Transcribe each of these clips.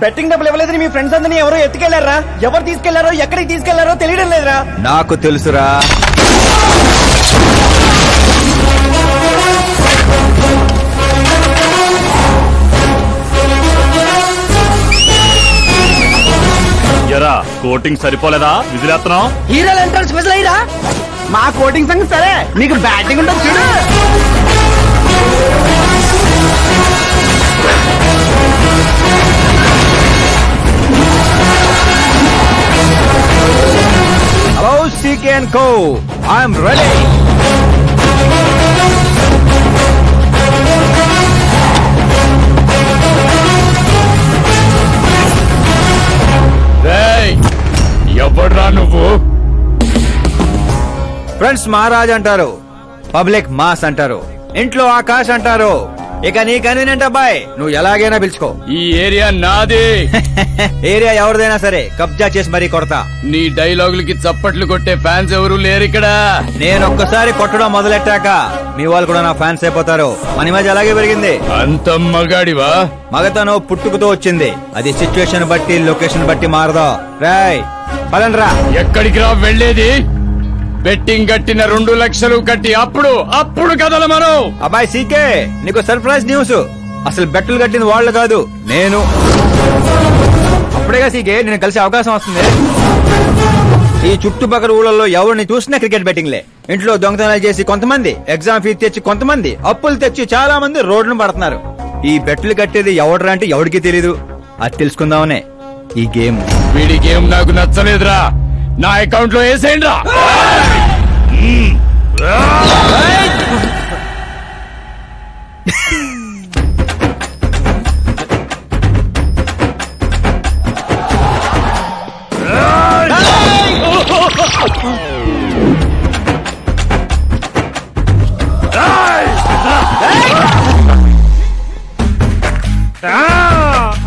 Betting డబ్బులు ఇవ్వలేదని మీ friends అందరినీ ఎవరో ఎత్తుకెళ్లారా? ఎవరు తీసుకెళ్లారో ఎక్కడికి తీసుకెళ్లారో తెలియడం లేదురా. నాకు తెలుసురా. ఎరా కోటింగ్ సరిపోలేదా? విజిలేస్తున్నాం. హీరోలు ఎంట్రన్స్ స్పెషల్ అయ్యరా? మా కోటింగ్ సంగతి సరే, నీకు బ్యాటింగ్ ఉంటుంది చూడు. Hello CK and co, I'm ready. ఎవడ్రా నువ్వు? ఫ్రెండ్స్ మహారాజ్ అంటారు, పబ్లిక్ మాస్ అంటారు, ఇంట్లో ఆకాశ్ అంటారు. ఇక నీ కన్వీనియంట్ అబ్బాయి, నువ్వు ఎలాగైనా పిలుచుకో. ఈ ఏరియా నాది. ఏరియా ఎవరిదైనా సరే కబ్జా చేసి మరీ కొడతా. నీ డైలాగులకి చప్పట్లు కొట్టే ఫ్యాన్స్ ఎవరు లేరు ఇక్కడ. నేను ఒక్కసారి కొట్టడం మొదలెట్టాక మీ వాళ్ళు కూడా నా ఫ్యాన్స్ అయిపోతారు. మన మధ్య అలాగే పెరిగింది. అంత మగాడివా? మగతను పుట్టుకుతో వచ్చింది, అది సిచ్యువేషన్ బట్టి లొకేషన్ బట్టి మారదా. రాయ్ పదండ్రా. ఎక్కడికి రా వెళ్ళేది? బెట్టింగ్ కట్టిన 2 లక్షలు కట్టి అప్పుడు కదలు మనం. అబ్బాయి సీకే, నీకు సర్ప్రైజ్ న్యూస్. అసలు బెట్టులు కట్టింది వాళ్ళు కాదు, నేను. అప్పుడేగా సీకే నేను కలిసే అవకాశం వస్తుంది. ఈ చుట్టుపక్కల ఊళ్ళల్లో ఎవరిని చూసినా క్రికెట్ బెట్టింగ్లే. ఇంట్లో దొంగతనాలు చేసి కొంతమంది, ఎగ్జామ్ ఫీజు తెచ్చి కొంతమంది, అప్పులు తెచ్చి చాలా మంది రోడ్లను పడుతున్నారు. ఈ బెట్టులు కట్టేది ఎవడరా అంటే ఎవడికి తెలీదు. అది తెలుసుకుందామనే ఈ గేమ్. వీడి గేమ్ నాకు నచ్చలేదురా. నా అకౌంట్ లో వేసేయండి రా.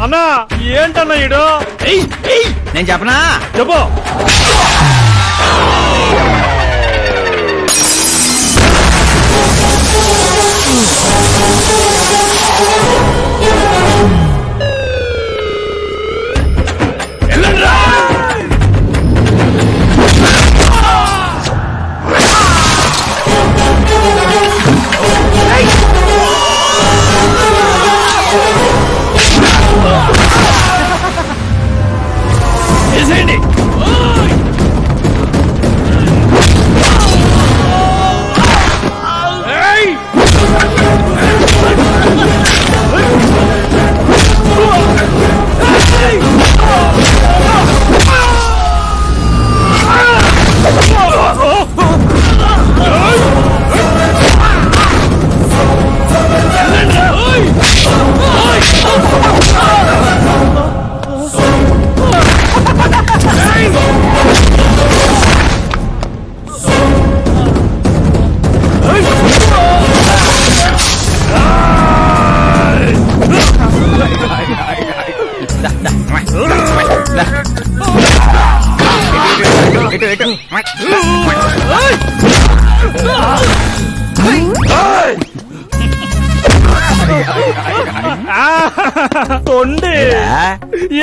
అన్నా ఏంటన్నా ఈడు? నేను చెప్పనా? చెప్పు.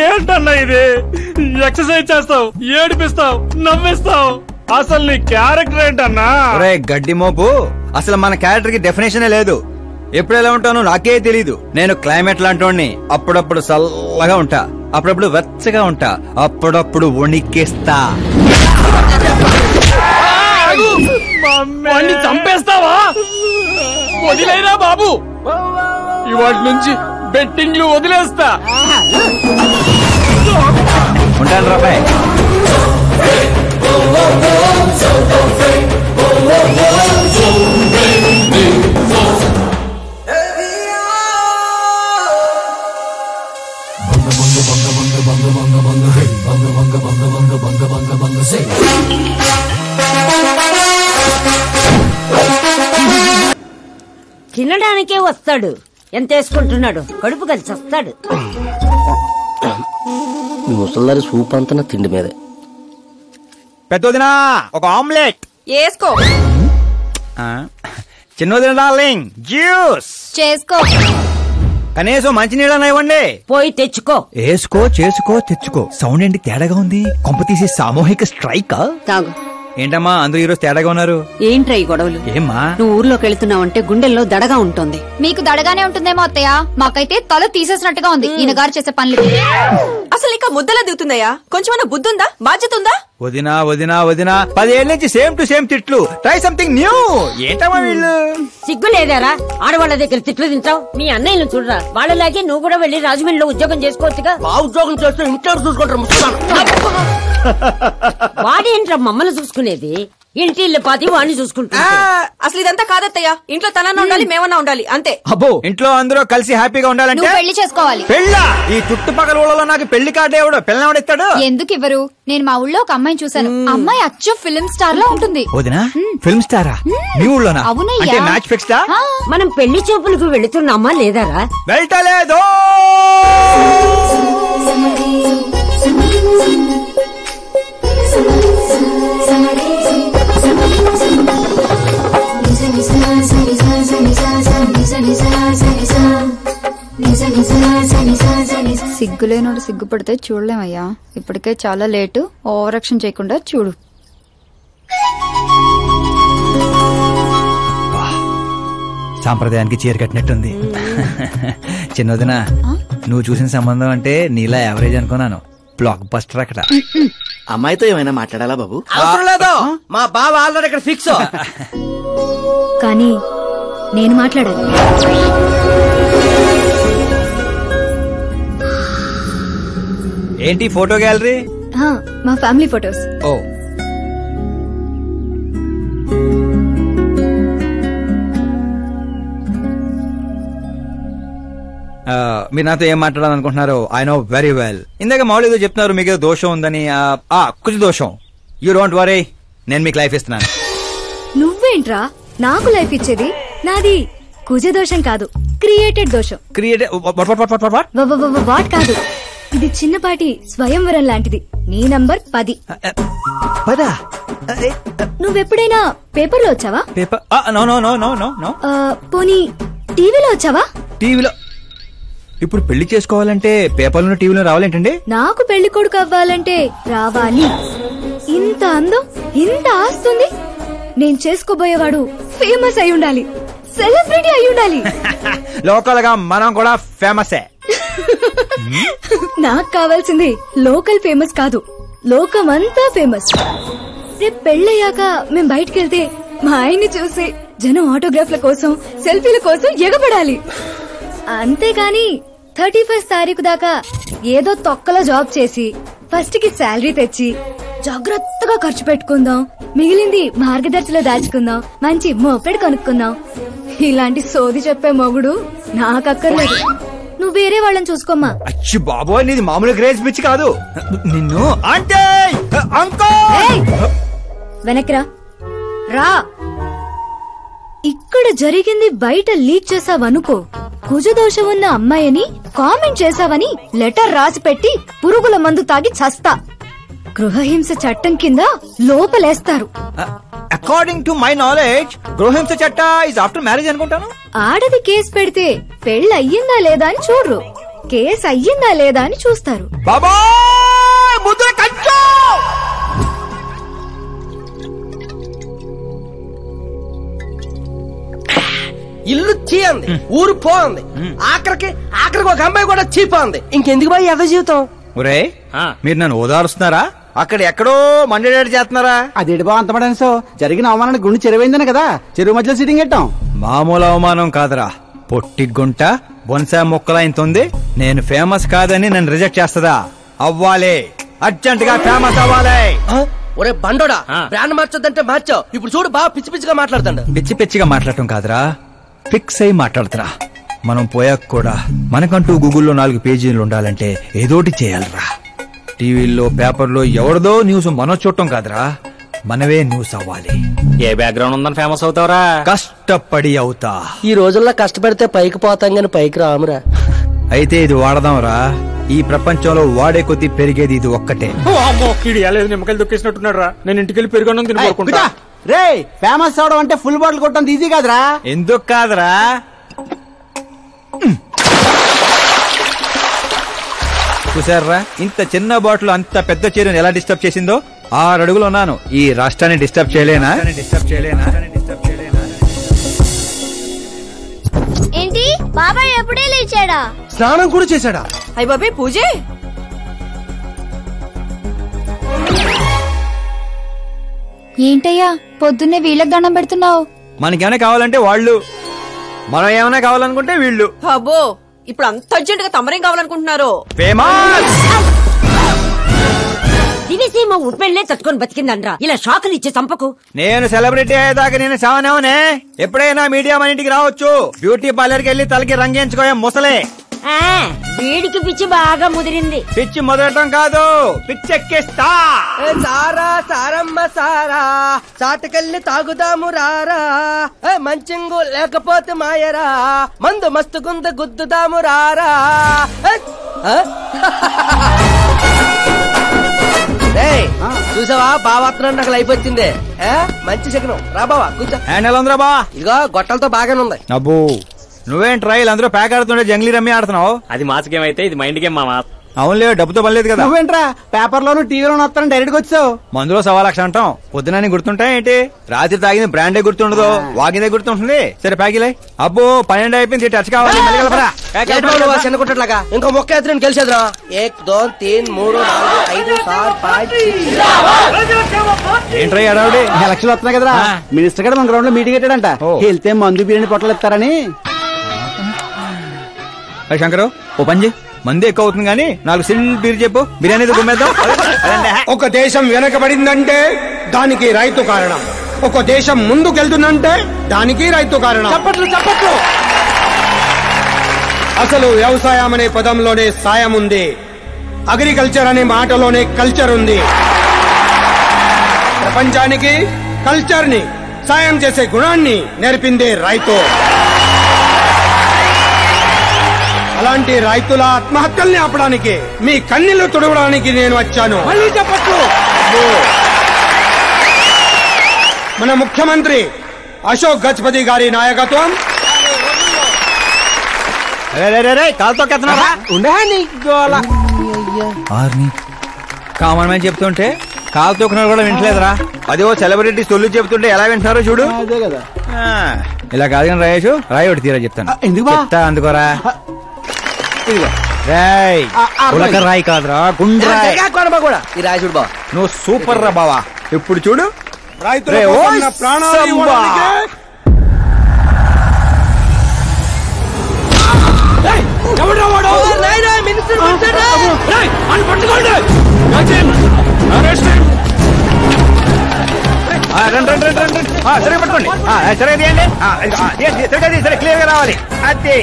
ఏంటన్నా ఇది? ఎక్సర్సైజ్ చేస్తావు, ఏడిపిస్తావు, నవ్విస్తావు. అసలు నీ క్యారెక్టర్ ఏంటన్నా? గడ్డి మోపు, అసలు మన క్యారెక్టర్ కి డెఫినేషన్ లేదు. ఎప్పుడు ఎలా ఉంటానో నాకే తెలీదు. నేను క్లైమేట్ లాంటి అప్పుడప్పుడు చల్లగా ఉంటా, అప్పుడప్పుడు వెచ్చగా ఉంటా, అప్పుడప్పుడు వణికేస్తా. చంపేస్తావా? వదిలేరా బాబు, ఇవాటి నుంచి బెట్టింగ్లు వదిలేస్తా. ఉంటాను రాబాయ్. తినడానికే వస్తాడు, ఎంత వేసుకుంటున్నాడు, కడుపు కలిసి వస్తాడు. ముసల్దారి సూప్ అంతా తిండి మీదే. పెద్దదినా ఒక ఆమ్లెట్ వేసుకో. చిన్నదిన డార్లింగ్ జ్యూస్ చేసుకో. కనీసం మంచినీళ్ళన్నా ఇవ్వండి. పోయి తెచ్చుకో. వేసుకో, చేసుకో, తెచ్చుకో. సౌండ్ ఏంటి తేడాగా ఉంది? కొంప తీసి సామూహిక స్ట్రైక్. తాగు. ఏంటమ్మా అందరూ ఈరోజు తేడాగా ఉన్నారు? ఏంట్రా ఈ గొడవలు? ఏమ్మా నువ్వు ఊర్లోకి వెళ్తున్నావంటే గుండెల్లో దడగా ఉంటుంది. మీకు దడగానే ఉంటుందేమో అత్తయ్య, మాకైతే తల తీసేసినట్టుగా ఉంది ఈయన గారు చేసే పనులు. అసలు ఇంకా ముద్దలా దిగుతుందయ్యా? కొంచెమన్నా బుద్ధి ఉందా, బాధ్యత ఉందా? వదినా వదినా వదినా 10 ఏళ్ళ నుంచి సేమ్ టు సేమ్ తిట్లు. Try something new. ఏంటమ్మా వీళ్ళు? సిగ్గు లేదారా ఆడవాళ్ళ దగ్గర తిట్లు తింటావు? మీ అన్నయ్యను చూడరా, వాళ్ళలాగే నువ్వు కూడా వెళ్లి రాజమండ్రిలో ఉద్యోగం చేసుకోవచ్చుగా. ఉద్యోగం చేస్తే ఇంట్లో చూసుకుంటారు. వాడేంట్రా మమ్మల్ని చూసుకునేది? ఇంటి ఇల్లు పాతి వాడిని చూసుకుంటా. అసలు ఇదంతా కాదత్తయ్యా. ఇంట్లో తనన్నా ఉండాలి, మేమన్నా ఉండాలి, అంతే. అబ్బో, ఇంట్లో అందరూ కలిసి హ్యాపీగా ఉండాలంటే నువ్వు పెళ్లి చేసుకోవాలి. పెళ్ళా? ఈ చుట్టుపక్కల ఊళ్ళలో నాకు పెళ్లి కార్డు ఎవడు పిల్లవాడిస్తాడు? ఎందుకు ఇవ్వరు? నేను మా ఊళ్ళో ఒక అమ్మాయిని చూసాను. అమ్మాయి అచ్చు ఫిల్మ్ స్టార్ లో ఉంటుంది. వదినా ఫిల్మ్ స్టారా? మీ ఊళ్ళోనా? అవునయ్యా. అంటే మ్యాచ్ ఫిక్స్డా? మనం పెళ్లి చూపులకు వెళుతున్నామా లేదారా? వెళ్ళలేదు. సిగ్గులేనోడు సిగ్గుపడితే చూడలేమయ్యా. ఇప్పటికే చాలా లేటు. ఓవరాక్షన్ చేయకుండా చూడు. సాంప్రదాయానికి చీర కట్టినట్టుంది. చిన్నదిన నువ్వు చూసిన సంబంధం అంటే నీలా యావరేజ్ అనుకున్నాను. బ్లాక్ బస్టర్ అక్కడ. అమ్మాయితో ఏమైనా మాట్లాడాలా బాబు? అవసరం లేదు, మా బావ ఆల్రెడీ ఇక్కడ ఫిక్స్. కానీ నేను మాట్లాడాలి. ఏంటి ఫోటో గ్యాలరీ? మా ఫ్యామిలీ ఫొటోస్. ఓ, మీరు నాతో ఏం మాట్లాడాలనుకుంటున్నారు? I know very well. ఇందాక మామూలు ఏదో చెప్తున్నారు, మీకు ఏదో దోషం ఉందని. కుజ దోషం. యూ డోంట్ వరీ, నేను మీకు లైఫ్ ఇస్తున్నాను. నువ్వేంట్రా నాకు లైఫ్ ఇచ్చేది? నాది కుజ దోషం కాదు, క్రియేటెడ్ దోషం. క్రియేట్ వాట్ కాదు, ఇది చిన్నపాటి స్వయంవరం లాంటిది. నీ నంబర్ 10. పదా? నువ్వెప్పుడైనా పేపర్లో వచ్చావా? Paper? No no no no no no. పోనీ టీవీలో వచ్చావా? టీవీలో? ఇప్పుడు పెళ్లి చేసుకోవాలంటే పేపర్లో టీవీలో రావాలేంటండి? నాకు పెళ్లి కొడుకు అవ్వాలంటే రావాలి. ఇంత అందం, ఇంత ఆస్తుంది. నేను చేసుకోబోయేవాడు ఫేమస్ అయి ఉండాలి, సెలబ్రిటీ అయి ఉండాలి. లోకల్ గా మనం కూడా ఫేమసే. నాకు కావాల్సింది లోకల్ ఫేమస్ కాదు, లోకమంతా ఫేమస్. రేపు పెళ్ళయ్యాక మేం బయటికి వెళ్తే మా ఆయన్ని చూసి జనం ఆటోగ్రాఫ్ల కోసం, సెల్ఫీల కోసం ఎగబడాలి. అంతేగాని 31st తారీఖు దాకా ఏదో తొక్కలో జాబ్ చేసి ఫస్ట్ కి శాలరీ తెచ్చి జాగ్రత్తగా ఖర్చు పెట్టుకుందాం, మిగిలింది మార్గదర్శిలో దాచుకుందాం, మంచి మోపెడు కొనుక్కుందాం. ఇలాంటి సోది చెప్పే మొగుడు నాకక్కర్లేదు. నువ్వు వేరే వాళ్ళని చూసుకోమ్మా. అచ్చి బాబోయ్, నీది మామూలు గ్రేజ్ పిచ్చి కాదు. నిన్ను అంటే వెనక్రా రా. ఇక్కడ జరిగింది బయట లీక్ చేసావనుకో, కుజదోషం ఉన్న అమ్మాయిని కామెంట్ చేసావని లెటర్ రాసి పెట్టి పురుగుల మందు తాగి చస్తా. గృహహింస చట్టం కింద లోపలేస్తారు. అకార్డింగ్ టు మై నాలెడ్జ్ గృహహింస చట్ట ఇస్ ఆఫ్టర్ మ్యారేజ్ అనుకుంటాను. ఆడది కేసు పెడితే పెళ్లి అయ్యిందా లేదా అని చూడరు, కేసు అయ్యిందా లేదా అని చూస్తారు. బాబా ముద్ర కంచు. ఇల్లు చీ అంది, ఊరు పో అంది, ఆఖరికి ఒక అమ్మాయి కూడా చీపా అంది. ఇంకెందుకు బాయ్ ఎద జీవితం? ఒరే, మీరు నన్ను ఓదారుస్తున్నారా? అక్కడ ఎక్కడో మండేడాడు చేస్తున్నారా? అదేడు బా అంత పడేసో జరిగిన అవమానానికి గుండె చెరువైందనే కదా చెరువు మధ్యలో సిట్టింగ్ పెట్టాం. మామూలు అవమానం కాదురా, పొట్టి గుంట బొన్సా మొక్కలా ఇంతుంది. నేను ఫేమస్ కాదని నన్ను రిజెక్ట్ చేస్తుందా? అవ్వాలి, అర్జెంట్ గా ఫేమస్ అవ్వాలి. ఒరే బండోడా, బ్రాండ్ మార్చొద్దంటే మార్చావు. ఇప్పుడు చూడు బాగా పిచ్చి పిచ్చిగా మాట్లాడుతాడు. పిచ్చి పిచ్చిగా మాట్లాడటం కాదురా, ఫిక్స్ అయి మాట్లాడుతురా. మనం పోయాక కూడా మనకంటూ గూగుల్లో 4 పేజీలు ఉండాలంటే ఏదోటి చేయాలరా. టీవీల్లో పేపర్లో ఎవరిదో న్యూస్ మనం చూడటం కాదురా, మనవే న్యూస్ అవ్వాలి. ఏ బ్యాక్గ్రౌండ్ ఉందని ఫేమస్ అవుతావరా? కష్టపడి అవుతా. ఈ రోజుల్లో కష్టపడితే పైకి పోతాం గాని పైకి రామురా. అయితే ఇది వాడదాంరా. ఈ ప్రపంచంలో వాడే కొద్దీ పెరిగేది ఇది ఒక్కటే. నిమ్మకాయలు దొక్కేసినట్టున్నాడు రా. నేను ఇంటికి వెళ్ళి పెరుగొన్నం తినుకుంటా. రే, ఫేమస్ అవడం అంటే ఫుల్ బాటిల్ కొట్టడం ఈజీ కాదురా. ఎందుకు కాదురా? చూసారా ఇంత చిన్న బాటిల్ అంత పెద్ద చీరను ఎలా డిస్టర్బ్ చేసిందో? 6 అడుగులు ఉన్నాను. ఈ రాష్ట్రాన్ని డిస్టర్బ్ చేయలేనా? ఏంటి బాబాయ్ ఎప్పుడే లేచాడా? స్నానం కూడా చేశాడా? అయ్య బాబాయ్ పూజే. ఏంటయ్యా పొద్దున్నే వీళ్ళకి దండం పెడుతున్నావు? మనకేమైనా కావాలంటే వాళ్ళు, మనం ఏమైనా కావాలనుకుంటే వీళ్ళు. అబ్బో ఇప్పుడు అంత అర్జెంట్ గా తమరేం కావాలనుకుంటున్నారు? ఫేమస్ దివిసీమ ఉప్పెళ్లే తట్టుకొని బతికిందనరా. ఇలా షాకులు ఇచ్చే చంపకు. నేను సెలబ్రిటీ అయ్యేదాకా నేను సావనేవనే. ఎప్పుడైనా మీడియా మన ఇంటికి రావచ్చు. బ్యూటీ పార్లర్ కి వెళ్లి తలకి రంగేయించుకోయా ముసలే. వీడికి పిచ్చి బాగా ముదిరింది. పిచ్చి మొదలటం కాదు, పిచ్చెక్కిస్తా. సారా సారమ్మ సారా చాటకెళ్ళి తాగుదాము రారా. మంచింగు లేకపోతే మాయరా, మందు మస్తు గుంద గుద్దుదాము రారా. చూసావా బావాత్రం నాకు లైఫ్ వచ్చింది. మంచి శకనం. రా బావా కూర్చో. హ్యాండల్ ఉందిరా బా. ఇదిగో గొట్టలతో బాగానే ఉంది. అబ్బో నువ్వేం ట్రైల్ అందరూ ప్యాక్ ఆడుతుండే జంగ్లీ రమ్మి ఆడుతున్నావు. అది మాస్ గేమ్ అయితే ఇది మైండ్ గేమ్ మామా. అవునులే, డబ్బుతో పనిలేదు కదా. నువ్వేంట్రా పేపర్ లోను టీవీలోను వస్తాను డైరెక్ట్ గా వచ్చావు. మందులో 1,00,000 అంటాం. పొద్దునని గుర్తుంటాయి ఏంటి? రాత్రి తాగింది బ్రాండే గుర్తుండదు, వాగిందే గుర్తుంటుంది. సరే ప్యాకిలే. అబ్బో 12 అయిపోయింది, టచ్ కావాలి. చిన్న కుట్టట్లాగా ఇంకో మొక్క ఎత్తుని గెలిచేద్రా. 1 2 3 4 5 6 5 ఏంట్రై అడావుడి? ఎలక్షన్లు వస్తున్నాయి కదరా, మినిస్టర్ గారు మన గ్రౌండ్ లో మీటింగ్ పెట్టాడంట. వెళ్తే మందు బిర్యానీ పొట్టలు ఇస్తారని. శంకరు ఓ పంజి, మంది ఎక్కువ అవుతుంది కానీ 4 సిల్ బీర్ చెప్పు, బిర్యానీ గుమ్మేద్దాం. ఒక దేశం వెనకబడిందంటే దానికి రైతు కారణం. ఒక దేశం ముందుకెళ్తుందంటే దానికి రైతు కారణం. చప్పట్లు చప్పట్లు. అసలు వ్యవసాయం అనే పదంలోనే సాయం ఉంది. అగ్రికల్చర్ అనే మాటలోనే కల్చర్ ఉంది. ప్రపంచానికి కల్చర్ ని, సాయం చేసే గుణాన్ని నేర్పిందే రైతు. అలాంటి రైతుల ఆత్మహత్యల్ని ఆపడానికి, మీ కన్నీళ్లు తుడవడానికి నేను వచ్చాను. మళ్ళీ చెప్పట్లు. మన ముఖ్యమంత్రి అశోక్ గజపతి గారి నాయకత్వం. కాలుతో కెత్తనారా? కామన్ మ్యాన్ చెప్తుంటే కాలు తొక్కున్నారు కూడా వింటలేదురా. అదే సెలబ్రిటీ సొల్లు చెప్తుంటే ఎలా వింటున్నారో చూడు. అదే కదా. ఇలా కాదు కానీ రాయేషు, రాయి ఒకటి తీరా చెప్తాను. ఎందుకు చెప్తా అందుకోరా. రాయ్ ఉలక రాయి కాదురా, గుండ్రాయ్ కూడా ఈ రాజుడు బావ. నువ్వు సూపర్ రా బావా. ఇప్పుడు చూడు రైతుల కోసం నా ప్రాణాలు ఇవ్వడానికే. సరే పట్టుకోండి, సరే తీయండి. సరే క్లియర్ గా రావాలి. అది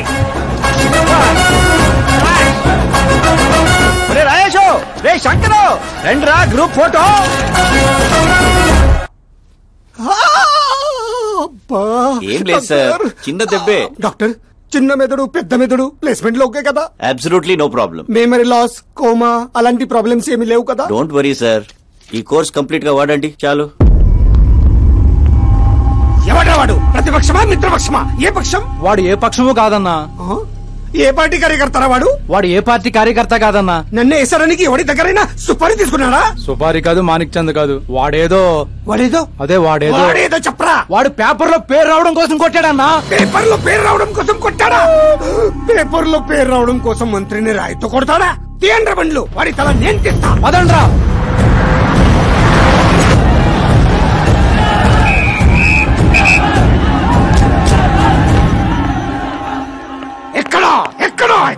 రాయేషు, రే శంకరు రండిరా గ్రూప్ ఫోటో. ఏం లేదు సార్, చిన్న దెబ్బే. డాక్టర్ చిన్న మెదడు పెద్ద మెదడు ప్లేస్మెంట్ లో ఓకే కదా? Absolutely no problem. Memory loss, coma అలాంటి ప్రాబ్లమ్స్ ఏమీ లేవు కదా? డోంట్ వరీ సార్, ఈ కోర్స్ కంప్లీట్ గా వాడండి చాలు. ఎవడా వాడు? ప్రతిపక్షమా మిత్రపక్షమా? ఏ పక్షం వాడు? ఏ పక్షము కాదన్నా. ఏ పార్టీ కార్యకర్తారా వాడు? వాడు ఏ పార్టీ కార్యకర్త కాదన్నా. నన్ను వేసడానికి ఎవరి దగ్గరైనా సుపారీ తీసుకున్నాడా? సుపారీ కాదు, మాణిక్ చంద్ కాదు. వాడేదో అదే వాడేదో చెప్పరా. వాడు పేపర్ లో పేరు రావడం కోసం కొట్టాడన్నా. పేపర్ లో పేరు రావడం కోసం కొట్టాడా? పేపర్ లో పేరు రావడం కోసం మంత్రిని రాయితో కొడతాడా? తీయండ్ర బండ్లు, వాడి తల నేను తీస్తా. అదండ్రా.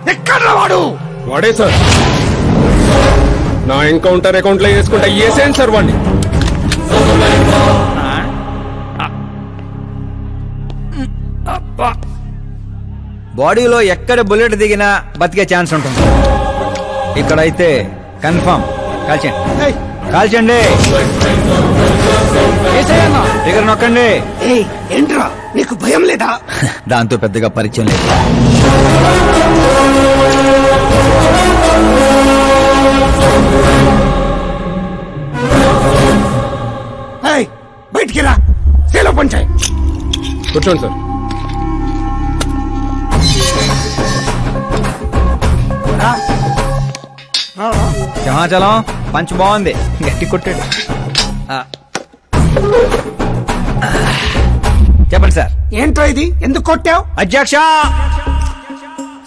ఎక్కడ వాడు? వాడే సార్, నా ఎన్కౌంటర్ అకౌంట్ లో వేసుకుంటా వేసేయండి సార్ వాడిని. బాడీలో ఎక్కడ బుల్లెట్ దిగినా బతికే ఛాన్స్ ఉంటుంది. ఇక్కడైతే కన్ఫర్మ్. కాల్చండి కాల్చండి, దగ్గర నొక్కండి. ఏంట్రా నీకు భయం లేదా? దాంతో పెద్దగా పరిచయం లేదు. బయటికి రా, సేలో పంచాయి. కూర్చోండి సార్. సింహాచలం పంచ్ బాగుంది, గట్టి కొట్టాడు. చెప్పండి సార్. ఏంట్రా ఇది, ఎందుకు కొట్టావు? అధ్యక్ష,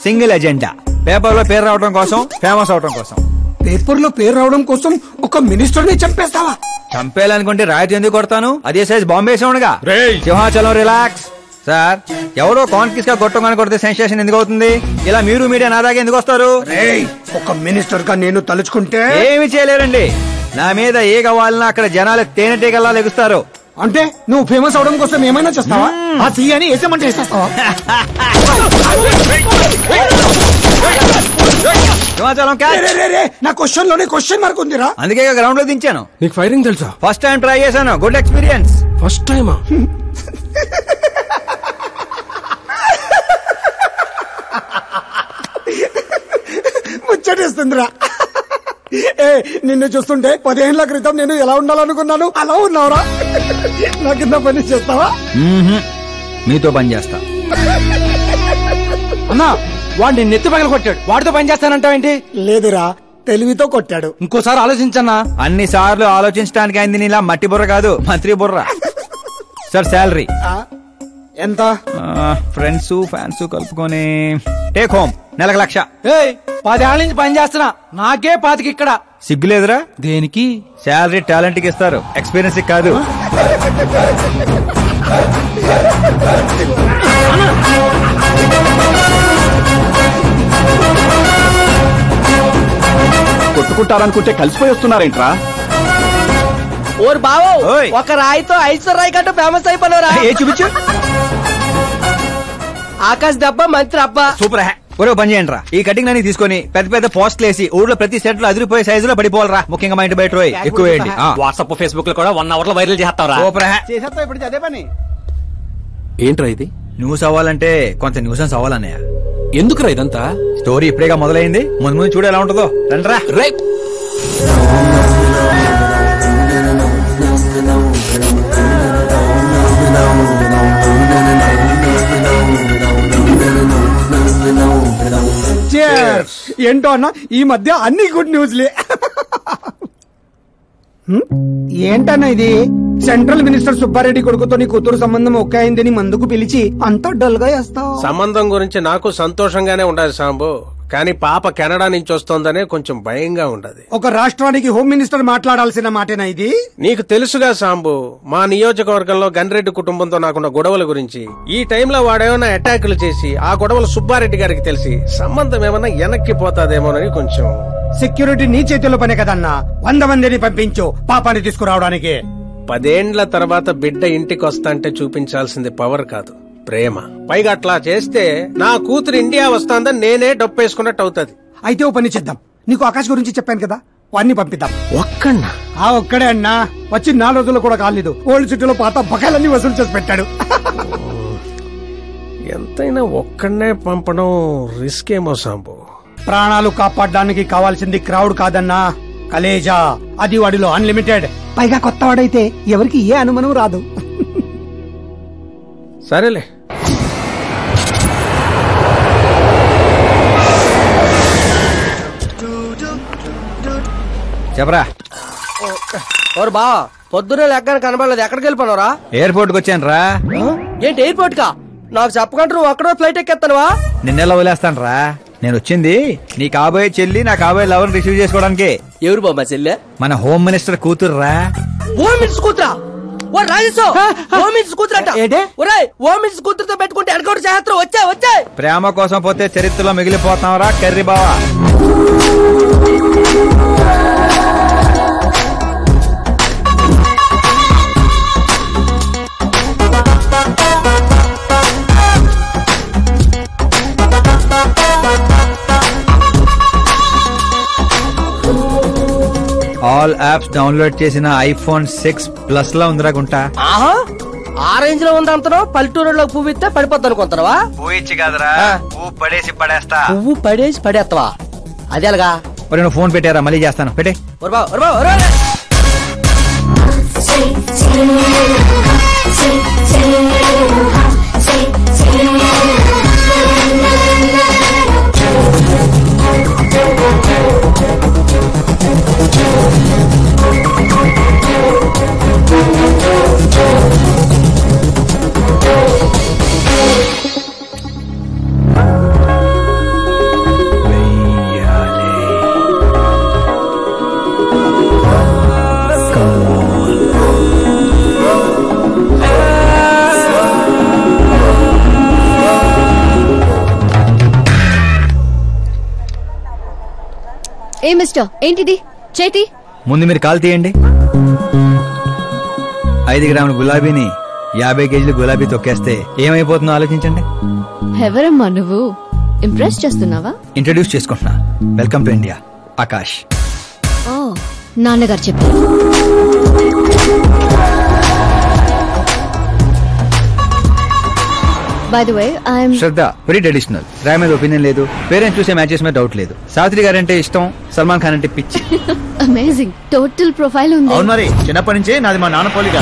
సింగిల్ ఎజెండా. పేపర్ లో పేరు రావడం కోసం, ఫేమస్ అవడం కోసం. పేపర్ లో పేరు రావడం కోసం ఒక మినిస్టర్ ని చంపేస్తావా? చంపేయాలనుకుంటే రాయితీ ఎందుకు కొడతాను? అదే సైజ్ బాంబే సౌండ్గా. సింహాచలం రిలాక్స్. సార్, ఎవరో కాన్ఫిస్ గా కొట్టగానే కొడితే సెన్సేషన్ ఎందుకు అవుతుంది? ఇలా మీరు మీడియా నా దాకా ఎందుకు వస్తారు? ఒక మినిస్టర్ గా నేను తలుచుకుంటే ఏమి చేయలేరండి. నా మీద ఏ కావాలన్నా అక్కడ జనాలు తేనెటీగల్లా లెగుస్తారు. అంటే నువ్వు ఫేమస్ అవడం కోసం ఏమైనా చేస్తావా? ఆ సీఎని వేసేమంటే వేసేస్తావా? నా క్వశ్చన్ లోనే క్వశ్చన్ మార్క్ ఉందిరా. అందుకే గ్రౌండ్ లో దించాను. నీకు ఫైరింగ్ తెలుసా? ఫస్ట్ టైం ట్రై చేశాను, గుడ్ ఎక్స్పీరియన్స్. ఫస్ట్ టైమా? ముచ్చటేస్తుందిరా. నిన్ను చూస్తుంటే 10 ఏళ్ల క్రితం నేను ఎలా ఉండాలనుకున్నాను అలా ఉన్నావురా. నా కింద పని చేస్తావా? మీతో పని చేస్తా. అన్నా, వాడిని నెత్తి పగల కొట్టాడు, వాడితో పని చేస్తానంటావేంటి? లేదురా, తెలివితో కొట్టాడు. ఇంకోసారి ఆలోచించన్నా. అన్ని సార్లు ఆలోచించడానికి అయింది నీలా మట్టి బుర్ర కాదు, మంత్రి బుర్ర. సార్, శాలరీ ఎంత? ఫ్రెండ్స్ ఫ్యాన్స్ కలుపుకొని టేక్ హోమ్ నెలకు 1,00,000. 10 ఏళ్ల నుంచి పని చేస్తున్నా, నాకే 25 ఇక్కడ. సిగ్గులేదురా? దేనికి? శాలరీ టాలెంట్ కి ఇస్తారు, ఎక్స్పీరియన్స్ కాదు. కొట్టుకుంటారనుకుంటే కలిసిపోయి వస్తున్నారేంట్రా? ఓరు బావో, ఒక రాయితో ఐశ్వర్ రాయ్ కంటూ ఫేమస్ అయిపోయినరా? ఏ చూపించు. ఆకాశ్ దెబ్బ, మంత్రి అబ్బా. సూపర్ హ్యా. ఒరే పని చేయండి రా, ఈ కటింగ్ అన్ని తీసుకొని పెద్ద పెద్ద పోస్టులు వేసి ఊళ్ళో ప్రతి సెట్ లో అదిరిపోయే సైజులో పడిపోవాలరా. ముఖ్యంగా మా ఇంటి బయట ఎక్కువ వేయండి. వాట్సాప్ ఫేస్బుక్ లో కూడా 1 hour లో వైరల్ చేస్తారా? సూపర్ హ్యా. చేసేస్తా ఇప్పుడు అదే పని. ఏంట్రా ఇది? న్యూస్ అవ్వాలంటే కొంత న్యూసెన్స్ అవ్వాలన్నయ్య. ఎందుకురా ఇదంతా? స్టోరీ ఇప్పుడేగా మొదలైంది, ముందు ముందు చూడ ఎలా ఉంటుందో. రండ్రా. రైట్. ఏంటో అన్న, ఈ మధ్య అన్ని గుడ్ న్యూస్లే. ఏంటన్నా ఇది? సెంట్రల్ మినిస్టర్ సుబ్బారెడ్డి కొడుకుతో నీ కూతురు సంబంధం ఒకే అయిందని మందుకు పిలిచి అంత డల్ గా వేస్తావు. సంబంధం గురించి నాకు సంతోషంగానే ఉండదు సాంబు, కానీ పాప కెనడా నుంచి వస్తోందనే కొంచెం భయంగా ఉండదు. ఒక రాష్ట్రానికి హోమ్ మినిస్టర్ మాట్లాడాల్సిన మాటేనా ఇది? నీకు తెలుసుగా సాంబు, మా నియోజకవర్గంలో గన్రెడ్డి కుటుంబంతో నాకున్న గొడవల గురించి. ఈ టైంలో వాడేమన్నా అటాకులు చేసి ఆ గొడవలు సుబ్బారెడ్డి గారికి తెలిసి సంబంధం ఏమన్నా వెనక్కి పోతాదేమోనని కొంచెం. సెక్యూరిటీ నీ చేతిలో పనే కదన్నా, 100 మందిని పంపించు పాపాన్ని తీసుకురావడానికి. 10 ఏండ్ల తర్వాత బిడ్డ ఇంటికి వస్తాంటే చూపించాల్సింది పవర్ కాదు, ప్రేమ. పైగా అట్లా చేస్తే నా కూతురు ఇండియా వస్తాందని నేనే డప్పేసుకున్నట్టు అవుతుంది. అయితే ఓ పని చేద్దాం, నీకు ఆకాశ్ గురించి చెప్పాను కదా, వాడిని పంపిద్దాం. ఒక్కన్నా? ఒక్కడే అన్నా, వచ్చి 4 రోజులు కూడా కాలేదు, ఓల్డ్ సిటీలో పాత బకాయిలన్నీ వసూలు చేసి పెట్టాడు. ఎంతైనా ఒక్కడనే పంపడం రిస్క్ ఏమో సాంబు. ప్రాణాలు కాపాడడానికి కావాల్సింది క్రౌడ్ కాదన్నా, కలేజా. అది వాడిలో అన్లిమిటెడ్. పైగా కొత్త వాడైతే ఎవరికి ఏ అనుమానం రాదు. సరేలే. చెప్పరా. ఓరు బా, పొద్దునే లెక్కన కనబడలేదు, ఎక్కడికి వెళ్ళిపోనరా? ఎయిర్పోర్ట్ కి వచ్చాను రా. ఏంటి ఎయిర్పోర్ట్ కా? నాకు చెప్పకుండా నువ్వు అక్కడో ఫ్లైట్ ఎక్కేస్తానువా? నిన్నెలా వదిలేస్తాను రా. నేను వచ్చింది నీ కాబోయే చెల్లి, నా కాబోయే లవర్ రిసీవ్ చేసుకోవడానికి. ఎవరు బాబా చెల్లె? మన హోమ్ మినిస్టర్ కూతురు రా. హోమ్ మినిస్టర్ కూతురా? ఓ రాజేశో, హోమ్ మినిస్టర్ కూతురట. ఒరేయ్, హోమ్ మినిస్టర్ కూతురుతో పెట్టుకుంటే ఎనకౌంట్ చేస్తారు. వచ్చే ప్రేమ కోసం పోతే చరిత్రలో మిగిలిపోతాం రా కర్రీ బావా. ఆల్ యాప్స్ డౌన్లోడ్ చేసిన ఐఫోన్ 6 ప్లస్ లా ఉందిరా గుంటా. ఆ రేంజ్ లో ఉంది అంతనో. పల్లెటూరులో పువ్వు ఇస్తే పడిపోద్ది అనుకుంటావా? పువ్వు ఇచ్చి కాదురా, పువ్వు పడేసి పడేస్తా. పువ్వు పడేసి పడేస్తావా? అదే అలాగా. మరి నువ్వు ఫోన్ పెట్టారా? మళ్ళీ చేస్తాను, పెట్టే. ఏ మిస్టర్ ఏంటిది చేతి? ముందు మీరు కాల్ తీయండి. 5 గ్రాముల గులాబీని 50 కేజీలు గులాబీ తొక్కేస్తే ఏమైపోతుందో ఆలోచించండి. ఎవరమ్మా నువ్వు? ఇంప్రెస్ చేస్తున్నావా? ఇంట్రడ్యూస్ చేసుకుంటున్నా. Welcome to India, Akash. Oh నాన్నగారు చెప్పారు. By the way I'm Shraddha. Very traditional. Rai మీద ఒపీనియన్ లేదు, పేరెంట్స్ చూసే మ్యాచెస్ మీద డౌట్ లేదు. సావిత్రి గారు అంటే ఇష్టం, సల్మాన్ ఖాన్ అంటే పిచ్చి. అమేజింగ్ టోటల్ ప్రొఫైల్ ఉంది. అవును మరి, చిన్నప్పటి నుంచే నాది మా నాన్న పోలిక.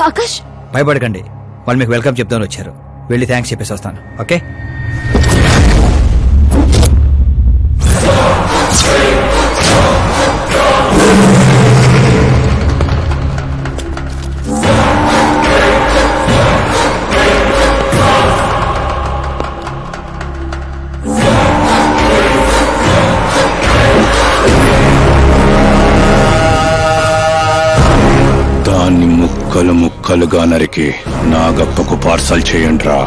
ఆకాష్ భయపడకండి, వాళ్ళు మీకు వెల్కమ్ చెప్తాను వచ్చారు. వెళ్ళి థ్యాంక్స్ చెప్పేసి వస్తాను. ఓకే? దాన్ని ముక్కలు ముక్కలుగా నరికి నాగప్పకు పార్సల్ చేయండిరా.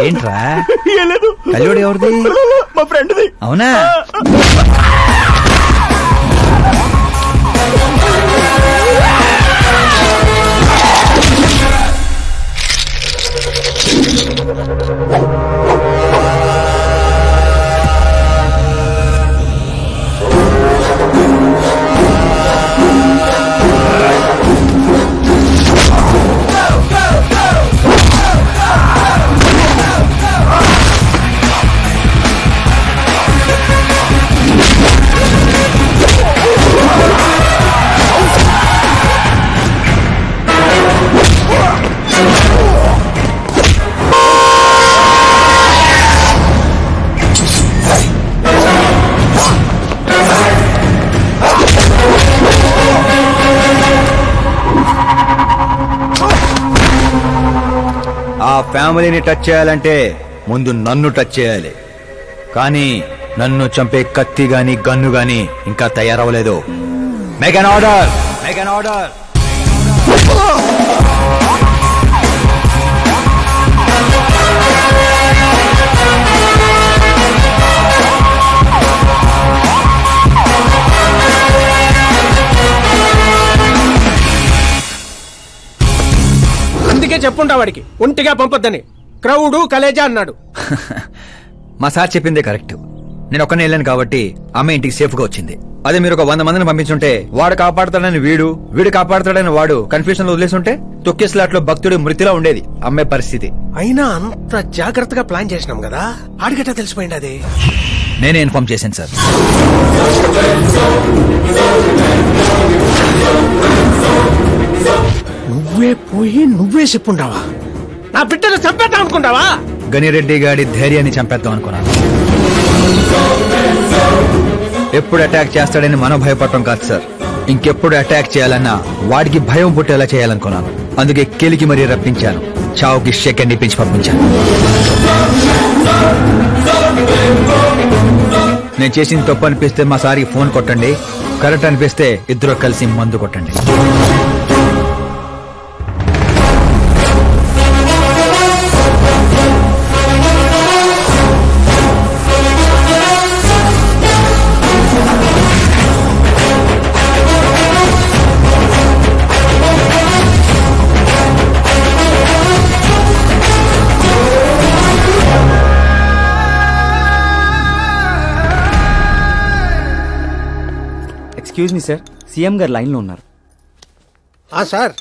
ఏంట్రా కల్లుడు ఎవరిది? మా ఫ్రెండ్ది. అవునా? ఆ ఫ్యామిలీని టచ్ చేయాలంటే ముందు నన్ను టచ్ చేయాలి. కానీ నన్ను చంపే కత్తి గాని గన్ను గాని ఇంకా తయారవలేదు. Make an order, make an order. అందుకే చెప్పుంటా వాడికి ఒంటిగా పంపొద్దని. క్రౌడు కలేజా అన్నాడు. మా సార్ చెప్పిందే కరెక్ట్. నేను ఒక్కనే వెళ్ళాను కాబట్టి అమ్మ ఇంటికి సేఫ్ గా వచ్చింది. అదే మీరు ఒక 100 మందిని పంపించుంటే వాడు కాపాడతాడని వీడు కాపాడతాడని వాడు కన్ఫ్యూజన్ లో వదిలేసుంటే తొక్కేస్లాట్లో భక్తుడి మృతిలో ఉండేది అమ్మాయి పరిస్థితి. అయినా అంత జాగ్రత్తగా ప్లాన్ చేసినాం కదా, ఆడిగట్టా తెలిసిపోయింది. అది నేనే ఇన్ఫార్మ్ చేశాను సార్. నువ్వే పోయి నువ్వే చెప్పుంటావా? నా బిడ్డను చంపేద్దాం అనుకుంటావా? గనిరెడ్డి గాడి ధైర్యాన్ని చంపేద్దాం అనుకున్నాను. ఎప్పుడు అటాక్ చేస్తాడని మనం భయపడటం కాదు సార్, ఇంకెప్పుడు అటాక్ చేయాలన్నా వాడికి భయం పుట్టేలా చేయాలనుకున్నాను. అందుకే కెలికి మరీ రప్పించాను. చావుకి సెకండ్ ఇప్పించి పంపించాను. నేను చేసిన తప్పు అనిపిస్తే మా సారికి ఫోన్ కొట్టండి. కరెక్ట్ అనిపిస్తే ఇద్దరు కలిసి మందు కొట్టండి. ఎక్స్క్యూజ్ మీ సార్, సీఎం గారు లైన్ లో ఉన్నారు. సార్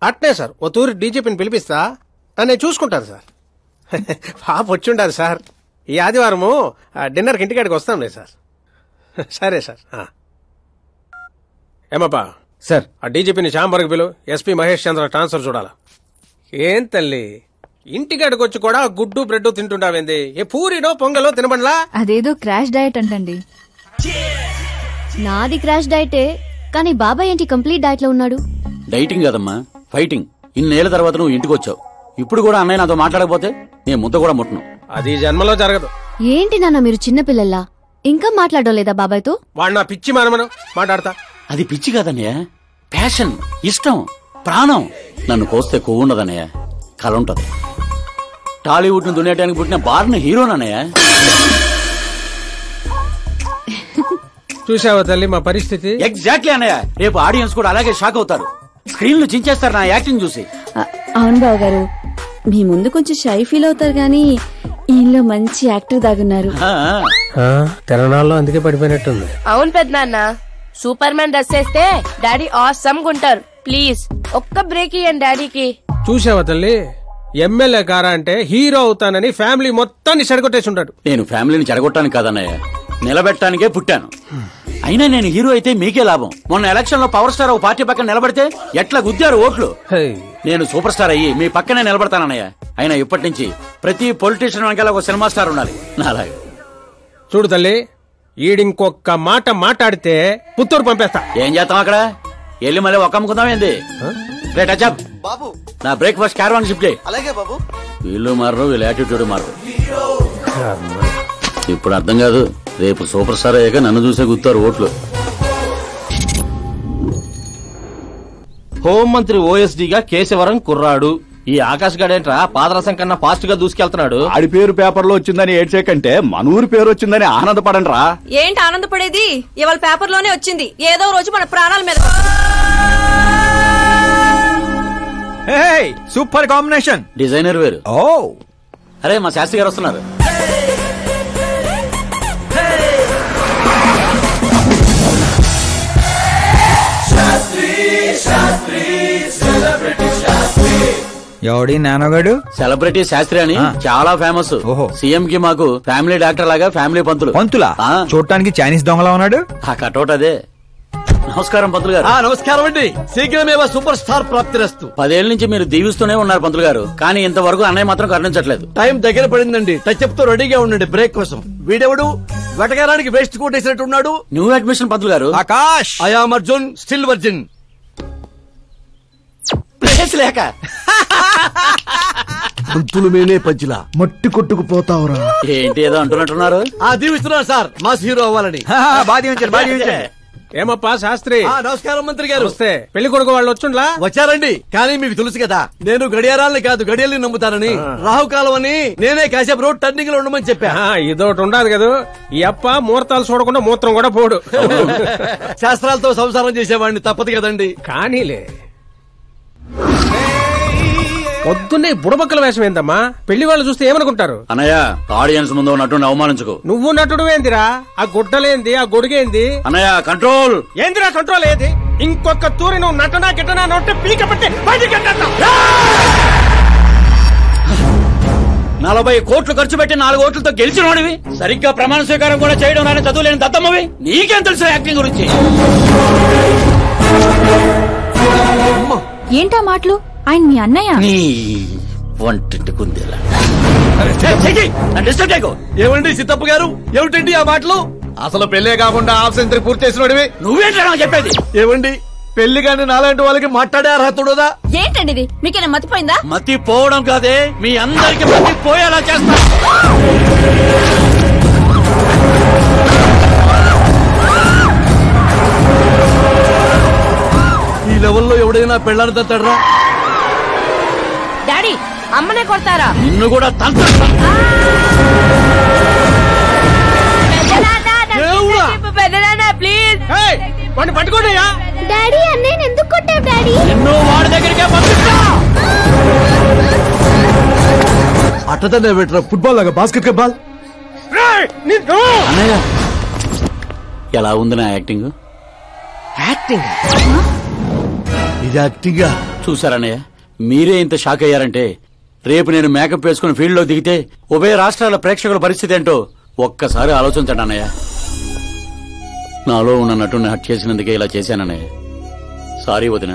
అట్నే సార్ ఓ తూరి డీజీపీని పిలిపిస్తా, నేను చూసుకుంటాను సార్. పాప వచ్చిండారు సార్. ఈ ఆదివారము డిన్నర్కి ఇంటికాడికి వస్తాంలే సార్. సరే సార్. ఏమప్పా సార్, ఆ డీజీపీని చాంబర్కి పిలు. ఎస్పీ మహేష్ చంద్ర ట్రాన్స్ఫర్ చూడాలా. ఏం తల్లి ఇంటికాడికి వచ్చి కూడా గుడ్డు బ్రెడ్ తింటుండావేంది? ఏ పూరినో పొంగలో తినబండ్లా? అదేదో క్రాష్ డయట్ అంటండి. నాది క్రాష్ డయటే, కానీ బాబాయ్ ఏంటి కంప్లీట్ డయట్ లో ఉన్నాడు? డైటింగ్ కదమ్మా, ఫైటింగ్. ఇన్నేళ్ల తర్వాత నువ్వు ఇంటికి వచ్చావు. ఇప్పుడు కూడా అన్నయ్య నాతో మాట్లాడకపోతే నేను ముద్ద కూడా ముట్టను. అది జన్మలో జరగదు. ఏంటి నాన్న మీరు చిన్న పిల్లల్లా ఇంకా మాట్లాడడం లేదా బాబాయ్తో? వాడు నా పిచ్చి మనమను మాట్లాడతా. అది పిచ్చి కాదన్నయ్య, ప్యాషన్, ఇష్టం, ప్రాణం. నన్ను కోస్తే కొవ్వు ఉండదన్నయ్య, కళ ఉంటది. టాలీవుడ్ ను దున్నేయడానికి పుట్టిన బార్న హీరోనన్నయ్య. చూసావా తల్లి మా పరిస్థితి? ఎగ్జాక్ట్లీ అన్నయ్య. రేపు ఆడియన్స్ కూడా అలాగే షాక్ అవుతారు. స్క్రీన్లు చించేస్తారు నా యాక్టింగ్ చూసి. అవును బావ గారు, మీ ముందు కొంచెం షై ఫీల్ అవుతారు గానీ ఈయనలో మంచి యాక్టర్ దాగున్నారు. తెలంగాణలో అందుకే పడిపోయినట్టుంది. అవును పెద్దనాన్న, సూపర్ మ్యాన్ డ్రెస్ వేస్తే డాడీ ఆసమ్ గుంటారు. ప్లీజ్ ఒక్క బ్రేక్ ఇయ్యండి డాడీకి. చూసావా తల్లి, ఎమ్మెల్యే కారా అంటే హీరో అవుతానని ఫ్యామిలీ మొత్తాన్ని చెడగొట్టేసి ఉంటాడు. నేను ఫ్యామిలీని చెడగొట్టాను కాదన్నయ్య, నిలబెట్టడానికే పుట్టాను. అయినా నేను హీరో అయితే మీకే లాభం. మొన్న ఎలక్షన్ లో పవర్ స్టార్ ఒక పార్టీ పక్కన నిలబడితే ఎట్లా గుద్దారు ఓట్లు. నేను సూపర్ స్టార్ అయ్యి మీ పక్కనే నిలబడతానన్నయ్య. అయినా ఇప్పటి నుంచి ప్రతి పొలిటీషియన్ వెనకాల ఒక సినిమా స్టార్ ఉండాలి నాలాగా. చూడు తల్లి, ఈడింకొక్క మాట మాట్లాడితే పుత్తూరు పంపేస్తా. ఏం చేస్తాం అక్కడ? వెళ్ళి మళ్ళీ ఒక అమ్ముకుందాం ఏంది? బాబు నా బ్రేక్ఫాస్ట్ క్యారవాన్ షిఫ్ట్ చేయి. అలాగే బాబు. వీళ్ళు మారరు, వీళ్ళ యాటిట్యూడ్ మారరు. ఇప్పుడు అర్థం కాదు, రేపు సూపర్ స్టార్ అయ్యాక నన్ను చూసే గుర్తారు ఓట్లు. హోంమంత్రి ఓఎస్డీగా కేశవరం కుర్రాడు. ఈ ఆకాశ్ గడేంట్రా పాదరసం కన్నా ఫాస్ట్ గా దూసుకెళ్తున్నాడు. ఆడి పేరు పేపర్ లో వచ్చిందని ఏడ్చే కంటే మన ఊరి పేరు వచ్చిందని ఆనందపడండి రా. ఏంటి ఆనందపడేది? ఇవాళ పేపర్ లోనే వచ్చింది. ఏదో రోజు మన ప్రాణాల మీద. Super combination. డిజైనర్ వేరు. ఓ అరే మా శాస్త్రి గారు వస్తున్నారు. ఎవడి నానోగాడు? సెలబ్రిటీ శాస్త్రి అని చాలా ఫేమస్. సీఎం కి మాకు ఫ్యామిలీ డాక్టర్ లాగా ఫ్యామిలీ పంతులు. పంతులా? చూడటానికి చైనీస్ దొంగలా ఉన్నాడు. ఆ కటౌట్ అదే. నమస్కారం పంతులు గారు. నమస్కారం అండి. శీఘ్రమే సూపర్ స్టార్ ప్రాప్తిరస్తు. 10 ఏళ్ల నుంచి మీరు దీవిస్తూనే ఉన్నారు పంతులు గారు, కానీ ఇంతవరకు అన్నయ్య మాత్రం కరుణించట్లేదు. టైం దగ్గర పడిందండి. టచ్ తో రెడీగా ఉండండి బ్రేక్ కోసం. వీడెవడు వెటకారానికి వేస్ట్ కోటేసినట్టు ఉన్నాడు. న్యూ అడ్మిషన్ పంతులు గారు. Akash. I'm Arjun, still virgin. లేక పంతులు మేనే పంచిలా మట్టి కొట్టుకుపోతావురా. ఏంటి ఏదో అంటున్నట్టున్నారు? దీవిస్తున్నారు సార్ మాస్ హీరో అవ్వాలని. ఏమప్పా శాస్త్రి? నమస్కారం మంత్రి గారు. వస్తే పెళ్లి కొడుకు వాళ్ళు వచ్చుండ్లా? వచ్చారండి. కానీ మీకు తెలుసు కదా, నేను గడియారాలని కాదు గడియల్ని నమ్ముతానని. రాహుకాలం అని నేనే కాసేపు రోడ్ టర్నింగ్ లో ఉండమని చెప్పా. ఇదొకటి ఉండదు కదా, ఈ అప్ప ముహూర్తాలు చూడకుండా మూత్రం కూడా పోడు. శాస్త్రాలతో సంసారం చేసేవాడిని, తప్పదు కదండి. కానీలే. పొద్దున్నే బుడబక్కల వేషం ఏందమ్మా? పెళ్లి వాళ్ళు చూస్తే ఏమనుకుంటారు? అన్నయ్య, ఆడియన్స్ ముందు నటుని అవమానించుకో. నువ్వు నటుడు ఏందిరా? ఆ గుడ్డలేంది, ఆ గొడుగేంది? అన్నయ్య కంట్రోల్. ఏందిరా కంట్రోల్? ఏది? ఇంకొక తూరి నువ్వు నటనా గిట్టనా నొట్టే పీక పట్టి బయటికి 40 కోట్లు ఖర్చు పెట్టి 4 ఓట్లతో గెలిచిన వాడివి, సరిగ్గా ప్రమాణ స్వీకారం కూడా చేయడం నాని చదువులేని దత్తమ్మవి. నీకేం తెలుసు యాక్టింగ్ గురించి? ఏంటా మాటలు? ఆయన మీ అన్నయ్య. నీ వంటింటి కుందేలా. ఏమండి సిద్ధప్ప గారు, ఏమిటండి ఆ మాటలు? అసలు పెళ్లే కాకుండా హాఫ్ సెంచరీ పూర్తి చేసినోడివి నువ్వేంటా చెప్పేది? ఏమండి పెళ్లి కానీ నాలాంటి వాళ్ళకి మాట్లాడే అర్హత ఉండదా? ఏంటండి ఇది? మీకేనా మతిపోయిందా? మతి పోవడం కాదే, మీ అందరికి మతి పోయేలా చేస్తా. ఈ లెవెల్లో ఎవడైనా పెళ్ళాన్ని తట్టడరా? డాడీ అమ్మనే కొడతారా? నిన్ను కూడా ప్లీజ్ పట్టుకోండియా. డాడీ అన్నయ్య ఎందుకు కొట్టావు డాడీ? నిన్ను వాడి దగ్గరికే పంపిస్తా. అట్టదనే పెట్టరా ఫుట్బాల్ లాగా బాస్కెట్ బాల్. అన్నయ్య ఎలా ఉంది నా యాక్టింగ్? యాక్టింగ్ ఇది యాక్టింగ్. చూసారన్నయ్య, మీరే ఇంత షాక్ అయ్యారంటే రేపు నేను మేకప్ వేసుకుని ఫీల్డ్ లో దిగితే ఉభయ రాష్ట్రాల ప్రేక్షకుల పరిస్థితి ఏంటో ఒక్కసారి ఆలోచించండి అన్నయ్య. నాలో ఉన్న నటుని హట్ చేసినందుకే ఇలా చేశానన్నయ్య. సారీ వదిన.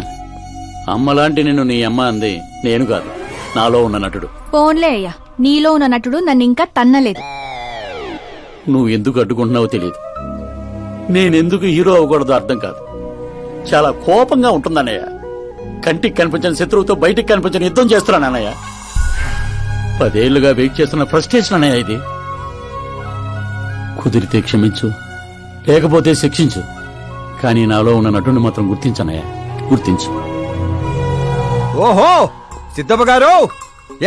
అమ్మలాంటి నిన్ను నీ అమ్మ అంది నేను కాదు, నాలో ఉన్న నటుడు. పోన్లే అయ్యా, నీలో ఉన్న నటుడు నన్ను ఇంకా తన్నలేదు. నువ్వు ఎందుకు అడ్డుకుంటున్నావో తెలియదు. నేనెందుకు హీరో అవ్వకూడదో అర్థం కాదు. చాలా కోపంగా ఉంటుందన్నయ్య. కంటికి కనిపించని శత్రువుతో బయటికి కనిపించని యుద్ధం చేస్తున్నాను అన్నయ్య. 10 ఏళ్లుగా వెయిట్ చేస్తున్న ఫ్రస్ట్రేషన్ అన్నయ్య ఇది. కుదిరితే క్షమించు, లేకపోతే శిక్షించు, కానీ నాలో ఉన్న నటుని మాత్రం గుర్తించనయ్యా, గుర్తించు. ఓహో సిద్ధప్ప గారు,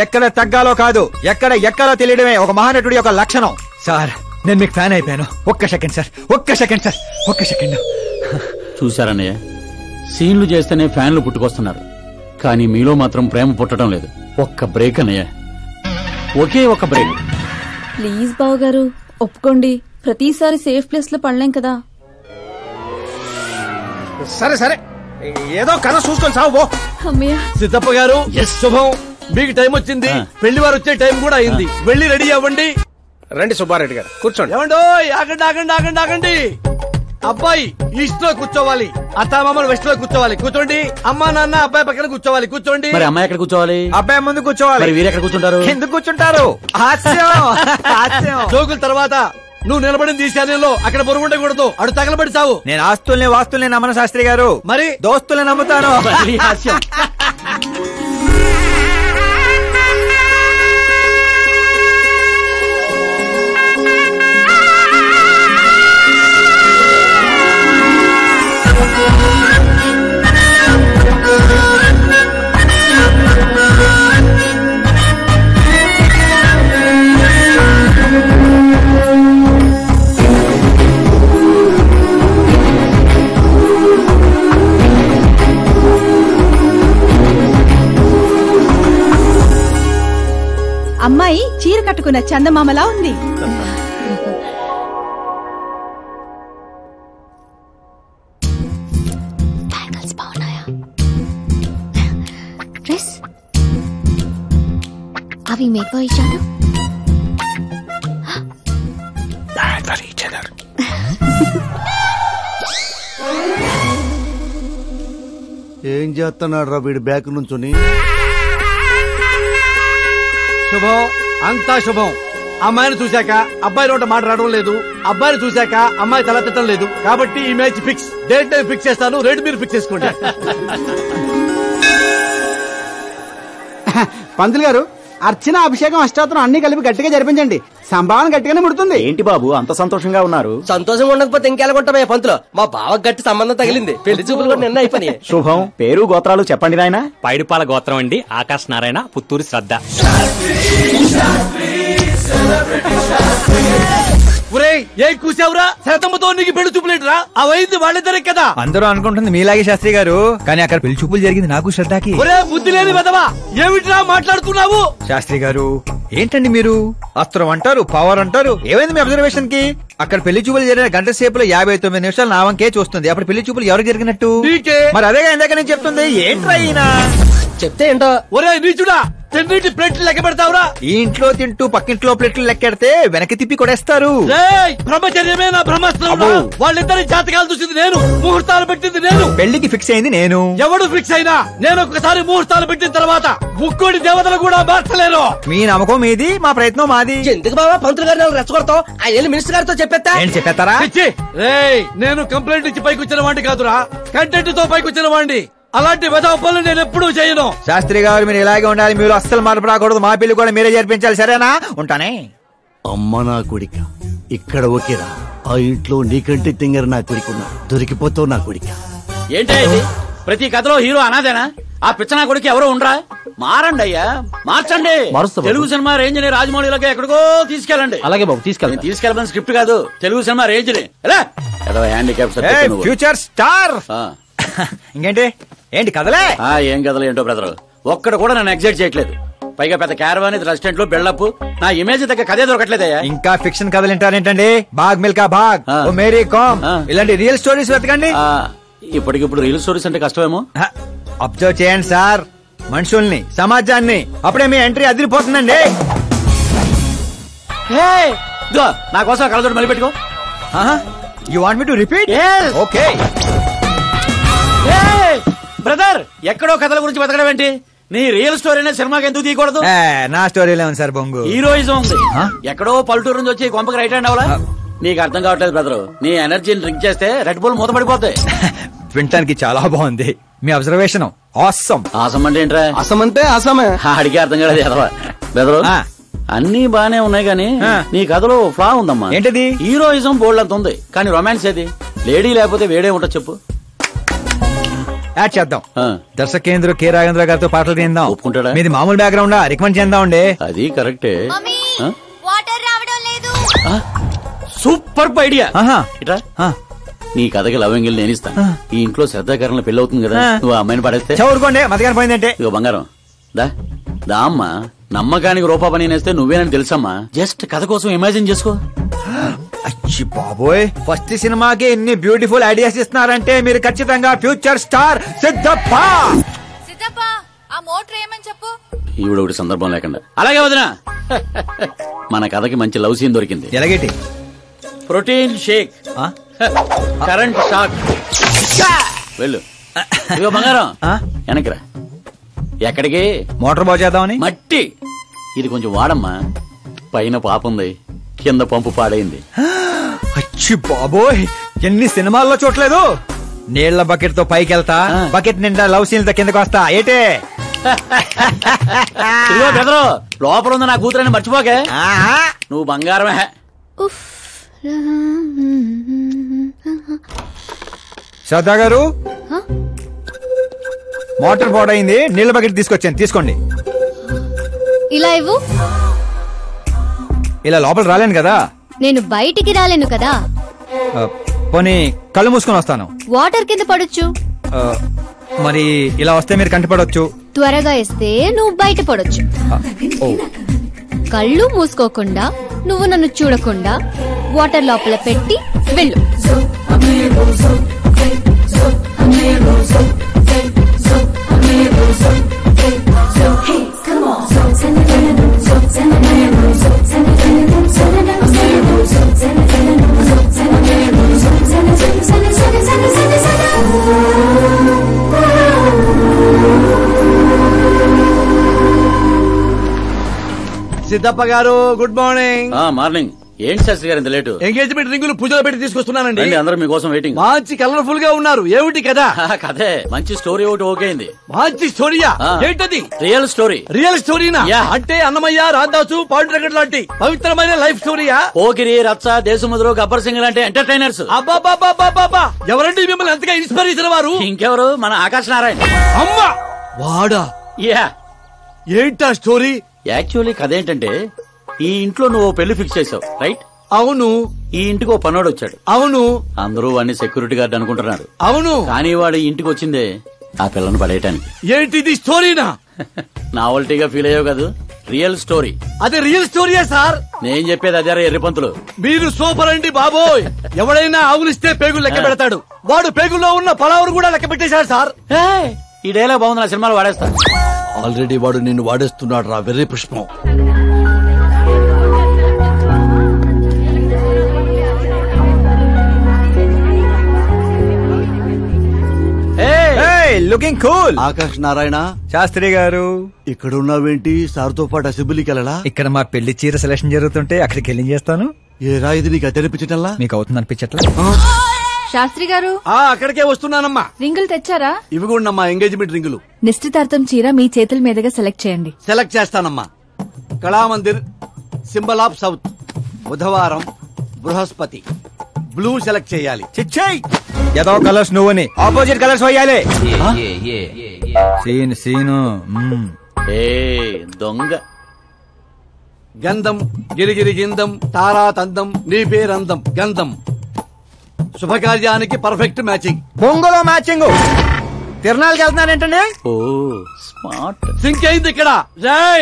ఎక్కడ తగ్గాలో కాదు ఎక్కడ ఎక్కాలో తెలియడమే ఒక మహానటుడి యొక్క లక్షణం. సార్ నేను మీకు ఫ్యాన్ అయిపోయాను. ఒక్క సెకండ్ సార్, ఒక్క సెకండ్ సార్, ఒక్క సెకండ్. చూశారన్నయ్య, సీన్లు చేస్తేనే ఫ్యాన్లు పుట్టుకొస్తున్నారు, కానీ మీలో మాత్రం ప్రేమ పుట్టడం లేదు. ఒక్క బ్రేక్ అన్నయ్య, ఒకే ఒక బ్రేక్. ప్లీజ్ బావ గారు ఒప్పుకోండి. ప్రతిసారి సేఫ్ ప్లేస్ లో పడలేం కదా. సరే సరే, ఏదో కథ చూసుకొని సాగు. సిద్ధప్ప గారు శుభం. మీకు టైం వచ్చింది, పెళ్లి వారు వచ్చే టైం కూడా అయింది. వెళ్ళి రెడీ అవ్వండి. రండి సుబ్బారెడ్డి గారు, కూర్చోండి. ఏమండో, ఆగండి ఆగండి ఆగండి ఆగండి. అబ్బాయి ఈస్ట్ లో కూర్చోవాలి, అత్తామామలు వెస్ట్ లో కూర్చోవాలి. కూర్చోండి. అమ్మా నాన్న అబ్బాయి పక్కన కూర్చోవాలి. కూర్చోండి. మరి అమ్మాయి ఎక్కడ కూర్చోవాలి? అబ్బాయి ముందు కూర్చోవాలి. మరి వీరు ఎక్కడ కూర్చుంటారు? ఎందుకు కూర్చుంటారు? జోకుల తర్వాత నువ్వు నిలబడింది ఈశాన్యంలో, అక్కడ బరువు ఉండకూడదు. అడు తగలబడి సావు. నేను ఆస్తుల్ని వాస్తుల్ని నమ్మను శాస్త్రి గారు, మరి దోస్తుల్ని నమ్ముతాను. అమ్మాయి చీర కట్టుకున్న చందమామలా ఉంది. అవి make for each other. Bad for each other. ఏం చేస్తున్నాడు రా వీడు బ్యాక్ నుంచుని? శుభం, అంతా శుభం. అమ్మాయిని చూశాక అబ్బాయి నోట మాట రావడం లేదు, అబ్బాయిని చూశాక అమ్మాయి తల తిట్టడం లేదు. కాబట్టి ఈ match fix. Date time fix చేస్తాను, రేట్ మీరు ఫిక్స్ చేసుకోండి. పంతులు గారు, అర్చన అభిషేకం అష్టాత్రం అన్ని కలిపి గట్టిగా జరిపించండి. సంభావన గట్టిగానే ముడుతుంది. ఏంటి బాబు అంత సంతోషంగా ఉన్నారు? సంతోషంగా ఉండకపోతే ఇంకెలాగొంటామయ్యా పంతులు. మా బావ గట్టి సంబంధం తగిలింది, పెళ్లి చూపులు కూడా నిన్న అయిపోయినాయి. శుభం. పేరు గోత్రాలు చెప్పండి నాయన. పైడిపాల గోత్రం అండి, ఆకాశ్ నారాయణ, పుత్తూరు శ్రద్ధ. ఏం కూసావురా? శతమ్మతో నీకు పెళ్లి చూపులేట్రా? అవైంది వాళ్ళిద్దరే కదా. అందరూ అనుకుంటుంది మీలాగే శాస్త్రి గారు, కానీ అక్కడ పెళ్లి చూపులు జరిగింది నాకు శ్రద్ధకి. ఒరే బుద్ధి లేని వెదవా, ఏమిట్రా మాట్లాడుతున్నావు? శాస్త్రి గారు ఏంటండి మీరు? అస్త్రం అంటారు, పవర్ అంటారు. ఏమైంది మీ అబ్జర్వేషన్ కి? అక్కడ పెళ్లి చూపులు జరిగిన గంట సేపులో 59 నిమిషాలు నా వంకే చూస్తుంది. అప్పుడు పెళ్లి చూపులు ఎవరు జరిగినట్టు? మరి అదేగా ఇందాక నేను చెప్తుంది. ఏంట్రా ఈయన చెప్తే ఏంటో. ఒరే నీచుడా, తిన్నింటి ప్లేట్లు లెక్క పెడతావురా? ఈ ఇంట్లో తింటూ పక్కింట్లో ప్లేట్లు లెక్కెడితే వెనక్కి తిప్పి కొడేస్తారు. బ్రహ్మచర్యమే నా బ్రహ్మాస్త్రం. వాళ్ళిద్దరి జాతకాలు చూసింది నేను, ముహూర్తాలు పెట్టింది నేను, పెళ్లికి ఫిక్స్ అయింది నేను. ఎవడు ఫిక్స్ అయినా నేను ఒక్కసారి ముహూర్తాలు పెట్టిన తర్వాత ముక్కోడి దేవతలు కూడా మార్చలేరు. మీ నమ్మకం మీది, మా ప్రయత్నం మాది. ఎందుకు బాబా పంతులు గారిని రెచ్చగొడతావు? ఆయన మినిస్టర్ గారితో చెప్పేస్తా. ఏంటి చెప్పేస్తారా? నేను కంప్లైంట్ ఇచ్చి పైకి వచ్చిన వాడిని కాదురా, కంటెంట్ తో పైకి వచ్చిన వాడిని. అలాంటి వెధవ పనులు నేను ఎప్పుడూ చేయను. శాస్త్రి గారు మీరు ఇలాగే ఉండాలి, మీరు అస్సలు మార్పు రాకూడదు. మా పెళ్లి కూడా మీరే జరిపించాలి, సరేనా? ఉంటానే. అమ్మ నా కొడిక, ఇక్కడ ఓకేరా. ఆ ఇంట్లో నీకంటే తింగర నా కొడుకున్నా, దొరికిపోతావు నా కొడిక. ఏంటి ప్రతి కథలో హీరో అనాదేనా? ఆ పిచ్చనా కొడుకు ఎవరో ఉండరా? మారండి అయ్యా, మార్చండి. తెలుగు సినిమా రేంజ్ ని రాజమౌళిలోకి ఎక్కడికో తీసుకెళ్ళండి. అలాగే బాబు, తీసుకెళ్ళమని స్క్రిప్ట్ కాదు, తెలుగు సినిమా రేంజ్ ని. Handicap future star. ఇంకేంటి ఏంటి కథలే? ఏం కథలు ఏంటో బ్రదర్, ఒక్కడ కూడా నన్ను ఎగ్జైట్ చేయట్లేదు. పైగా పెద్ద క్యారవాన్ రెస్టారెంట్ లో బిల్డప్, నా ఇమేజ్ దగ్గర కథే దొరకట్లేదయ్యా. ఇంకా ఫిక్షన్ కథలు వింటారేంటండి? బాగ్ మిల్కా బాగ్, ఓ మేరీ కామ్, ఇలాంటి రియల్ స్టోరీస్ వెతకండి. ఇప్పటికిప్పుడు రియల్ స్టోరీస్ అంటే కష్టమేమో. అబ్జర్వ్ చేయండి సార్ మనుషుల్ని, సమాజాన్ని, అప్పుడే మీ ఎంట్రీ అదిరిపోతుందండి. నా కోసం కళ్ళజోడు మళ్ళీ పెట్టుకో. You want me to repeat? Okay. Brother, ఎక్కడో కథల గురించి బతకడం ఏంటి? నీ రియల్ స్టోరీనే సినిమాకి ఎందుకు తీయకూడదు? నా స్టోరీలో ఉంది సార్ బొంగు. హీరోయిజం ఉంది. ఎక్కడో పల్లెటూరు నుంచి వచ్చి కొంపకి రైట్ హ్యాండ్ అవలా? నీకు అర్థం కావట్లేదు బ్రదర్. నీ ఎనర్జీని డ్రింక్ చేస్తే రెడ్ బుల్ మూతపడిపోతాయి. వినటానికి చాలా బాగుంది మీ అబ్జర్వేషన్. ఆసమ్. ఆసమ్ అంటే ఏంట్రా? అసమ్ అంటే అసమే. అడిగి అర్థం కాలేదు ఎదవా. బ్రదర్ అన్ని బానే ఉన్నాయి కానీ నీ కథలో ఫ్లా ఉందమ్మా. ఏంటది? హీరోయిజం బోల్డ్ అంత ఉంది కానీ రొమాన్స్ ఏది? లేడీ లేకపోతే వేడే ఉంటుంది చెప్పు. యాడ్ చేద్దాం. దర్శకేంద్ర కె రాఘవేంద్ర గారితో పాటలు తీద్దాం. ఒప్పుకుంటాడా? మీది మామూలు బ్యాక్గ్రౌండ్, రికమెండ్ చేద్దామండి. అది కరెక్టే. Super idea. ఇట్రా, నీ కథకి లవ్ ఎంగిల్ నేను ఇస్తాను. ఈ ఇంట్లో శ్రద్ధాకరణ పెళ్లి అవుతుంది కదా, నువ్వు అమ్మాయిని పడేస్తే చదువుకోండి. మతగాని పోయిందంటే ఇక బంగారం దా అమ్మా. నమ్మకానికి రూపా పని నేస్తే నువ్వేనని తెలుసమ్మా. జస్ట్ కథ కోసం ఇమాజిన్ చేసుకో. అచ్చి బాబోయ్, ఫస్ట్ సినిమాకి ఎన్ని బ్యూటిఫుల్ ఐడియాస్ ఇస్తున్నారంటే మీరు ఖచ్చితంగా ఫ్యూచర్ స్టార్ సిద్ధప్ప. ఈవిడ ఒకటి సందర్భం లేకుండా. అలాగే వదినా, మన కథకి మంచి లవ్ సీన్ దొరికింది. ఎలాగేటి? Protein shake, current shock. వెళ్ళు. ఇగో బంగారం వెనక్కిరా. ఎక్కడికి? మోటార్ బాగు చేద్దామని. మట్టి ఇది కొంచెం వాడమ్మా. పైన పాపుంది, కింద పంపు పాడైంది. అచ్చి బాబోయ్, ఎన్ని సినిమాల్లో చూడలేదు. నీళ్ల బకెట్ తో పైకి వెళ్తా, బకెట్ నిండా లవ్ సీన్ తో కిందకు వస్తా. ఏటే బెదరు, లోపల ఉంది నా కూతురని మర్చిపోకే. నువ్వు బంగారమే. శ్రద్ధా గారు, మోటార్ పాడైంది, నీళ్ల బకెట్ తీసుకొచ్చాను, తీసుకోండి. ఇలా ఇవ్వు. ఇలా లోపల రాలేను కదా. నేను బయటికి రాలేను కదా. పోనీ కళ్ళు మూసుకొని వస్తాను. వాటర్ కింద పడొచ్చు. మరి ఇలా వస్తే మీరు కంటపడొచ్చు. త్వరగా ఇస్తే నువ్వు బయట పడొచ్చు. కళ్ళు మూసుకోకుండా, నువ్వు నన్ను చూడకుండా వాటర్ లోపల పెట్టి వెళ్ళు. సిద్ధప్ప గారు, గుడ్ మార్నింగ్. మార్నింగ్. ఏంటి శాస్త్రి గారు ఇంత లేటు? ఎంగేజ్మెంట్ రింగులు పూజలు పెట్టి తీసుకొస్తున్నానండి. అందరూ మీకోసం వెయిటింగ్. మంచి కలర్ఫుల్ గా ఉన్నారు. ఏమిటి కదా? కథే మంచి స్టోరీ ఒకటి ఓకే అయింది. మంచి స్టోరీయా? ఏంటది? Real story. రియల్ స్టోరీనా? అంటే అన్నమయ్య, రాధాసు, పాండురంగడ్ లాంటి పవిత్రమైన లైఫ్ స్టోరీయా? పోకిరి, రచ్చ, దేశముద్రు, గబ్బర్ సింగ్ లాంటి ఎంటర్టైనర్స్. అబ్బాబాబాబాబా, ఎవరండి మిమ్మల్ని ఎంతగా ఇన్స్పైర్ చేసిన వారు? ఇంకెవరు, మన ఆకాశ్ నారాయణ. అమ్మా వాడా? యా. ఏంటా స్టోరీ? యాక్చువల్లీ కథ ఏంటంటే, ఈ ఇంట్లో నువ్వు పెళ్లి ఫిక్స్ చేసావు, రైట్? అవును. ఈ ఇంటికి ఓ పనోడు వచ్చాడు. అవును. అందరూ వాడిని సెక్యూరిటీ గార్డ్ అనుకుంటున్నారు. అవును. కానీ వాడు ఇంటికి వచ్చిందే ఆ పిల్లను పడేయటానికి. ఏంటిది స్టోరీనా? నావల్టీగా ఫీల్ అయ్యావు కదా, రియల్ స్టోరీ. అదే రియల్ స్టోరీయా సార్? నేను చెప్పేది అదే ఎర్రిపంతులు. మీరు సూపర్ అండి బాబోయ్. ఎవడైనా ఆవులిస్తే పేగులు లెక్క పెడతాడు. వాడు పేగుల్లో ఉన్న పలావురు కూడా లెక్క పెట్టేశాడు సార్. ఈ డైలాగ్ బాగుంది, నా సినిమాలో వాడేస్తా. ఆల్రెడీ వాడు నిన్ను వాడేస్తున్నాడు రా వెర్రి పుష్పం. Looking cool. ఆకాష్ నారాయణ శాస్త్రి గారు ఇక్కడ ఉన్నావేంటి? సార్తో పాటు అసెంబ్లీకి వెళ్ళలా? ఇక్కడ మా పెళ్లి చీర సెలక్షన్ జరుగుతుంటే అక్కడికి వెళ్ళి చేస్తాను. ఏ రా ఇది నీకు అనిపించటల్లా? మీకు అవుతుంది అనిపించట్లా? శాస్త్రి గారు అక్కడికే వస్తున్నానమ్మా. రింగులు తెచ్చారా? ఇవి కూడా అమ్మా ఎంగేజ్మెంట్ రింగులు. నిశ్చితార్థం చీర మీ చేతుల మీదుగా సెలెక్ట్ చేయండి. సెలెక్ట్ చేస్తానమ్మా. కళామందిర్, సింబల్ ఆఫ్ సౌత్, బుధవారం, బృహస్పతి. బ్లూ సెలెక్ట్ చేయాలి. చిచ్చాయి ఏదో కలర్స్ నువ్వుని ఆపోజిట్ కలర్స్ వేయాలి. సీను దొంగ. గంధం గిరిగిరి గిందం తారా తందం నీ పేరందం గంధం. శుభకార్యానికి పర్ఫెక్ట్ మ్యాచింగ్. బొంగులో మ్యాచింగ్. తిరణాలకి వెళ్తున్నానంటే ఓ స్మార్ట్. సింక్ అయింది ఇక్కడ. జై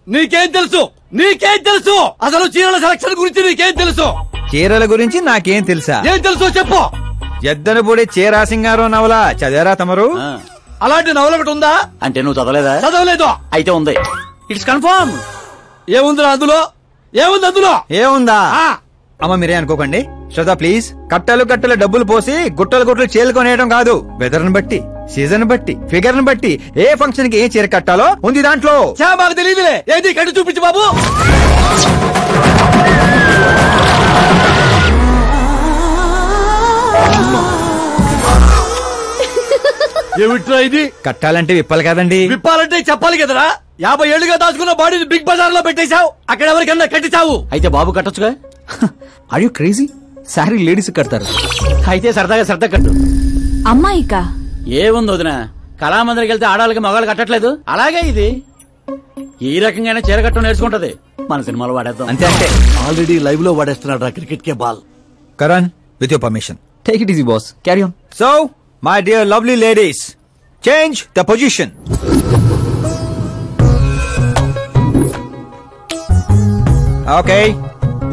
నీకేం తెలుసు? నీకేం తెలుసు? అసలు చీరల సెలక్షన్ గురించి నీకేం తెలుసు? చీరల గురించి నాకేం తెలుసా? ఏం తెలుసు చెప్పు. ఎద్దను పొడి చీరా సింగారో నవల చదివారా తమరు? అలాంటి నవల ఒకటి ఉందా? అంటే నువ్వు చదవలేదా? చదవలేదు. అయితే ఉంది. It's confirm. ఏముందిరా అందులో? ఏముంది అందులో? ఏముందా? అమ్మ మీరే అనుకోకండి. శ్రద్ధ ప్లీజ్. కట్టలు కట్టలు డబ్బులు పోసి గుట్టలు గుట్టలు చీరలు కొనేయడం కాదు. వెదర్ ని బట్టి, సీజన్ బట్టి, ఫిగర్ ని బట్టి ఏ ఫంక్షన్ కి ఏ చీర కట్టాలో ఉంది దాంట్లో. మాకు తెలియదులే. ఏది కట్టి చూపించు బాబు. ఏమిట్రా ఇది? కట్టాలంటే విప్పాలి కదండి. విప్పాలంటే చెప్పాలి కదరా. 50 ఏళ్లుగా దాచుకున్న బాడీని బిగ్ బజార్ లో పెట్టేశావు. అక్కడ ఎవరికన్నా కట్టించావు. అయితే బాబు కట్టొచ్చుగా. Are you crazy? Sorry ladies కడతారు. అయితే సరదాగా సరదా కట్టు. అమ్మాయికా? ఏముంది వదిన, కళామందిరికి వెళ్తే ఆడాలకి మగాళ్ళు కట్టట్లేదు. అలాగే ఇది ఈ రకంగా చీర కట్టడం నేర్చుకుంటది. మన సినిమాలో వాడేద్దాం. అంతే అంటే ఆల్రెడీ లైవ్ లో వాడేస్తున్నాడు రా క్రికెట్ కే ball. Karan with your permission take it easy boss. Carry on. So my dear lovely ladies, change the position. Okay,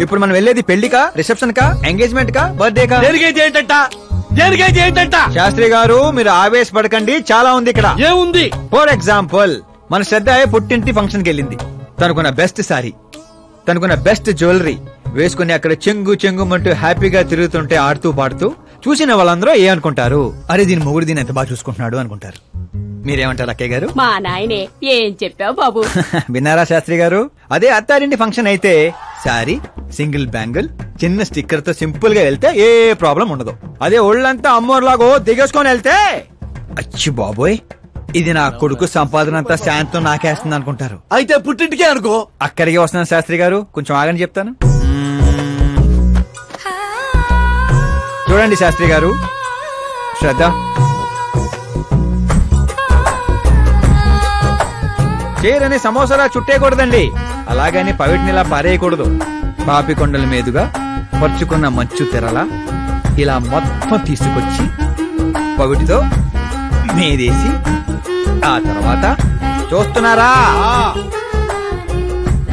ఇప్పుడు మనం వెళ్ళేది పెళ్లికా, రిసెప్షన్ కా, ఎంగేజ్మెంట్ కా, బర్త్డే కా? శాస్త్రి గారు మీరు ఆవేశపడకండి, చాలా ఉంది ఇక్కడ. ఏముంది? ఫర్ ఎగ్జాంపుల్ మన శ్రద్ధ పుట్టింటి ఫంక్షన్ కి వెళ్ళింది. తనకున్న బెస్ట్ సారీ, తనకున్న బెస్ట్ జ్యువెలరీ వేసుకుని అక్కడ చెంగు చెంగుమంటూ హ్యాపీగా తిరుగుతుంటే ఆడుతూ పాడుతూ చూసిన వాళ్ళందరూ ఏ అనుకుంటారు? అరే దీని మొగుడు దీన్ని ఎంత బాగా చూసుకుంటున్నాడు అనుకుంటారు. మీరేమంటారు అక్కయ్య గారు? మా నాయనే ఏం చెప్పావు బాబు. విన్నారా శాస్త్రి గారు? అదే అత్తారింటి ఫంక్షన్ అయితే సారీ, సింగిల్ బ్యాంగిల్, చిన్న స్టిక్కర్ తో సింపుల్ గా వెళ్తే ఏ ప్రాబ్లం ఉండదు. అదే ఒళ్ళంతా అమ్మోర్లాగో దిగేసుకొని వెళ్తే అచ్చి బాబోయ్ ఇది నా కొడుకు సంపాదన అంతా శాంతం నాకేస్తుంది అనుకుంటారు. అయితే పుట్టింటికే అనుకో. అక్కడికి వస్తున్నాను శాస్త్రి గారు, కొంచెం ఆగని చెప్తాను. చూడండి శాస్త్రి గారు, శ్రద్ధ చీరని సమోసాలా చుట్టేయకూడదండి. అలాగని పవిటినిలా పారేయకూడదు. పాపి కొండల మీదుగా పరుచుకున్న మంచు తెరలా ఇలా మొత్తం తీసుకొచ్చి పవిటితో మీదేసి ఆ తర్వాత చూస్తున్నారా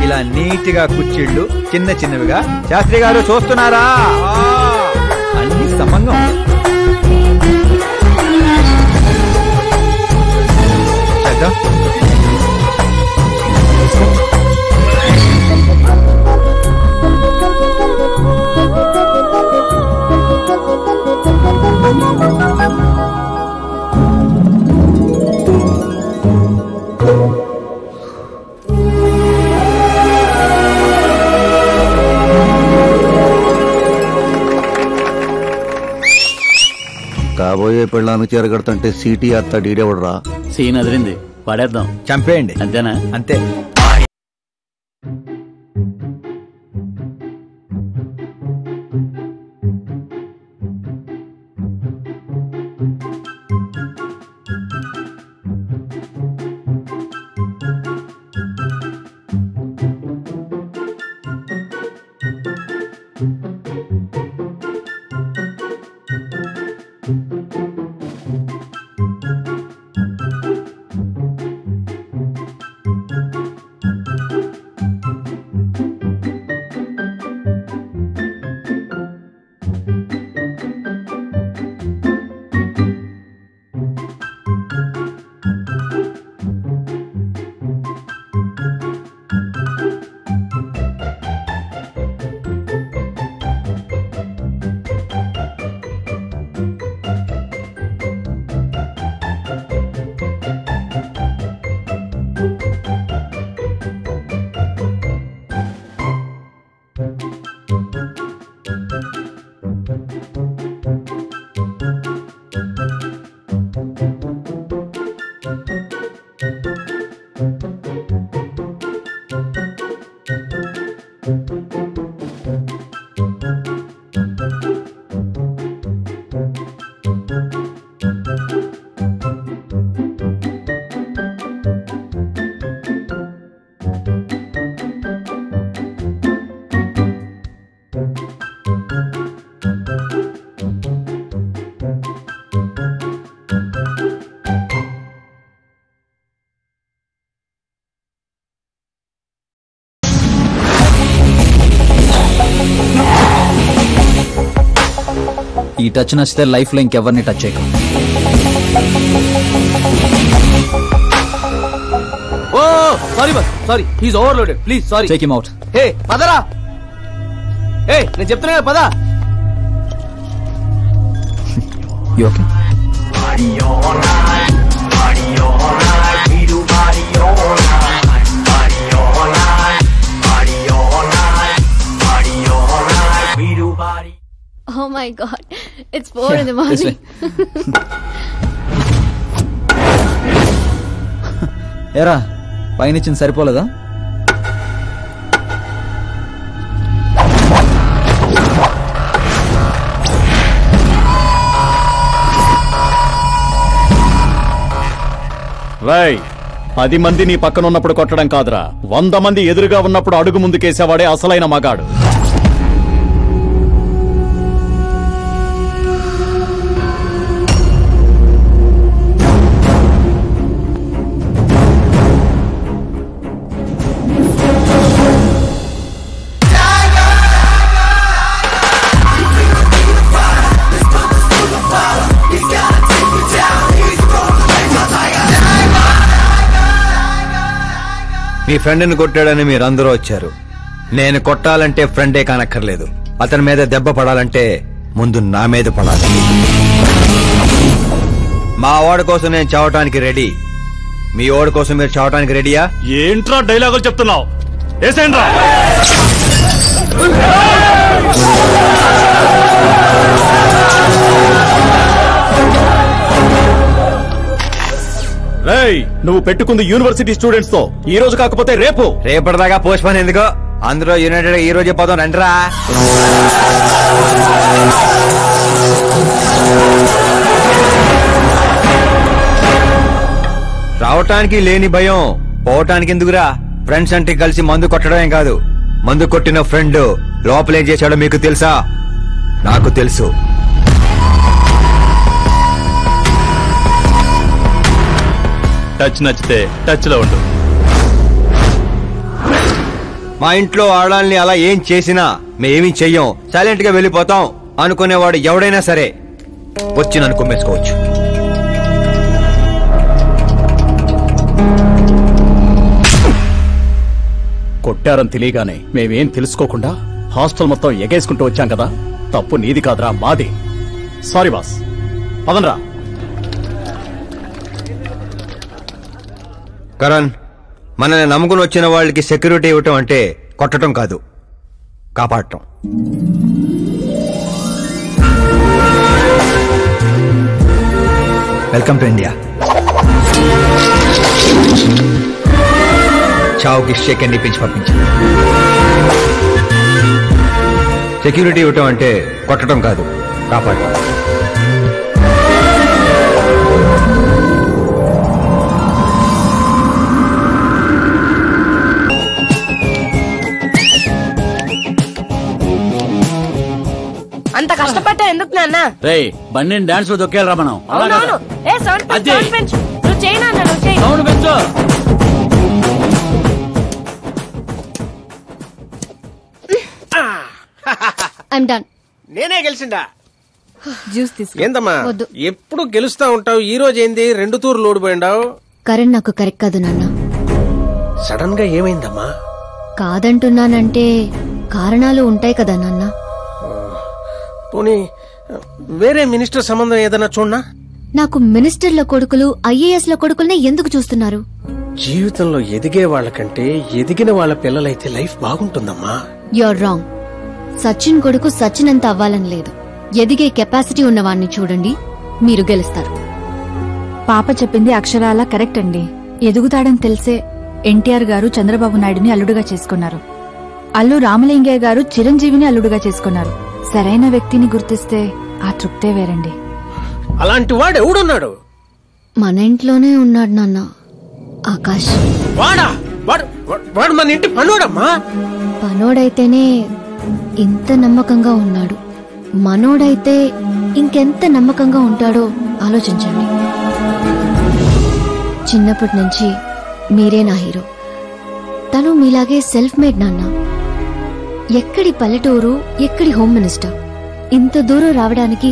ఇలా నీట్ గా కుర్చీళ్ళు చిన్న చిన్నవిగా. శాస్త్రి గారు చూస్తున్నారా? అన్ని సమంగా కాబోయే పెళ్ళానికి చేరగడుతుంటే సీటీ అత్త డీడేవడరా. సీన్ అదిరింది, పడేద్దాం, చంపేయండి. అంతేనా? అంతే. టచ్ నచ్చితే లైఫ్ లో ఇంకెవరిని టచ్ చేయకు. Oh sorry bus sorry he's overloaded please sorry. Take him out. Hey పదరా. హే నేను చెప్తున్నా పద. You okay? Oh my god, it's 4 in the morning. ఏరా పైనిచ్చింది సరిపోలేదా? రై 10 మంది నీ పక్కన ఉన్నప్పుడు కొట్టడం కాదురా, 100 మంది ఎదురుగా ఉన్నప్పుడు అడుగు ముందుకేసేవాడే అసలైన మగాడు. మీ ఫ్రెండ్ని కొట్టాడని మీరందరూ వచ్చారు. నేను కొట్టాలంటే ఫ్రెండే కానక్కర్లేదు, అతని మీద దెబ్బ పడాలంటే ముందు నా మీద పడాలి. మా వాడి కోసం నేను చావటానికి రెడీ, మీ వాడి కోసం మీరు చావటానికి రెడీయా? ఏంట్రా డైలాగులు చెప్తున్నావు? ఏసేంట్రా. రేయ్ నువ్వు పెట్టుకుంది యూనివర్సిటీ స్టూడెంట్స్ తో, ఈ రోజు కాకపోతే రేపు. రేపటిదాకా పోస్ట్ పోన్ ఎందుకు? అందరూ యునైటెడ్ ఈ రోజే పోదాం రండిరా. రావటానికి లేని భయం పోవటానికి ఎందుకురా? ఫ్రెండ్స్ అంటే కలిసి మందు కొట్టడమేం కాదు, మందు కొట్టిన ఫ్రెండ్ లోపలేం చేశాడో మీకు తెలుసా? నాకు తెలుసు. టచ్ నచ్చితే టచ్ లో ఉండు. మా ఇంట్లో ఆడాలని అలా ఏం చేసినా మేమేమీ చెయ్యం, సైలెంట్ గా వెళ్ళిపోతాం అనుకునేవాడు ఎవడైనా సరే వచ్చి నన్ను కుమ్మేసుకోవచ్చు. కొట్టారని తెలియగానే మేమేం తెలుసుకోకుండా హాస్టల్ మొత్తం ఎగేసుకుంటూ వచ్చాం కదా, తప్పు నీది కాదురా మాది. Sorry boss, పదనరా. కరణ్, మనల్ని నమ్ముకుని వచ్చిన వాళ్ళకి సెక్యూరిటీ ఇవ్వటం అంటే కొట్టడం కాదు, కాపాడటం. Welcome to India. చావుకి షేక్ అండ్ ఇప్పించి పంపించాను. సెక్యూరిటీ ఇవ్వటం అంటే కొట్టడం కాదు, కాపాడటం. అంత కష్టపడ్డా ఎందుకు నాన్న? రే బండి డాన్స్ లో దొక్కేయాలరా మనం. అవునవును. ఏ సౌండ్ పెంచు. నువ్వు చేయి నాన్న, నువ్వు చేయి. సౌండ్ పెంచు. I'm done. నేనే గెలిచిండా? జ్యూస్ తీసుకో. ఏందమ్మా ఎప్పుడు గెలుస్తా ఉంటావు, ఈ రోజు ఏంది 2 తూర్లు ఓడిపోయిండావు? కరణ్ నాకు కరెక్ట్ కాదు నాన్న. సడన్ గా ఏమైందమ్మా? కాదంటున్నానంటే కారణాలు ఉంటాయి కదా నాన్న. పోనీ వేరే మినిస్టర్ సంబంధం ఏదైనా చూడనా? నాకు మినిస్టర్ల కొడుకులు ఐఏఎస్ ల కొడుకులనే ఎందుకు చూస్తున్నారు? జీవితంలో ఎదిగే వాళ్ళకంటే ఎదిగిన వాళ్ళ పిల్లలైతే లైఫ్ బాగుంటుందమ్మా. You're wrong. సచిన్ కొడుకు సచిన్ అంత అవ్వాలని లేదు, ఎదిగే కెపాసిటీ ఉన్నవాణ్ణి చూడండి, మీరు గెలుస్తారు. పాప చెప్పింది అక్షరాలా కరెక్ట్ అండి. ఎదుగుతాడని తెలిసే ఎన్టీఆర్ గారు చంద్రబాబు నాయుడుని అల్లుడుగా చేసుకున్నారు. అల్లు రామలింగయ్య గారు చిరంజీవిని అల్లుడుగా చేసుకున్నారు. సరైన వ్యక్తిని గుర్తిస్తే ఆ తృప్తే వేరండి. అలాంటి వాడు ఎవడున్నాడు? మన ఇంట్లోనే ఉన్నాడు నాన్న, ఆకాష్. వాడా? వాడు మన ఇంటి పనోడమ్మా. పనోడైతేనే ఇంత నమ్మకంగా ఉన్నాడు, మనోడైతే ఇంకెంత నమ్మకంగా ఉంటాడో ఆలోచించండి. చిన్నప్పటి నుంచి మీరే నా హీరో. తను మీలాగే సెల్ఫ్ మేడ్ నాన్న. ఎక్కడి పల్లెటూరు, ఎక్కడి హోమ్ మినిస్టర్. ఇంత దూరం రావడానికి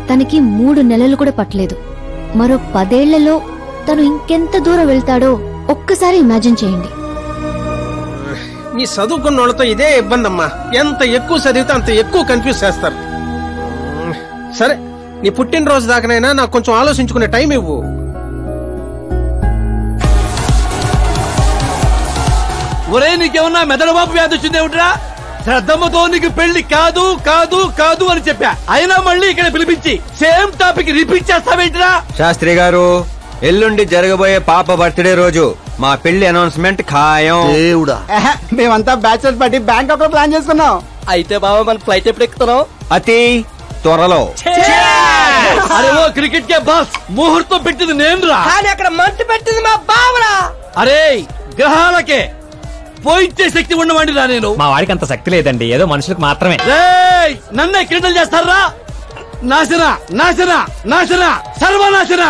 తనకి 3 నెలలు కూడా పట్టలేదు. మరో 10 ఏళ్లలో తను ఇంకెంత దూరం వెళ్తాడో ఒక్కసారి ఇమాజిన్ చేయండి. మీ చదువుకున్న వాళ్ళతో ఇదే ఇబ్బంది అమ్మా. ఎంత ఎక్కువ చదివితే అంత ఎక్కువ కన్ఫ్యూజ్ చేస్తారు. సరే, నీ పుట్టినరోజు దాకానైనా నాకు కొంచెం ఆలోచించుకునే టైం ఇవ్వు. ఒరే, నీకేమన్నా మెదడుబాబు వ్యాధి వచ్చిందేమిట్రా? శ్రద్ధమ్మతో నీకు పెళ్లి కాదు కాదు కాదు అని చెప్పా, అయినా మళ్ళీ ఇక్కడ పిలిపించి సేమ్ టాపిక్ రిపీట్ చేస్తావేంటిరా? శాస్త్రి గారు, ఎల్లుండి జరగబోయే పాప బర్త్డే రోజు మా పెళ్లి అనౌన్స్మెంట్ ఖాయం. దేవుడా, మేమంతా బ్యాచులర్ పార్టీ బ్యాంకాక్ లో ప్లాన్ చేసుకున్నాం. అయితే బాబా మన ఫ్లైట్ ఎప్పుడు ఎక్కుతున్నాం? అతి త్వరలో. అరే ఓ క్రికెట్ కే బాస్, ముహూర్తం పెట్టింది నేను రా. కానీ అక్కడ మంట పెట్టింది మా బావరా. అరే గ్రహాలకే పోయించే శక్తి ఉన్నవాడిని రా నేను. మా వాడికి అంత శక్తి లేదండి, ఏదో మనుషులకు మాత్రమే. నన్నే క్రీడలు చేస్తారా? నాశన నాశన నాశన సర్వనాశన.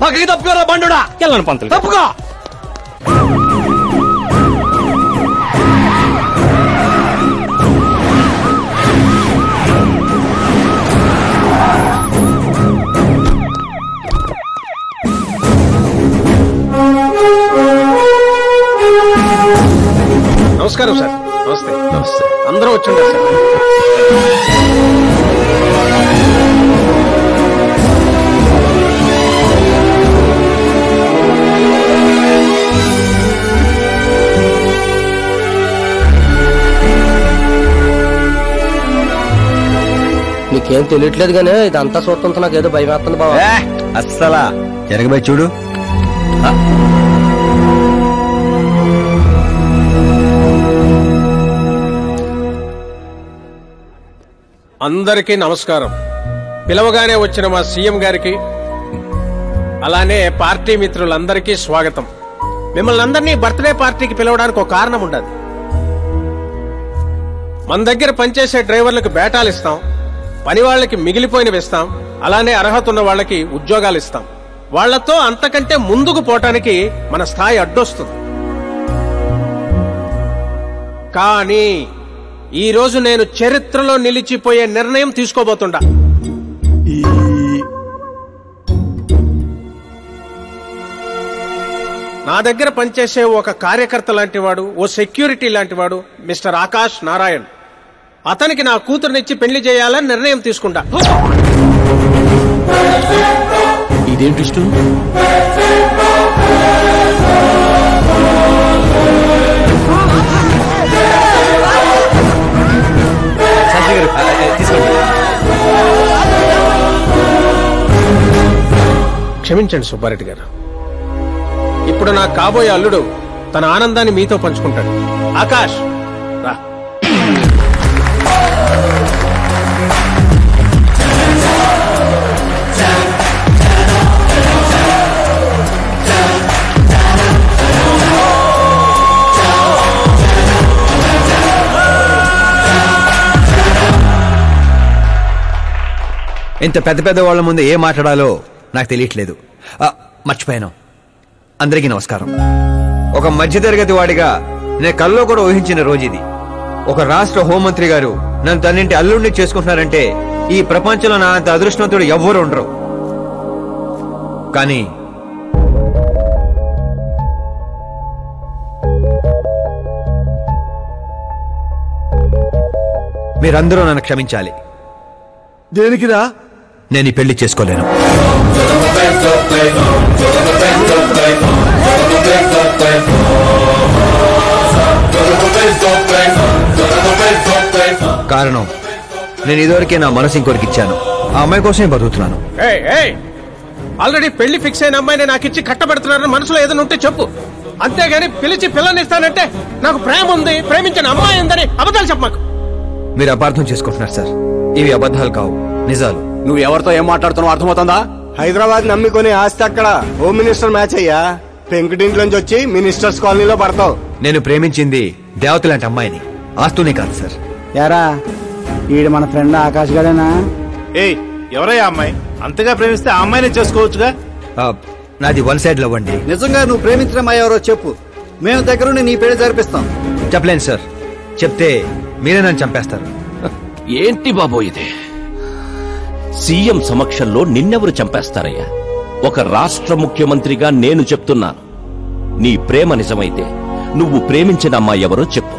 పక్కకి తప్పుకోరా బండుడా. వెళ్ళను పంతులు. తప్పుకో. నమస్కారం సార్. నమస్తే. నమస్తే. అందరూ వచ్చిండ్రు సార్. నీకేం తెలియట్లేదు గానీ ఇదంతా చూస్తుంటే నాకు ఏదో భయం వేస్తుంది బాబా. అస్సలా జరగబోయి చూడు. అందరికీ నమస్కారం. పిలవగానే వచ్చిన మా సీఎం గారికి, అలానే పార్టీ మిత్రులందరికీ స్వాగతం. మిమ్మల్ని అందరినీ బర్త్డే పార్టీకి పిలవడానికి ఒక కారణం ఉండదు. మన దగ్గర పనిచేసే డ్రైవర్లకు బేటాలు ఇస్తాం, పని వాళ్ళకి మిగిలిపోయినవి ఇస్తాం, అలానే అర్హత ఉన్న వాళ్ళకి ఉద్యోగాలు ఇస్తాం. వాళ్లతో అంతకంటే ముందుకు పోవటానికి మన స్థాయి అడ్డొస్తుంది. కానీ ఈ రోజు నేను చరిత్రలో నిలిచిపోయే నిర్ణయం తీసుకోబోతుండా. నా దగ్గర పనిచేసే ఒక కార్యకర్త లాంటి వాడు, ఓ సెక్యూరిటీ లాంటి వాడు మిస్టర్ ఆకాష్ నారాయణ్. అతనికి నా కూతురునిచ్చి పెళ్లి చేయాలని నిర్ణయం తీసుకుంటా. ఇదేంటి? క్షమించండి సుబ్బారెడ్డి గారు. ఇప్పుడు నా కాబోయే అల్లుడు తన ఆనందాన్ని మీతో పంచుకుంటాడు. ఆకాష్ రా. ఇంత పెద్ద పెద్ద వాళ్ళ ముందు ఏం మాట్లాడాలో నాకు తెలియట్లేదు. మర్చిపోయాను. అందరికీ నమస్కారం. ఒక మధ్యతరగతి వాడిగా నేను కల్లో కూడా ఊహించిన రోజు ఇది. ఒక రాష్ట్ర హోంమంత్రి గారు నన్ను తన్నింటి అల్లుడిని చేసుకుంటున్నారంటే ఈ ప్రపంచంలో నా అంత అదృష్టవంతుడు ఎవ్వరు ఉండరు. కానీ మీరందరూ నన్ను క్షమించాలి. దేనికిరా? నేను ఈ పెళ్లి చేసుకోలేను. కారణం, నేను ఇదివరకే నా మనసు ఇంకొరికి ఇచ్చాను. ఆ అమ్మాయి కోసమే బతుకుతున్నాను. ఆల్రెడీ పెళ్లి ఫిక్స్ అయిన అమ్మాయిని నాకు ఇచ్చి కట్టబెడుతున్నారని మనసులో ఏదైనా ఉంటే చెప్పు. అంతేగాని పిలిచి పిల్లనిస్తానంటే నాకు ప్రేమ ఉంది, ప్రేమించిన అమ్మాయి ఉందని అబద్ధాలు చెప్పమాకు. మీరు అపార్థం చేసుకుంటున్నారు సార్. ఇవి అబద్ధాలు కావు, నిజాలు. నువ్వు ఎవరితో ఏం మాట్లాడుతున్నావు అర్థమవుతుందా? హైదరాబాద్ నమ్మికొని ఆస్తి అక్కడ హోమ్ మినిస్టర్ మ్యాచ్ అయ్యా. పెంకుటింట్లోంచి వచ్చి మినిస్టర్స్ కాలనీలో పడతావు. నేను ప్రేమించింది దేవత లాంటి అమ్మాయిని, ఆస్తునే కాదు సార్. యారా, ఈడు మన ఫ్రెండ్ ఆకాష్ గారేనా? ఏయ్, ఎవరయ్యా అమ్మాయి? అంతగా ప్రేమిస్తే ఆ అమ్మాయినే చేసుకోవచ్చుగా. నాది వన్ సైడ్ లవ్ అండి. నిజంగా నువ్వు ప్రేమించిన అమ్మాయి ఎవరో చెప్పు, మేము దగ్గరుండి నీ పెళ్లి జరిపిస్తాం. చెప్పలేను సార్. చెప్తే మీరే నన్ను చంపేస్తారు. ఏంటి బాబో ఇది? సీఎం సమక్షంలో నిన్నెవరు చంపేస్తారయ్యా? ఒక రాష్ట్ర ముఖ్యమంత్రిగా నేను చెప్తున్నాను, నీ ప్రేమ నిజమైతే నువ్వు ప్రేమించిన అమ్మాయి ఎవరో చెప్పు,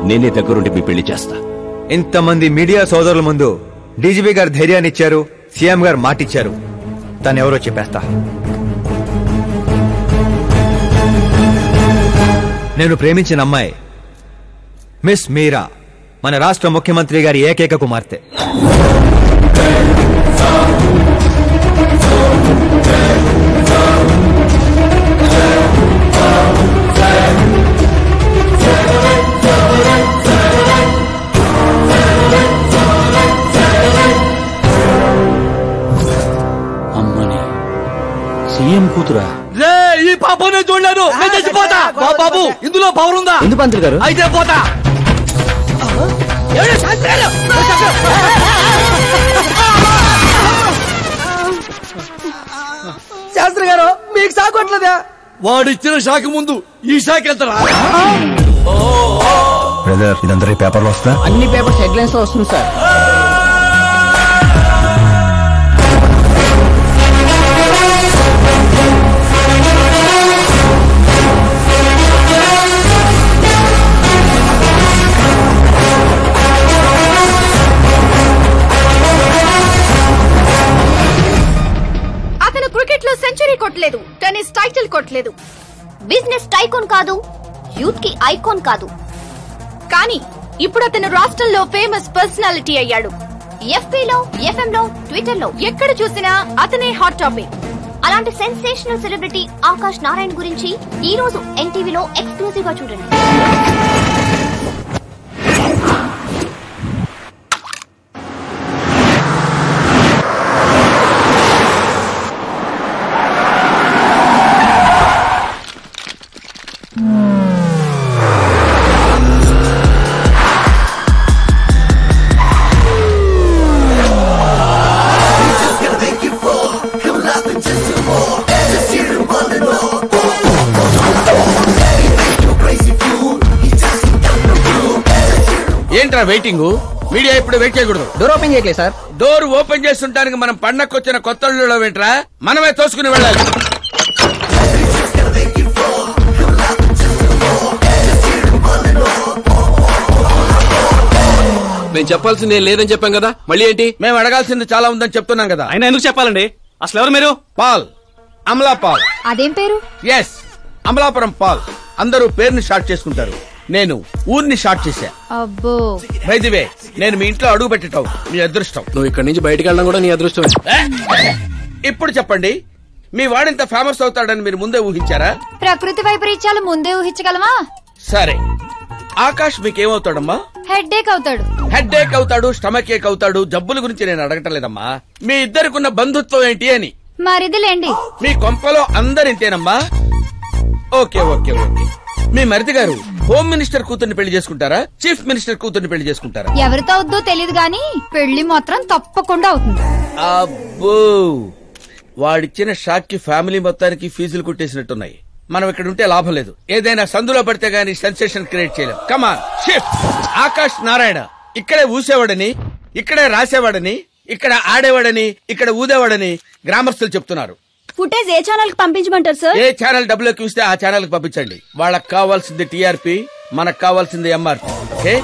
నేనే దగ్గరుండి మీ పెళ్లి చేస్తా. ఇంతమంది మీడియా సోదరుల ముందు డీజీపీ గారు ధైర్యాన్ని ఇచ్చారు, సీఎం గారు మాటిచ్చారు. తను ఎవరో చెప్పేస్తా. నేను ప్రేమించిన అమ్మాయి మిస్ మీరా, మన రాష్ట్ర ముఖ్యమంత్రి గారి ఏకైక కుమార్తె. అమ్మని సీఎం కూతురా? ఈ పాప నేను చూడలేదు, నేను చచ్చిపోతా. బాబు ఇందులో పవర్ ఉందా? ఎందుకు పంతులు గారు? అయితే పోతా. శాస్త్రి గారు మీకు సాగొట్లేదా? వాడిచ్చిన షాక్ ముందు ఈ షాక్ ఎంతరా? బ్రదర్ ఇదంతా పేపర్లో వస్తా? అన్ని పేపర్స్ హెడ్లైన్స్ లో వస్తుంది సార్. క్రికెట్ లో సెంచరీ కొట్టలేదు, టెన్నిస్ టైటిల్ కొట్టలేదు, బిజినెస్ టైకోన్ కాదు, యూత్ కి ఐకాన్ కాదు, కానీ ఇప్పుడు అతను రాష్ట్రంలో ఫేమస్ పర్సనాలిటీ అయ్యాడు. ఎఫ్బీలో, ఎఫ్ఎం లో, ట్విట్టర్ లో ఎక్కడ చూసినా అతనే హాట్ టాపిక్. అలాంటి సెన్సేషనల్ సెలబ్రిటీ ఆకాష్ నారాయణ గురించి ఈ రోజు ఎన్టీవీలో ఎక్స్క్లూజివ్ గా చూడండి. ఏంట్రా వెయిటింగ్? మీడియా ఇప్పుడు వెయిట్ చేయకూడదు. డోర్ ఓపెన్ చేయట్లేదు సార్. డోర్ ఓపెన్ చేస్తుంటానికి మనం పండక్కొచ్చిన కొత్త ఇళ్ళలో ఏంట్రా? మనమే తోసుకుని వెళ్ళాలి. నేను చెప్పాల్సింది లేదని చెప్పాం కదా, మళ్ళీ ఏంటి? మేము అడగాల్సింది చాలా ఉందని చెప్తున్నాం కదా. అయినా ఎందుకు చెప్పాలండి? అసలు ఎవరు మీరు? పాల్, అమలా పాల్. అదేం పేరు? ఎస్, అమలాపురం పాల్. అందరూ పేరుని షార్ట్ చేసుకుంటారు, నేను ఊరిని షార్ట్ చేశా. అబ్బో. బై ది వే, నేను మీ ఇంట్లో అడుగు పెట్టటం మీ అదృష్టం. నువ్వు ఇక్కడి నుంచి బయటకు వెళ్ళడం కూడా నీ అదృష్టం. ఇప్పుడు చెప్పండి, మీ వాడింత ఫేమస్ అవుతాడని మీరు ముందే ఊహించారా? ప్రకృతి వైపరీత్యాలు ముందే ఊహించగలమా? సరే, ఆకాష్ మీకేమవుతాడమ్మా? హెడ్ఏక్ అవుతాడు. హెడ్ఏక్ అవుతాడు, స్టమక్ ఏక్ అవుతాడు. జబ్బుల గురించి నేను అడగటం లేదమ్మా, మీ ఇద్దరికున్న బంధుత్వం ఏంటి అని. మరిదిలేండి. మీ కొంపలో అందరింతేనమ్మా? Okay okay okay. మీ మరిది గారు హోమ్ మినిస్టర్ కూతుర్ని పెళ్లి చేసుకుంటారా, చీఫ్ మినిస్టర్ కూతుర్ని పెళ్లి చేసుకుంటారా? ఎవరితో అవుద్దో తెలియదు గాని పెళ్లి మాత్రం తప్పకుండా అవుతుంది. అబ్బో, వాడిచ్చిన షాక్ కి ఫ్యామిలీ మొత్తానికి ఫీజులు కుట్టేసినట్టున్నాయి. మనం ఇక్కడ ఉంటే లాభం లేదు, ఏదైనా సందులో పడితే గానీ సెన్సేషన్ క్రియేట్ చేయలేం. Come on shift. ఆకాష్ నారాయణ ఇక్కడే ఊసేవాడని, ఇక్కడే రాసేవాడని, ఇక్కడ ఆడేవాడని, ఇక్కడ ఊదేవాడని గ్రామస్తులు చెప్తున్నారు. ఫుటేజ్ ఏ ఛానల్ కి పంపించమంటారు సార్? ఏ ఛానల్ డబ్బులు ఎక్కువ ఇస్తే ఆ ఛానల్ కి పంపించండి. వాళ్ళకి కావాల్సింది టీఆర్పీ, మనకు కావాల్సింది ఎంఆర్పీ. ఓకే?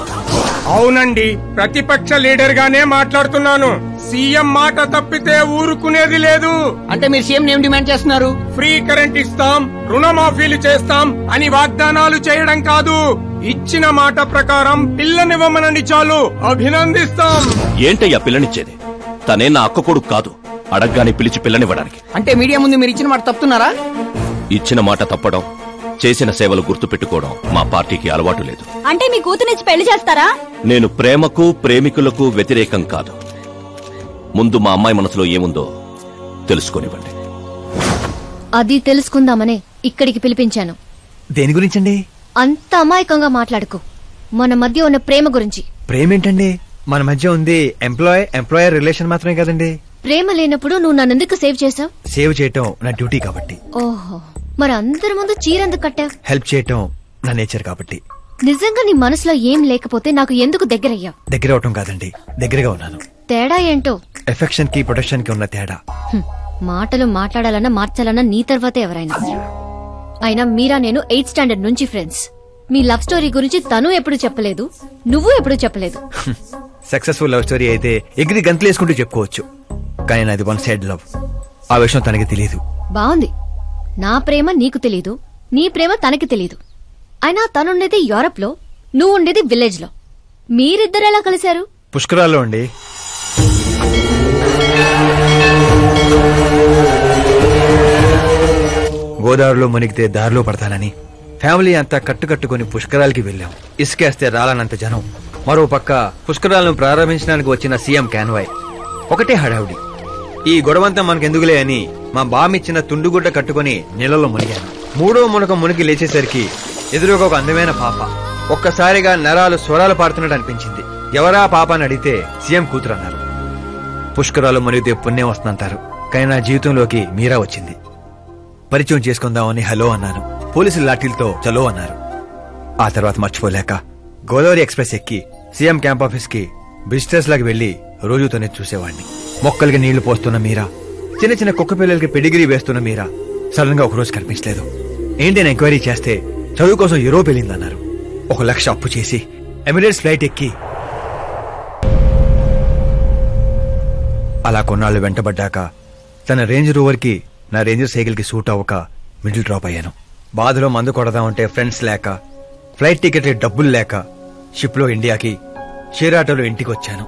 అవునండి, ప్రతిపక్ష లీడర్ గానే మాట్లాడుతున్నాను. సీఎం మాట తప్పితే ఊరుకునేది లేదు. అంటే మీరు సీఎం ఏం డిమాండ్ చేస్తున్నారు? ఫ్రీ కరెంట్ ఇస్తాం, రుణమాఫీలు చేస్తాం అని వాగ్దానాలు చేయడం కాదు, ఇచ్చిన మాట ప్రకారం పిల్లనివ్వమనండి చాలు, అభినందిస్తాం. ఏంటయ్యా పిల్లనిచ్చేది? తనే నా అక్క కొడుకు కాదు, అడగ్గానే పిలిచి పిల్లనివ్వడానికి. అంటే మీడియా ముందు మీరు ఇచ్చిన మాట తప్పుతున్నారా? ఇచ్చిన మాట తప్పడం, చేసిన సేవలు గుర్తు పెట్టుకోవడం మా పార్టీకి అలవాటు లేదు. అంటే మీ కూతురిచ్చి పెళ్లి చేస్తారా? నేను ప్రేమకు ప్రేమికులకు వ్యతిరేకం కాదు. ముందు మా అమ్మాయి మనసులో ఏముందో తెలుసుకోనివ్వండి. అది తెలుసుకుందామనే ఇక్కడికి పిలిపించాను. దేని గురించండి? అంత అమాయకంగా మాట్లాడుకో. మన మధ్య ఉన్న ప్రేమ గురించి. ప్రేమేంటండి? మన మధ్య ఉంది ఎంప్లాయర్ రిలేషన్ మాత్రమే కదండి. ప్రేమ లేనప్పుడు నువ్వు నన్నెందుకు సేవ్ చేసావు? సేవ్ చేయటం నా డ్యూటీ కాబట్టి. ఓహో, మరి అందరి ముందు చీరెందుకు కట్టావు? హెల్ప్ చేయటం నా నేచర్ కాబట్టి. నిజంగా నీ మనసులో ఏం లేకపోతే నాకు ఎందుకు దగ్గరయ్యావు? దగ్గర అవటం కాదండి, దగ్గరగా ఉన్నాను. తేడా ఏంటో? ఎఫెక్షన్ కి ప్రొటెక్షన్ కి ఉన్న తేడా. మాటలు మాట్లాడాలన్నా మార్చాలన్నా నీ తర్వాతే ఎవరైనా. అయినా మీరా నేను 8th స్టాండర్డ్ నుంచి ఫ్రెండ్స్. మీ లవ్ స్టోరీ గురించి తను ఎప్పుడు చెప్పలేదు, నువ్వు ఎప్పుడు చెప్పలేదు. సక్సెస్ఫుల్ లవ్ స్టోరీ అయితే ఎగిరి గంతులు వేసుకుంటూ చెప్పుకోవచ్చు, కానీ నాది వన్ సైడ్ లవ్. ఆ విషయం తనకి తెలియదు. బాగుంది. నా ప్రేమ నీకు తెలీదు, నీ ప్రేమ తనకి తెలీదు. అయినా తనుండేది యూరప్ లో, నువ్వు ఉండేది విలేజ్ లో. మీరిద్దరు ఎలా కలిశారు? పుష్కరాల్లో అండి. గోదావరిలో మునిగితే దారిలో పడతానని ఫ్యామిలీ అంతా కట్టుకట్టుకుని పుష్కరాలకి వెళ్ళాం. ఇసుకేస్తే రాలనంత జనం. మరో పక్క పుష్కరాలను ప్రారంభించడానికి వచ్చిన సీఎం కాన్వాయ్. ఒకటే హడావుడి. ఈ గొడవంతా మనకెందుకులే అని మా బామిచ్చిన తుండుగుడ్డ కట్టుకుని నీళ్ళలో మునిగాను. మూడో మునక మునిగి లేచేసరికి ఎదురుగా ఒక అందమైన పాప. ఒక్కసారిగా నరాలు స్వరాలు పాడుతున్నట్టు అనిపించింది. ఎవరా పాప అని అడిగితే సీఎం కూతురు అన్నారు. పుష్కరాలు మునిగితే పుణ్యం వస్తుందంటారు, కానీ నా జీవితంలోకి మీరా వచ్చింది. పరిచయం చేసుకుందామని హలో అన్నాను. పోలీసులు లాఠీలతో చలో అన్నారు. ఆ తర్వాత మర్చిపోలేక గోదావరి ఎక్స్ప్రెస్ ఎక్కి సీఎం క్యాంప్ ఆఫీస్ కి విజిటర్స్ లాగా వెళ్లి రోజుతోనే చూసేవాడిని. మొక్కలకి నీళ్లు పోస్తున్న మీరా, చిన్న చిన్న కుక్క పిల్లలకి పెడిగిరీ వేస్తున్న మీరా సడన్ గా ఒకరోజు కనిపించలేదు. ఏంటి ఎంక్వైరీ చేస్తే చదువు కోసం యూరోప్ వెళ్ళిందన్నారు. 1 లక్ష అప్పు చేసి ఎమిరేట్స్ ఫ్లైట్ ఎక్కి అలా కొన్నాళ్ళు వెంటబడ్డాక తన రేంజ్ రోవర్ కి నా రేంజర్ సైకిల్ కి సూట్ అవ్వక మిడిల్ డ్రాప్ అయ్యాను. బాధలో మందు కొడదామంటే ఫ్రెండ్స్ లేక, ఫ్లైట్ టికెట్ డబ్బులు లేక షిప్ లో ఇండియాకి, షేర్ ఆటోలో ఇంటికి వచ్చాను.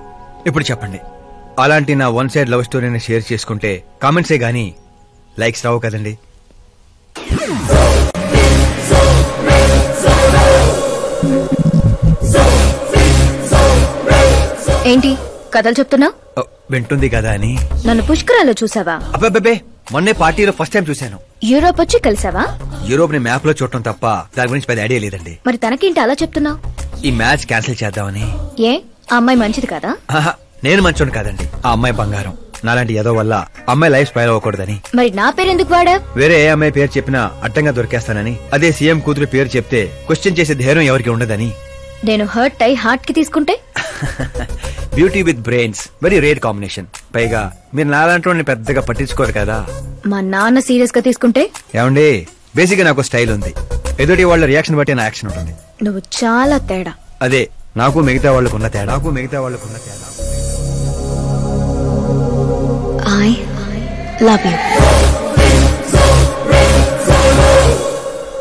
ఇప్పుడు చెప్పండి, అలాంటి నా వన్ సైడ్ లవ్ స్టోరీని షేర్ చేసుకుంటే కామెంట్సే గానీ లైక్స్ రావు కదండి. ఏంటి కథలు చెప్తున్నా? వింటుంది కదా అని. నన్ను పుష్కరాల్లో చూసావా? అబ్బే, మొన్నే పార్టీలో ఫస్ట్ టైం చూశాను. యూరోప్ వచ్చి కలిసావా? యూరోప్ ని మ్యాప్ లో చూడటం తప్ప దాని గురించి పెద్ద ఐడియా లేదండి. మరి తనకేంటి అలా చెప్తున్నావు? ఈ మ్యాచ్ క్యాన్సిల్ చేద్దామని. ఏ ఆ అమ్మాయి మంచిది కదా? నేను మంచోడు కాదండి, ఆ అమ్మాయి బంగారం. నాలాంటి ఏదో వల్ల అమ్మాయి లైఫ్ స్పైల్ అవ్వకూడదని. మరి నా పేరు ఎందుకు వాడా? వేరే ఏ అమ్మాయి పేరు చెప్పినా అడ్డంగా దొరికేస్తానని. అదే సీఎం కూతురు పేరు చెప్తే క్వశ్చన్ చేసే ధైర్యం ఎవరికి ఉండదని. నేను హర్ట్ అయి హార్ట్ కి తీసుకుంటే? Beauty with brains very rare combination. పైగా మీరు నాలాంటి పెద్దగా పట్టించుకోరు కదా. మా నాన్న సీరియస్ గా తీసుకుంటే? ఏమండి, బేసిక్ గా నాకు స్టైల్ ఉంది. ఎదుటి వాళ్ళ రియాక్షన్ బట్టి నా యాక్షన్ ఉంటుంది. నువ్వు చాలా తేడా. అదే నాకు మిగతా వాళ్ళకున్న తేడా. I love you.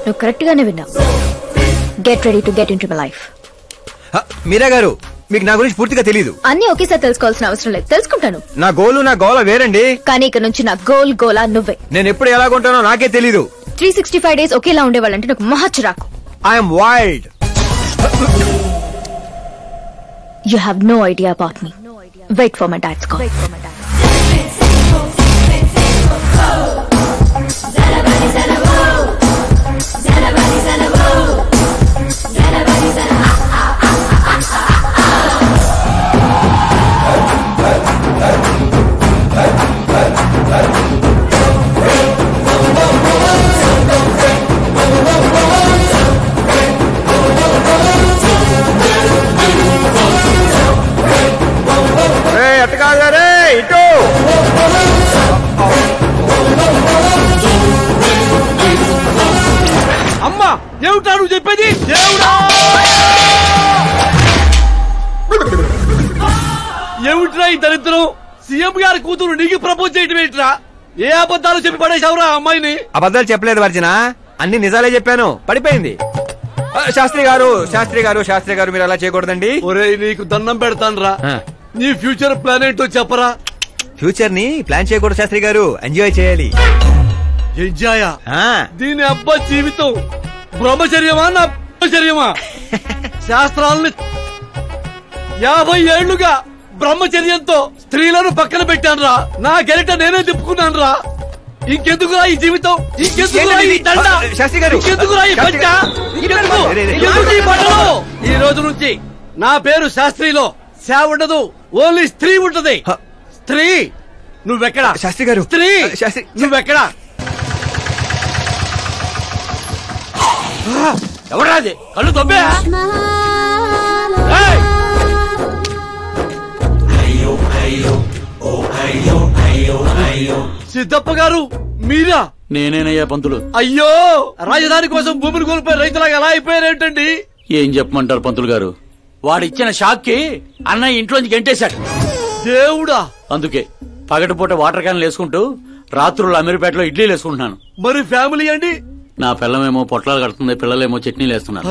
నువ్వు కరెక్ట్ గానే విన్నావు. Get ready to get into my life. Meera గారు, మీకు నా గురించి పూర్తిగా తెలీదు. అన్ని ఒకేసారి తెలుసుకోవాల్సిన అవసరం లేదు, తెలుసుకుంటాను. నా గోల వేరండి. కానీ ఇక నుంచి నా గోలా నువ్వే. నేను ఎప్పుడు ఎలాగుంటానో నాకే తెలీదు. 365 days ఒకేలా ఉండేవాళ్ళంటే నాకు మహా చిరాకు. I'm wild. You have no idea about me. Wait for my dad's call. అమ్మా ఏమిటా నువ్వు చెప్పేది? ఏమిట్రా ఈ దరిద్రం? సీఎం గారి కూతురు నీకు ప్రపోజ్ చేయటం ఏంట్రా? ఏ అబద్ధాలు చెప్పి పడేశావురా అమ్మాయిని? అబద్ధాలు చెప్పలేదు వర్జన, అన్ని నిజాలే చెప్పాను. పడిపోయింది. శాస్త్రి గారు మీరు అలా చేయకూడదండి. ఒరేయ్, నీకు దండం పెడతాను రా. నీ ఫ్యూచర్ ప్లాన్ ఏంటో చెప్పరా? ఫ్యూచర్ ని ప్లాన్ చేయకూడదు శాస్త్రి గారు, ఎంజాయ్ చేయాలి. ఎంజాయ్? దీని అబ్బా జీవితం బ్రహ్మచర్యమా నా బ్రహ్మచర్యమా? శాస్త్రాలని 50 ఏళ్లుగా బ్రహ్మచర్యంతో స్త్రీలను పక్కన పెట్టాను రా. నా గెరిట నేనే తిప్పుకున్నాను రా. ఇంకెందుకురా ఈ జీవితం? ఇంకెందుకురా ఈ దండ? ఇంకెందుకురా ఈ పంచ? ఎందుకు ఈ బట్టలు? ఈ రోజు నుంచి నా పేరు శాస్త్రిలో శా ఉండదు, ఓన్లీ స్త్రీ ఉంటది. స్త్రీ. నువ్వెక్కడా శాస్త్రి గారు? స్త్రీ నువ్వెక్కడా? ఎవరాది? కళ్ళు తొబ్బే. సిద్ధప్ప గారు మీరా? నేనేనయ్యా పంతులు. అయ్యో, రాజధాని కోసం భూమిని కోల్పోయి రైతులాగా ఎలా అయిపోయారేంటండి? ఏం చెప్పమంటారు పంతులు గారు, వాడిచ్చిన షాక్ కి అన్నయ్య ఇంట్లోంచి గెంటేశాడు. దేవుడా! అందుకే పగటిపూట వాటర్ క్యాన్లు వేసుకుంటూ రాత్రులు అమీర్పేటలో ఇడ్లీలు వేసుకుంటున్నాను. మరి ఫ్యామిలీ అండి? నా పిల్లమేమో పొట్లాలు కడుతుంది, పిల్లలేమో చట్నీలు వేస్తున్నారు.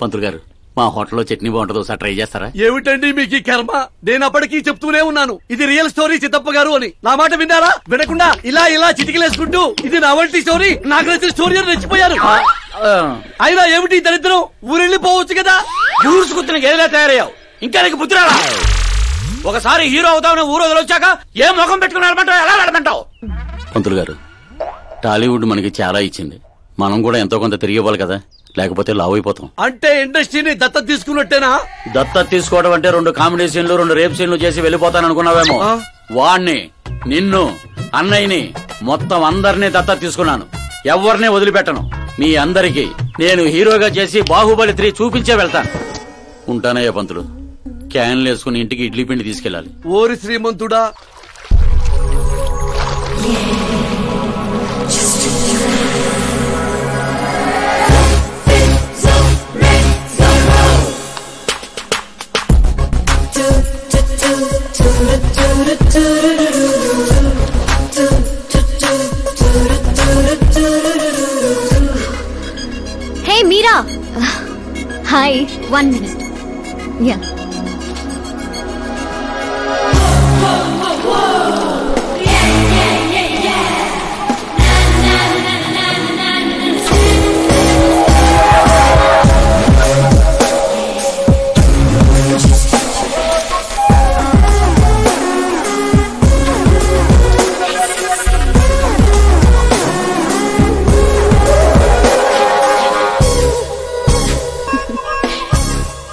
పంతులు గారు, మా హోటల్లో చట్నీ బాగుంటుంది, ఒకసారి ట్రై చేస్తారా? ఏమిటండి మీకు ఈ కర్మ? నేను అప్పటికీ చెప్తూనే ఉన్నాను ఇది రియల్ స్టోరీ సిద్ధప్ప గారు అని. నా మాట విన్నారా? వినకుండా ఇలా ఇలా చిటికలేసుకుంటూ ఇది నా వంటి స్టోరీ, నాకు నచ్చిన స్టోరీ అని రెచ్చిపోయారు. అయినా ఏమిటి దరిద్రం? ఊరెళ్ళిపోవచ్చు కదా. ఊరుసుకుతున్న గేదెలా తయారయ్యావు, ఇంకా నీకు బుద్ధి రాలా? ఒకసారి హీరో అవుతామని ఊరు వదిలొచ్చాక ఏ ముఖం పెట్టుకుని వెళ్ళమంటావు, ఎలా వెళ్ళమంటావు? పంతులు గారు, టాలీవుడ్ మనకి చాలా ఇచ్చింది, మనం కూడా ఎంతో కొంత తిరిగి ఇవ్వాలి కదా, లేకపోతే లావు అయిపోతాం. అంటే ఇండస్ట్రీని దత్తత తీసుకున్నట్టేనా? దత్తత తీసుకోవడం అంటే 2 కామెడీ సీన్లు 2 రేప్ సీన్లు చేసి వెళ్ళిపోతాను అనుకున్నావేమో. వాణ్ణి, నిన్ను, అన్నయ్యని, మొత్తం అందరినీ దత్తత తీసుకున్నాను. ఎవరిని వదిలిపెట్టను. మీ అందరికీ నేను హీరోగా చేసి బాహుబలి 3 చూపించే వెళ్తాను. ఉంటానయ్యా పంతులు. క్యాన్లు వేసుకుని ఇంటికి ఇడ్లీ పిండి తీసుకెళ్ళాలి. ఓరి శ్రీమంతుడా! హే మీరా, హాయ్. 1 minute. యా.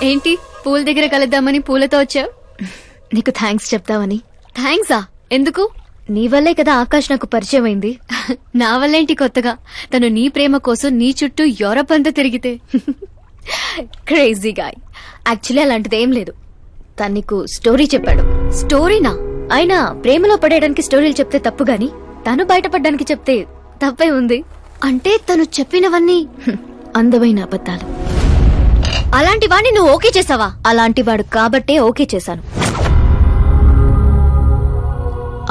ఏంటి పూల దగ్గర కలుద్దామని పూలతో వచ్చావు? నీకు థ్యాంక్స్ చెప్తావని. థ్యాంక్సా? ఎందుకు? నీ వల్లే కదా ఆకాష్ నాకు పరిచయం అయింది. నా వల్లేంటి కొత్తగా? తను నీ ప్రేమ కోసం నీ చుట్టూ యూరప్ అంతా తిరిగితే. Crazy guy. యాక్చువల్లీ అలాంటిదేం లేదు. తను నీకు స్టోరీ చెప్పాడు. స్టోరీనా? అయినా ప్రేమలో పడేయడానికి స్టోరీలు చెప్తే తప్పు గాని తను బయటపడడానికి చెప్తే తప్పే ఉంది. అంటే తను చెప్పినవన్నీ అందమైన అబద్ధాలు. అలాంటి వాడిని నువ్వు ఓకే చేసావా? అలాంటి వాడు కాబట్టే ఓకే చేశాను.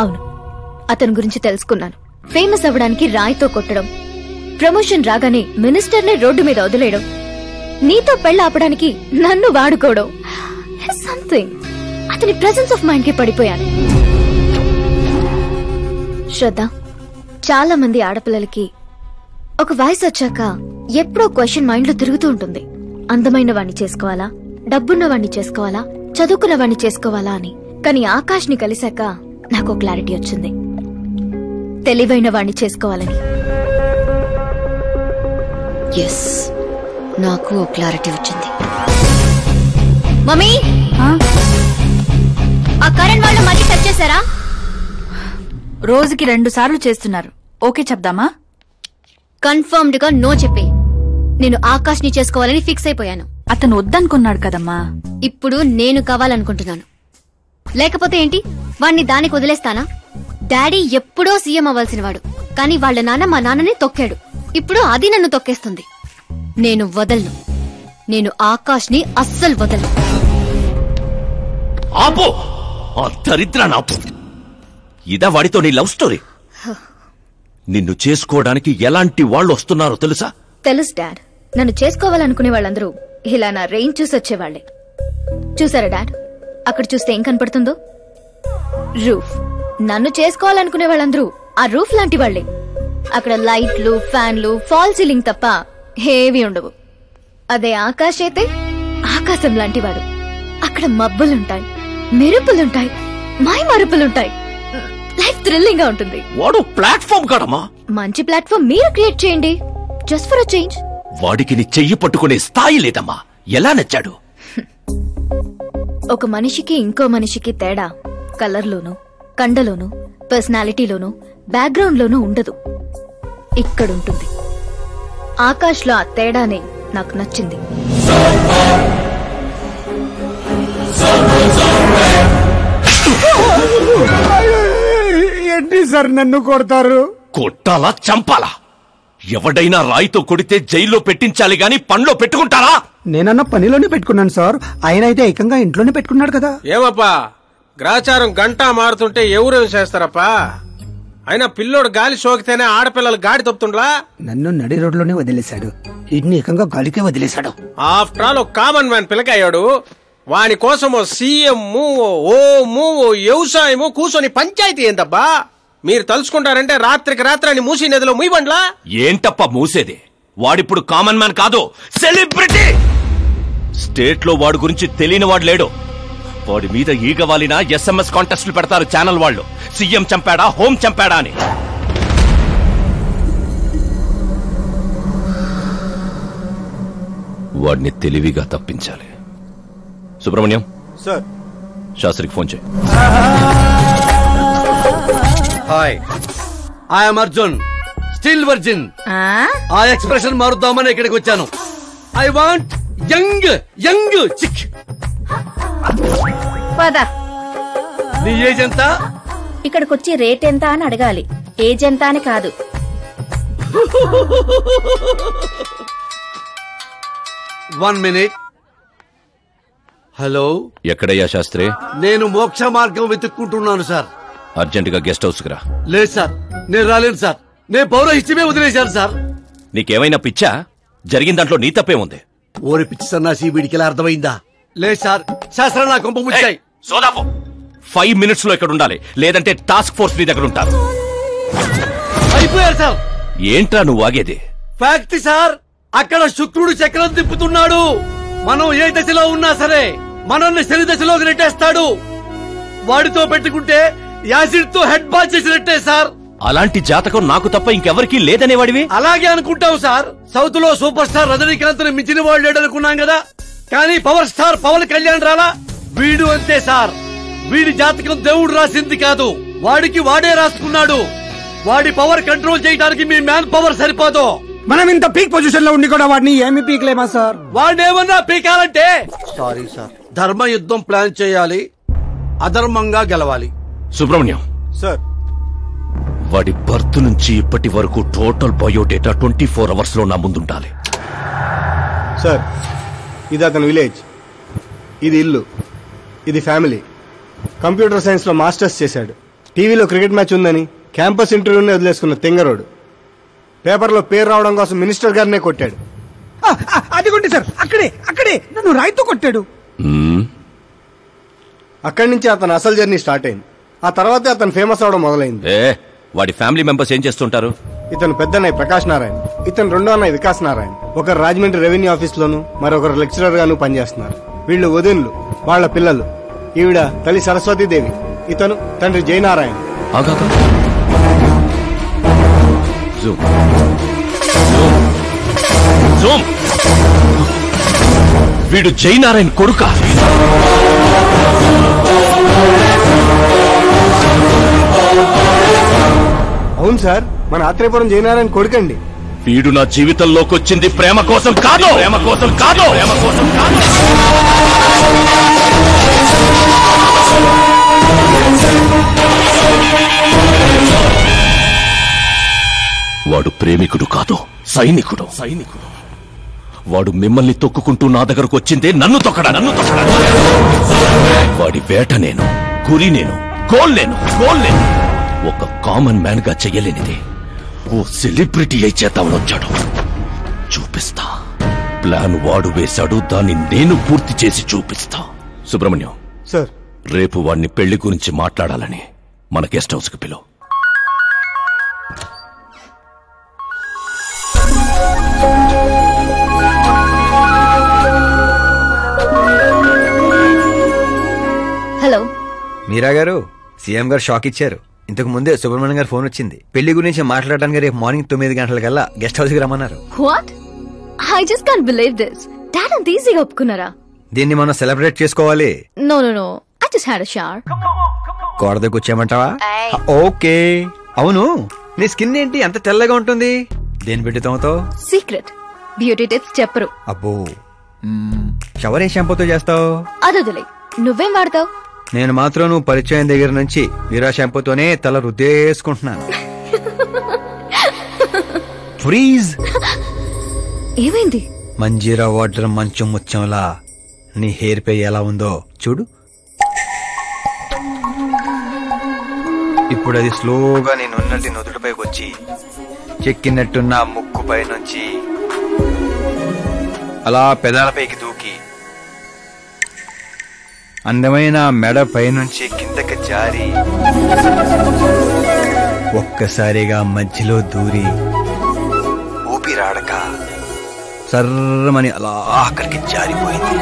అవును, అతని గురించి తెలుసుకున్నాను. ఫేమస్ అవ్వడానికి రాయితో కొట్టడం, ప్రమోషన్ రాగానే మినిస్టర్ని రోడ్డు మీద వదిలేయడం, నీతో పెళ్లి ఆపడానికి నన్ను వాడుకోవడం. సంథింగ్. అతని ప్రెసెన్స్ ఆఫ్ మైండ్ కి పడిపోయాను. శ్రద్ధ, చాలా మంది ఆడపిల్లలకి ఒక వయసు వచ్చాక ఎప్పుడో క్వశ్చన్ మైండ్ లో తిరుగుతూ ఉంటుంది. అందమైన వాణ్ణి చేసుకోవాలా, డబ్బున్న వాణ్ణి చేసుకోవాలా, చదువుకున్న వాణ్ణి చేసుకోవాలా అని. కానీ ఆకాష్ ని కలిశాక నాకు క్లారిటీ వచ్చింది. తెలివైన వాణ్ణి చేసుకోవాలని. ఎస్, నాకు క్లారిటీ వచ్చింది. మమ్మీ, ఆ కరణ్ వాళ్ళు మళ్ళీ టచ్ చేశారా? రోజుకి 2 సార్లు చేస్తున్నారు. ఓకే చెప్దామా? కన్ఫర్మ్డ్ గా నో చెప్పే. నేను ఆకాష్ ని చేసుకోవాలని ఫిక్స్ అయిపోయాను. అతను వద్దనుకున్నాడు కదమ్మా. ఇప్పుడు నేను కావాలనుకుంటున్నాను. లేకపోతే ఏంటి, వాణ్ణి దానికి వదిలేస్తానా? డాడీ ఎప్పుడో సీఎం అవ్వాల్సిన వాడు, కానీ వాళ్ళ నాన్న మా నాన్నని తొక్కాడు. ఇప్పుడు అది నన్ను తొక్కేస్తుంది. నేను వదలను. నేను ఆకాష్ ని అస్సలు వదలను. ఆపో, ఆ దరిద్రాన్ని ఆపు. ఇదా వాడితో నీ లవ్ స్టోరీ? నిన్ను చేసుకోవడానికి ఎలాంటి వాళ్ళు వస్తున్నారో తెలుసా? తెలుసు డాడ్. నన్ను చేసుకోవాలనుకునే వాళ్ళందరూ ఇలా నా రేంజ్ చూసి వచ్చేవాళ్లే. చూసారా డాడ్, అక్కడ చూస్తే ఏం కనపడుతుందో? రూఫ్. నన్ను చేసుకోవాలనుకునే వాళ్ళందరూ ఆ రూఫ్ లాంటి వాళ్లే. అక్కడ లైట్లు, ఫ్యాన్లు, ఫాల్ సీలింగ్ తప్ప హేవీ ఉండవు. అదే ఆకాశ్ అయితే ఆకాశం లాంటి వాడు. అక్కడ మబ్బులుంటాయి, మెరుపులుంటాయి, మై మరుపులుంటాయి. లైఫ్ థ్రిల్లింగ్ గా ఉంటుంది. వాడు ప్లాట్ఫామ్ కాడమ్మా. మంచి ప్లాట్ఫామ్ మీరు క్రియేట్ చేయండి, జస్ట్ ఫర్ అ చేంజ్. వాడికి నీ చెయ్యి పట్టుకునే స్థాయి లేదమ్మా. ఎలా నచ్చాడు? ఒక మనిషికి ఇంకో మనిషికి తేడా కలర్లోనూ, కండలోనూ, పర్సనాలిటీలోనూ, బ్యాక్గ్రౌండ్ లోనూ ఉండదు. ఇక్కడుంటుంది. ఆకాష్ లో ఆ తేడానే నాకు నచ్చింది. ఏంటి సార్ నన్ను కొడతారు? కొట్టాలా చంపాలా? ఎవడైనా రాయితో కొడితే జైల్లో పెట్టించాలి గాని పనిలో పెట్టుకుంటారా? నేనన్న పనిలోనే పెట్టుకున్నాను సార్, ఆయన అయితే ఏకంగా ఇంట్లోనే పెట్టుకున్నాడు కదా. ఏమప్పా గ్రాచారం గంట మారుతుంటే ఎవరు చేస్తారప్పా? అయినా పిల్లోడు గాలి సోకితేనే ఆడపిల్లలు గాడి తప్పుతుండ్లా? నన్ను నడి రోడ్లోనే వదిలేశాడు, ఇన్ని ఏకంగా గాలికే వదిలేశాడు. ఆఫ్టర్ ఆల్ ఒక కామన్ మ్యాన్ పిల్లకయ్యాడు. వాని కోసం ఓ సీఎం ఓ వ్యవసాయము కూర్చొని పంచాయతీ ఏందబ్బా? మీరు తలుచుకుంటారంటే రాత్రికి రాత్రాన్ని మూసీ నదిలో ముయ్యబండ్లా? ఏంటప్ప మూసేది? వాడిప్పుడు కామన్ మ్యాన్ కాదు, సెలబ్రిటీ. స్టేట్ లో వాడి గురించి తెలియని వాడు లేడు. వాడి మీద ఈగవాలిన SMS కాంటెస్టులు పెడతారు ఛానల్ వాళ్ళు, సీఎం చంపాడా హోం చంపాడా అని. వాడిని తెలివిగా తప్పించాలి. సుబ్రహ్మణ్యం సార్, శాస్త్రికి ఫోన్ చేయి. Hi, I'm Arjun, still virgin. ఆ ఎక్స్ప్రెషన్ మారుద్దామని ఇక్కడికి వచ్చాను. I want young young chick. పద. నీ ఏజ్ ఎంత? ఇక్కడికొచ్చి రేట్ ఎంత అని అడగాలి, ఏజ్ ఎంత అని కాదు. One minute. హలో, ఎక్కడయ్యా శాస్త్రి? నేను మోక్ష మార్గం వెతుక్కుంటున్నాను సార్. అర్జెంట్ గా గెస్ట్ హౌస్ కి రా. లేదు సార్, నేను రాలేను సార్. నేను పౌరహిత్యమే వదిలేశాను సార్. నీకేమైనా పిచ్చా? జరిగిన దాంట్లో నీ తప్పే ఉంది. ఓరి పిచ్చి సన్నాసి, వీడికి ఎలా అర్థమైందా? లేదు సార్, శాస్త్రం నా కొంప ముచ్చాయి. సోదాపు 5 minutes లో ఇక్కడ ఉండాలి, లేదంటే టాస్క్ ఫోర్స్ నీ దగ్గర ఉంటారు. అయిపోయారు సార్. ఏంట్రా నువ్వు ఆగేది? ఫ్యాక్ట్ సార్, అక్కడ శుక్రుడు చక్రం తిప్పుతున్నాడు. మనం ఏ దశలో ఉన్నా సరే మనల్ని శని దశలోకి నెట్టేస్తాడు. వాడితో పెట్టుకుంటే యాసిడ్ తో హెడ్ బాత్ చేసినట్టే సార్. అలాంటి జాతకం నాకు తప్ప ఇంకెవరికీ లేదనేవాడివి? అలాగే అనుకుంటాం సార్. సౌత్ లో సూపర్ స్టార్ రజనీకాంత్ ని మించిన వాడు లేడనుకున్నాం కదా, కానీ పవర్ స్టార్ పవన్ కళ్యాణ్ రాలా? వీడు అంతే సార్. వీడి జాతకం దేవుడు రాసింది కాదు, వాడికి వాడే రాసుకున్నాడు. వాడి పవర్ కంట్రోల్ చేయడానికి మీ మ్యాన్ పవర్ సరిపోదు. మనం ఇంత పీక్ పొజిషన్ లో ఉండి కూడా వాడిని ఏమి పీక్లేమా సార్? వాడిని ఏమన్నా పీకాలంటే సారీ సార్, ధర్మ యుద్ధం ప్లాన్ చేయాలి, అధర్మంగా గెలవాలి. సుబ్రహ్మణ్యం సార్, వాడి బర్త్ నుంచి ఇప్పటి వరకు టోటల్ బయోడేటా 24 hours లో నా ముందుండాలి. సార్, ఇది అతని విలేజ్, ఇది ఇల్లు, ఇది ఫ్యామిలీ. కంప్యూటర్ సైన్స్ లో మాస్టర్స్ చేశాడు. టీవీలో క్రికెట్ మ్యాచ్ ఉందని క్యాంపస్ ఇంటర్వ్యూనే వదిలేసుకున్న తెంగరోడు. పేపర్లో పేరు రావడం కోసం మినిస్టర్ గారినే కొట్టాడు. అదిగోండి సార్, అక్కడే నన్ను రాయితో కొట్టాడు. అక్కడి నుంచి అతను అసలు జర్నీ స్టార్ట్ అయింది. ఆ తర్వాతే అతను ఫేమస్ అవడం మొదలైంది. వాడి ఫ్యామిలీ మెంబర్స్ ఏం చేస్తుంటారు? ఇతను పెద్దన్నయ్య ప్రకాష్ నారాయణ, ఇతను రెండో అన్నయ్య వికాస్ నారాయణ. ఒకరు రాజమండ్రి రెవెన్యూ ఆఫీస్ లోను, మరొకరు లెక్చరర్ గాను పనిచేస్తున్నారు. వీళ్ళు వదినులు, వాళ్ళ పిల్లలు. ఈవిడ తల్లి సరస్వతీదేవి, ఇతను తండ్రి జయనారాయణ. వీడు జయనారాయణ కొడుక? అవును సార్, మన ఆత్రేయపురం జయనారాయణ కొడుకండి. వీడు నా జీవితంలోకి వచ్చింది ప్రేమ కోసం కాదు, ప్రేమ కోసం కాదు, ప్రేమ కోసం కాదు. వాడు ప్రేమికుడు కాదు, సైనికుడు. వాడు మిమ్మల్ని తొక్కుకుంటూ నా దగ్గరకు వచ్చిందే నన్ను తొక్కడా. వాడి వేట నేను, గురి నేను, గోల్ నేను. ఒక కామన్ మ్యాన్ గా చెయ్యలేనిది ఓ సెలబ్రిటీ అయి చేద్దామని వచ్చాడు. చూపిస్తా. ప్లాన్ వాడు వేశాడు, దాన్ని నేను పూర్తి చేసి చూపిస్తా. సుబ్రహ్మణ్యం సార్, రేపు వాడిని పెళ్లి గురించి మాట్లాడాలని మన గెస్ట్ హౌస్ కి పిలువు. హలో మీరా గారు, సీఎం గారు షాక్ ఇచ్చారు. ఇంతకు ముందే సుబ్రహ్మణ్యం గారు ఫోన్ వచ్చింది. పెళ్లి గురించి మాట్లాడడానికి రేపు మార్నింగ్ 9 గంటలకల్లా గెస్ట్ హౌస్ కి రమ్మన్నారు. What? I just can't believe this. Dad అంత ఈజీగా ఒప్పుకున్నారా? దీన్ని మనం సెలబ్రేట్ చేసుకోవాలి. No I just had a shower. కోడదకు వచ్చేయమంటావా? ఓకే. అవును, నీ స్కిన్ ఏంటి అంత తెల్లగా ఉంటుంది? దేని పెట్టి తోమతావు? సీక్రెట్. బ్యూటీ టిప్స్ చెప్పరు. అబ్బో, షవర్ ఏ షాంపూతో చేస్తావు? అదొదిలే, నువ్వేం వాడతావు? నేను మాత్రం నువ్వు పరిచయం దగ్గర నుంచి మీరా షాంపూతోనే తల రుద్దేసుకుంటున్నాను. ఫ్రీజ్. ఏమైంది? మంజీరా వాటర్ మంచం ముచ్చంలా నీ హెయిర్ పై ఎలా ఉందో చూడు. ఇప్పుడు అది స్లోగా నేనున్నటి నుదుటిపైకి వచ్చి చెక్కినట్టున్న ముక్కుపై నుంచి అలా పెదాలపైకి దూకి అందమైన మెడ పైనుంచి కిందకి జారి ఒక్కసారిగా మధ్యలో దూరి ఊపిరాడక సర్రమని అలా అక్కడికి జారిపోయింది.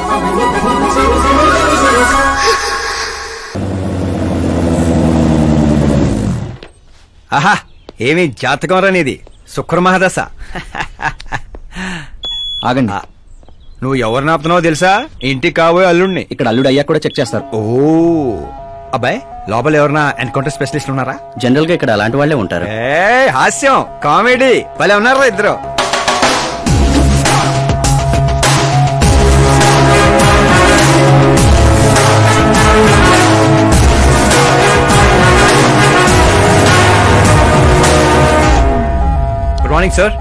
ఆహా, ఏమి జాతకం రానిది, శుక్రమహాదశ. ఆగండి, నువ్వు ఎవరు నాపుతున్నావో తెలుసా? ఇంటికి కాబోయే అల్లుడిని. ఇక్కడ అల్లుడు అయ్యా కూడా చెక్ చేస్తారు. ఓ అబ్బాయి, లోపల ఎవరన్నా ఎన్కౌంటర్ స్పెషలిస్ట్ ఉన్నారా? జనరల్ గా ఇక్కడ అలాంటి వాళ్ళే ఉంటారు. హాస్యం, కామెడీ భలే ఉన్నారా ఇద్దరు. Good morning sir.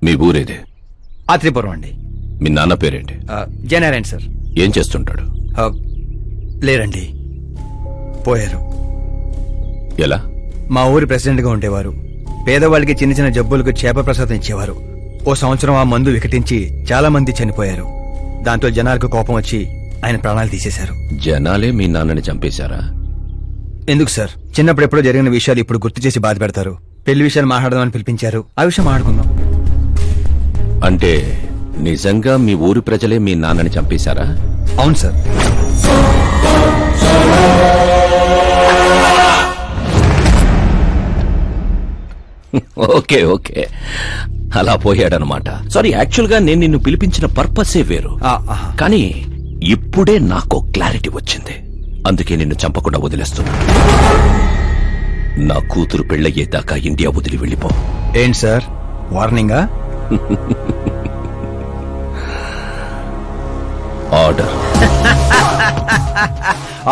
మీ ఊరేదే? ఆత్రిపురం అండి. మీ నాన్న పేరేంటి? జయనారాయణ సార్. ఏం చేస్తుంటాడు? లేరండి, పోయారు. ఎలా? మా ఊరి ప్రెసిడెంట్ గా ఉండేవారు. పేదవాళ్ళకి చిన్న చిన్న జబ్బులకు చేప ప్రసాదం ఇచ్చేవారు. ఓ సంవత్సరం ఆ మందు వికటించి చాలా మంది చనిపోయారు. దాంతో జనాలకు కోపం వచ్చి ఆయన ప్రాణాలు తీసేశారు. జనాలే మీ నాన్నని చంపేశారా? ఎందుకు సార్, చిన్నప్పుడు ఎప్పుడో జరిగిన విషయాలు ఇప్పుడు గుర్తు చేసి బాధ పెడతారు. పెళ్లి విషయాలు మాట్లాడదామని పిలిపించారు, ఆ విషయం మాట్లాడుకుందాం. అంటే నిజంగా మీ ఊరి ప్రజలే మీ నాన్నని చంపేశారా? అవును సార్. ఓకే ఓకే, అలా పోయాడనమాట. సారీ, యాక్చువల్ గా నేను నిన్ను పిలిపించిన పర్పసే వేరు. కానీ ఇప్పుడే నాకు క్లారిటీ వచ్చింది. అందుకే నిన్ను చంపకుండా వదిలేస్తున్నా. నా కూతురు పెళ్ళయ్యేదాకా ఇండియా వదిలి వెళ్ళిపో. ఏంటి సార్, వార్నింగా? ఆర్డర్.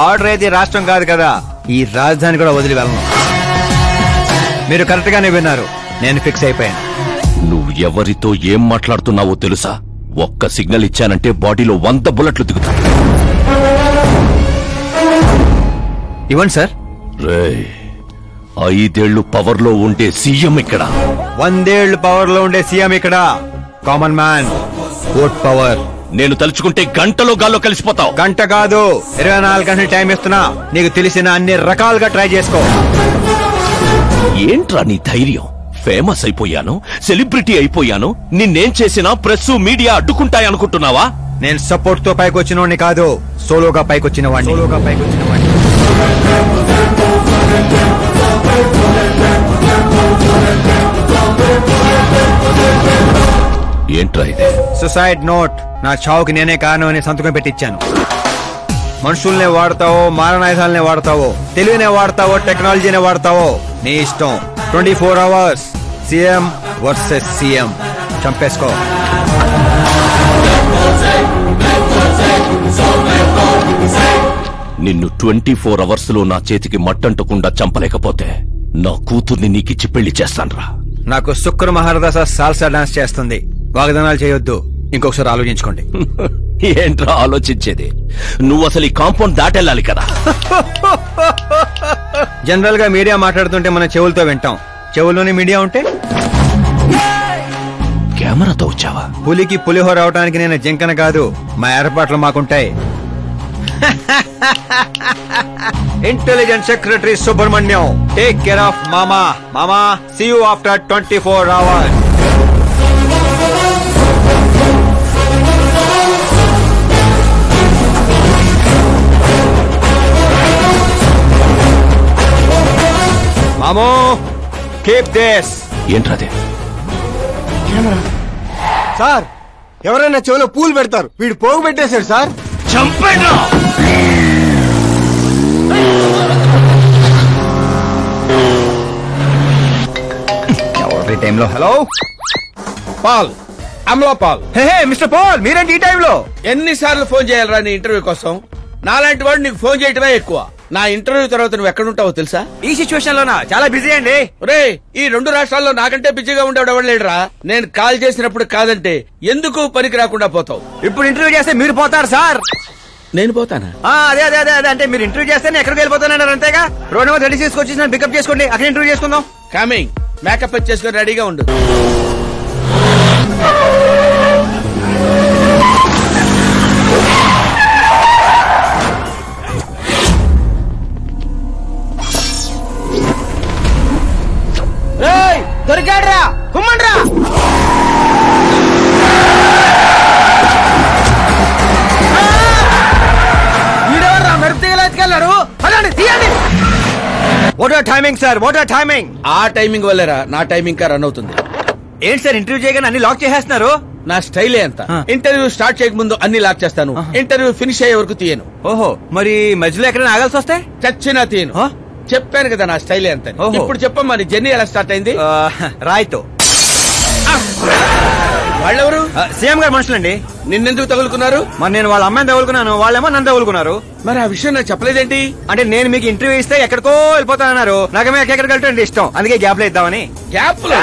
ఆర్డర్ అయితే రాష్ట్రం కాదు కదా, ఈ రాజధాని కూడా వదిలి వెళ్ళను. మీరు కరెక్ట్ గానే విన్నారు, నేను ఫిక్స్ అయిపోయాను. నువ్వు ఎవరితో ఏం మాట్లాడుతున్నావో తెలుసా? ఒక్క సిగ్నల్ ఇచ్చానంటే బాడీలో 100 బుల్లెట్లు దిగుతాయి. ఇవ్వండి సార్. రేయ్, 5 ఏళ్లు పవర్ లో ఉండే సీఎం ఇక్కడ. 100 ఏళ్లు పవర్ లో ఉండే సీఎం ఇక్కడ. Common man, vote power. నేను తలుచుకుంటే గంటలో గాల్లో కలిసిపోతావు. గంట కాదు, 24 గంటలు టైం ఇస్తున్నా. నీకు తెలిసిన అన్ని రకాలుగా ట్రై చేసుకో. ఏంట్రా నీ ధైర్యం? ఫేమస్ అయిపోయాను, సెలబ్రిటీ అయిపోయాను, నిన్నేం చేసినా ప్రెస్ మీడియా అడ్డుకుంటాయనుకుంటున్నావా? నేను సపోర్ట్ తో పైకి వచ్చినోడిని కాదు, సోలోగా పైకొచ్చిన వాడిని. ఏంట్రా ఇది? Suicide note. నా చావుకి నేనే కారణం అని సంతకం పెట్టించాను. మనుషుల్నే వాడతావో, మారణాయుధాలనే వాడతావో, తెలివినే వాడతావో, టెక్నాలజీనే వాడతావో, నీ ఇష్టం. 24 అవర్స్ సీఎం వర్సెస్ సీఎం. చంపేసుకో. నిన్ను 24 అవర్స్ లో నా చేతికి మట్టంటకుండా చంపలేకపోతే నా కూతుర్ని నీకిచ్చి పెళ్లి చేస్తాన్రా. నాకు శుక్ర మహారదశ సాల్సా డాన్స్ చేస్తుంది. వాగ్దానాలు చేయొద్దు, ఇంకొకసారి ఆలోచించుకోండి. ఏంట్రా ఆలోచించేది? నువ్వు అసలు ఈ కాంపౌండ్ దాటెళ్ళాలి కదా. జనరల్ గా మీడియా మాట్లాడుతుంటే మన చెవులతో వింటాం, చెవుల్లోనే మీడియా ఉంటే? కెమెరాతో వచ్చావా? పులికి పులిహోర అవడానికి నేను జింకన కాదు, మా ఏర్పాట్లు మాకుంటాయి. Intelligence secretary Subrahmanyam, take care of మామా. మామా, సీ యూ ఆఫ్టర్ 24 అవర్స్. మామో, కీప్ దిస్. ఏంట్రాదే? సార్, ఎవరైనా చెవిలో పూలు పెడతారు, వీడు పోగు పెట్టేశాడు సార్. చంపేనా? టైంలో hello Paul Amla Paul. Hey mister Paul, మీరేంటి ఈ టైంలో? ఎన్నిసార్లు ఫోన్ చేయాలరా నీ ఇంటర్వ్యూ కోసం? నాలాంటి వాడు నీకు ఫోన్ చేయటమే ఎక్కువ. నా ఇంటర్వ్యూ తర్వాత నువ్వు ఎక్కడుంటావో తెలుసా? ఈ సిచ్యువేషన్ లోనా? చాలా బిజీ అండి. రే, ఈ 2 రాష్ట్రాల్లో నాకంటే బిజీగా ఉండేవాడు ఎవడు లేడురా. నేను కాల్ చేసినప్పుడు కాదంటే ఎందుకు పనికి రాకుండా పోతావు. ఇప్పుడు ఇంటర్వ్యూ చేస్తే మీరు పోతారు సార్. నేను పోతానా? అదే అదే అదే అదే అంటే మీరు ఇంటర్వ్యూ చేస్తే నేను ఎక్కడికి వెళ్ళిపోతానన్నారు అంతేగా. రోడ్ నెంబర్ 36 వచ్చి నన్ను పికప్ చేసుకోండి, అక్కడ ఇంటర్వ్యూ చేసుకుందాం. కమింగ్. మేకప్ చేసుకొని రెడీగా ఉండు. దొరికాడ్రా, కుమ్మండ్రా. వీడెవర్రా మెరుపు తీగలు ఎత్తుకెళ్ళారు? అదండి తీయండి. What are timing sir, what are timing? ఆ టైమింగ్ వల్లేరా నా టైమింగ్ కా రన్ అవుతుంది. ఏంటి సార్ ఇంటర్వ్యూ చేయగానే అన్ని లాక్ చేసేస్తున్నారు? నా స్టైలే అంత. ఇంటర్వ్యూ స్టార్ట్ చేయక ముందు అన్ని లాక్ చేస్తాను, ఇంటర్వ్యూ ఫినిష్ అయ్యే వరకు తీయను. ఓహో, మరి మధ్యలో ఎక్కడైనా ఆగాల్సి వస్తే? చచ్చినా తీయను. చెప్పాను కదా నా స్టైలే అంత. ఇప్పుడు చెప్పమ్మా, నీ జర్నీ ఎలా స్టార్ట్ అయింది? రాయ్తో. వాళ్ళెవరు? సీఎం గారు మనుషులండి. నిన్నెందుకు తగులుకున్నారు? మరి నేను వాళ్ళ అమ్మాయిని తగులుకున్నాను, వాళ్ళేమో నన్ను తగులుకున్నారు. మరి ఆ విషయం నాకు చెప్పలేదేంటి? అంటే నేను మీకు ఇంటర్వ్యూ ఇస్తే ఎక్కడికో వెళ్ళిపోతానన్నారు. నాకేమో ఎక్కడికి వెళ్ళటం ఇష్టం, అందుకే గ్యాప్ లో ఇద్దామని. గ్యాప్ లో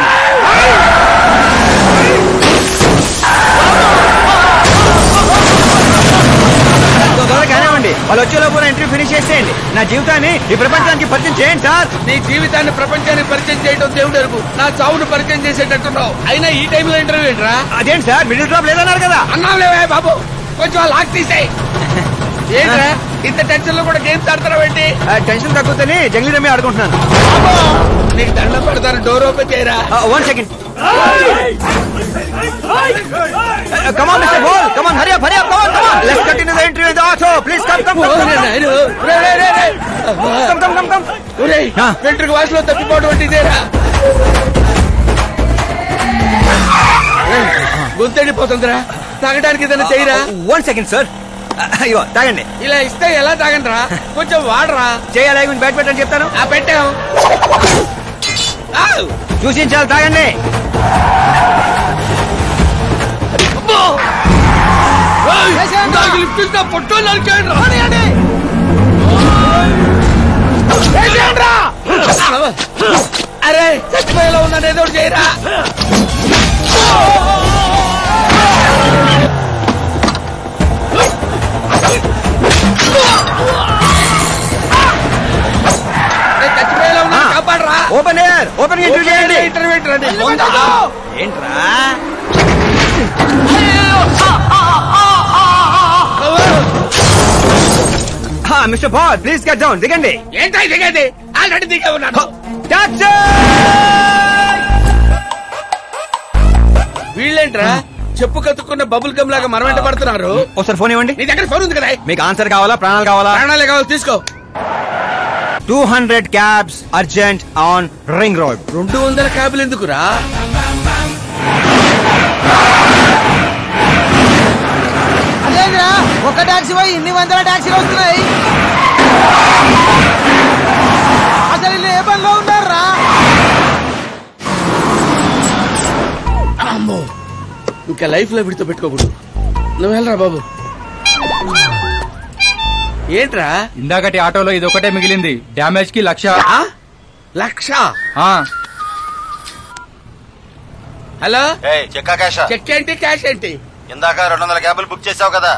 కానివ్వండి, వాళ్ళు వచ్చేలోపు నా ఇంటర్వ్యూ ఫినిష్ చేసేయండి. నా జీవితాన్ని ఈ ప్రపంచానికి పరిచయం చేయండి సార్. నీ జీవితాన్ని ప్రపంచానికి పరిచయం చేయడం దేవుడు అరుగు. నా చావును పరిచయం చేసేటట్టున్నావు. అయినా ఈ టైంలో ఇంటర్వ్యూ ఏంట్రా? అదేంటి సార్, మిడిల్ డ్రాప్ లేదన్నారు కదా. అన్నావులేవే బాబు, కొంచెం లాక్ తీసేయి. ఏంట్రా ఇంత టెన్షన్ లో కూడా గేమ్స్ ఆడతావు ఏంటి? టెన్షన్ తగ్గుతుంది, జంగ్లీ రమ్మి ఆడుకుంటున్నాను. నీకు దండం పెడతాను, డోర్ ఓపెన్ చేయరా. 1 second. Come on, Mr. Ball. Come on, hurry up, come on. Let's continue the interview in the auto. Please come. Come. వెంట్రుక వాసులో తప్పిపోవడం అంటే ఇదేరా? గొంతెడిపోతుందిరా, తాగడానికి ఏదైనా చేయరా. 1 second, sir. అయ్యో తాగండి. ఇలా ఇస్తే ఎలా తాగండిరా? కొంచెం వాడరా. చేయాలి, బ్యాట్ పెట్టని చెప్తాను. పెట్టాం. చూసించాలి, తాగండి. అరే చచ్చిపోయేలా ఉన్నాను, ఏదో చేయరా. చచ్చిపోయేలా ఉన్నా, కాపాడరా. ఓపెన్ ఇంటర్వ్యూ చేయండి. ఇంటర్వ్యూ ఏంట్రా? Mister ball, please get down. దిగండి. ఏంటై దిగండి? ఆల్రెడీ దిగా ఉన్నాను. వీళ్ళేంట్రా చెప్పు కత్తుకున్న బబుల్ గమ్ లాగా మనం వెంట పడుతున్నారు? ఒకసారి ఫోన్ ఇవ్వండి. నీ దగ్గర ఫోన్ ఉంది కదా. మీకు ఆన్సర్ కావాలా, ప్రాణాలు కావాలా? ప్రాణాలే కావాలి, తీసుకో. 200 cabs urgent on ring road. 200 క్యాబ్లు ఎందుకురా? అదేంద్రా, ఒక టాక్సీ పోయి ఇన్ని 100 టాక్సీలు వస్తున్నాయి. అసలు ఇల్లు ఏ పనిలో ఉన్నారా? అమ్మో, ఇంకా లైఫ్ లో విడితో పెట్టుకోకూడదు. నువ్వు వెళ్ళరా బాబు. ఏంట్రా? ఇందాకటి ఆటోలో ఇది ఒకటే మిగిలింది. డ్యామేజ్ కి 1,00,000. హలో, చెక్కా క్యాషా? చెక్ ఏంటి, క్యాష్ ఏంటి? ఇందాక 200 క్యాబులు బుక్ చేసావు కదా,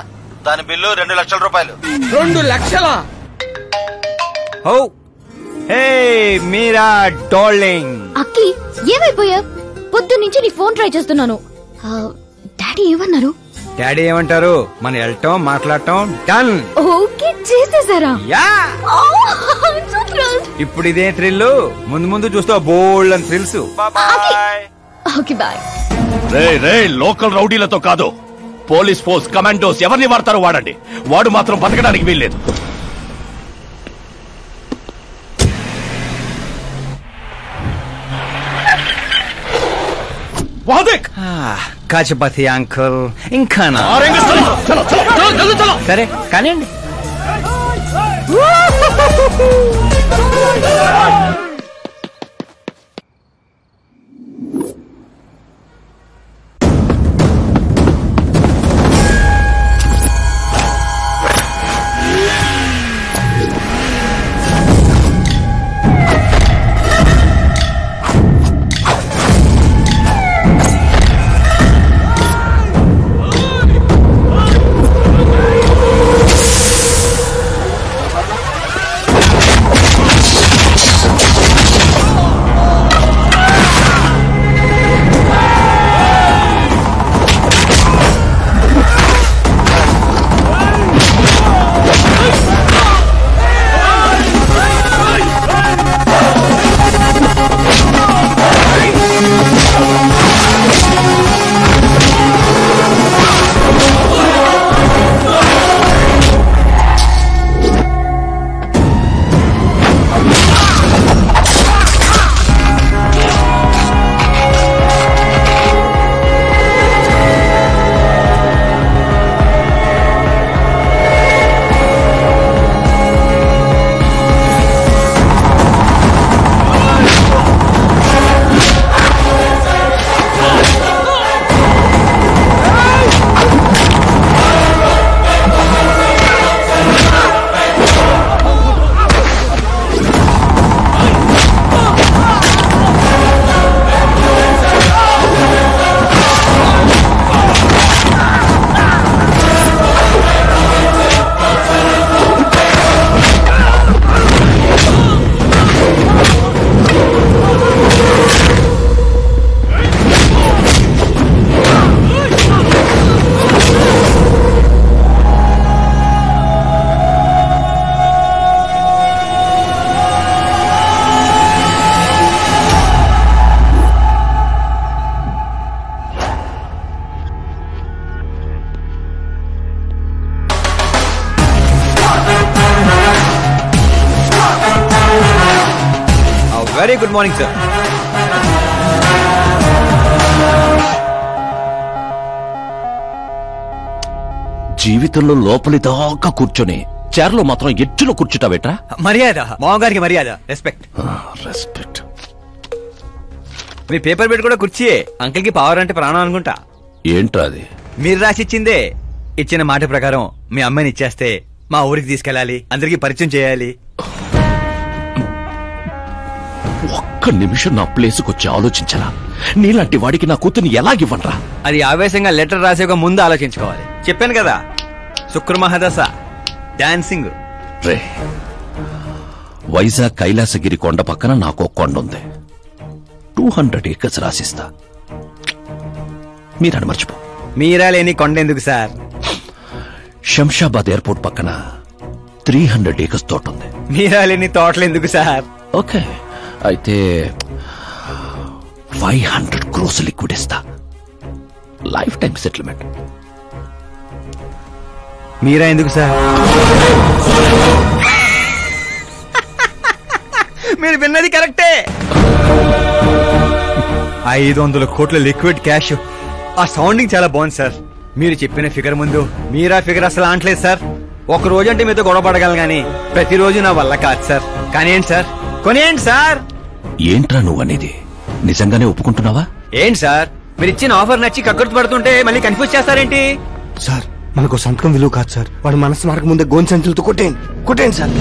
దాని బిల్లు 2 లక్షల రూపాయలు. 2 లక్షలా? ఓ హే మీరా డార్లింగ్. అక్కి ఏమైపోయా? పొద్దు నుంచి నీ ఫోన్ ట్రై చేస్తున్నాను. డాడీ ఏమన్నారు? డాడీ ఏమంటారు? మనం వెళ్ళటం, మాట్లాడటం డన్. ఓకే చేసేసారా? యా. ఇప్పుడు ఇదే థ్రిల్, ముందు ముందు చూస్తావు బోల్డ్ అని థ్రిల్స్. Okay bye. రే లోకల్ రౌడీలతో కాదు, పోలీస్ ఫోర్స్, కమాండోస్ ఎవరిని వాడతారో వాడండి. వాడు మాత్రం బతకడానికి వీల్లేదు. కాచపతి అంకుల్ ఇంకా సరే కానివ్వండి. Very good morning sir. జీవితంలో లోపలి దాకా కూర్చొని చైర్లో మాత్రం ఎడ్జ్లో కూర్చుంటావేట్రా? మర్యాద, మామగారికి మర్యాద, రెస్పెక్ట్. రెస్పెక్ట్. మీ పేపర్ పెట్టి కూడా కుర్చీయే. అంకిల్ కి పవర్ అంటే ప్రాణం అనుకుంటా. ఏంట్రా అది? మీరు రాసిచ్చిందే. ఇచ్చిన మాట ప్రకారం మీ అమ్మాయిని ఇచ్చేస్తే మా ఊరికి తీసుకెళ్ళాలి, అందరికి పరిచయం చేయాలి. ఒక్క నిమిషం నా ప్లేసుకు వచ్చి ఆలోచించరా? నీలాంటి వాడికి నా కూతుర్ని ఎలాగివ్వనరా? అది ఆవేశంగా లెటర్ రాసే ఒక ముందు ఆలోచించుకోవాలి. చెప్పాను కదా, శుక్ర మహాదశ, డాన్సింగ్. రే, వైజాగ్ కైలాసగిరి కొండ పక్కన నాకు కొండ ఉంది. 200 acres రాసిస్తా. మీరని మర్చిపో. మీరా లేని కొండ ఎందుకు సార్? శంషాబాద్ ఎయిర్పోర్ట్ పక్కన 300 acres తోట ఉంది. మీరా లేని తోటలు ఎందుకు సార్? ఓకే, అయితే 500 crores లిక్విడ్ ఇస్తా. Life time settlement. మీరా ఎందుకు సార్? మీరు విన్నది కరెక్టే. 500 కోట్ల లిక్విడ్ క్యాష్. ఆ సౌండింగ్ చాలా బాగుంది సార్. మీరు చెప్పిన ఫిగర్ ముందు మీరా ఫిగర్ అసలు అంటలేదు సార్. ఒక రోజు అంటే మీతో గొడవ పడగలను గానీ ప్రతిరోజు నా వల్ల కాదు సార్. కానివ్వండి సార్, కొనియండి సార్. ఏంట్రా నువ్వనేది? నిజంగానే ఒప్పుకుంటున్నావా? ఏంటి సార్, మీరు ఇచ్చిన ఆఫర్ నచ్చి కక్కుర్తి పడుతుంటే మళ్ళీ కన్ఫ్యూజ్ చేస్తారేంటి? సార్, మనకు సంతకం విలువ కాదు సార్. వాడు మనసు మారక ముందే గోన్ సంచులతో కొట్టేయండి సార్.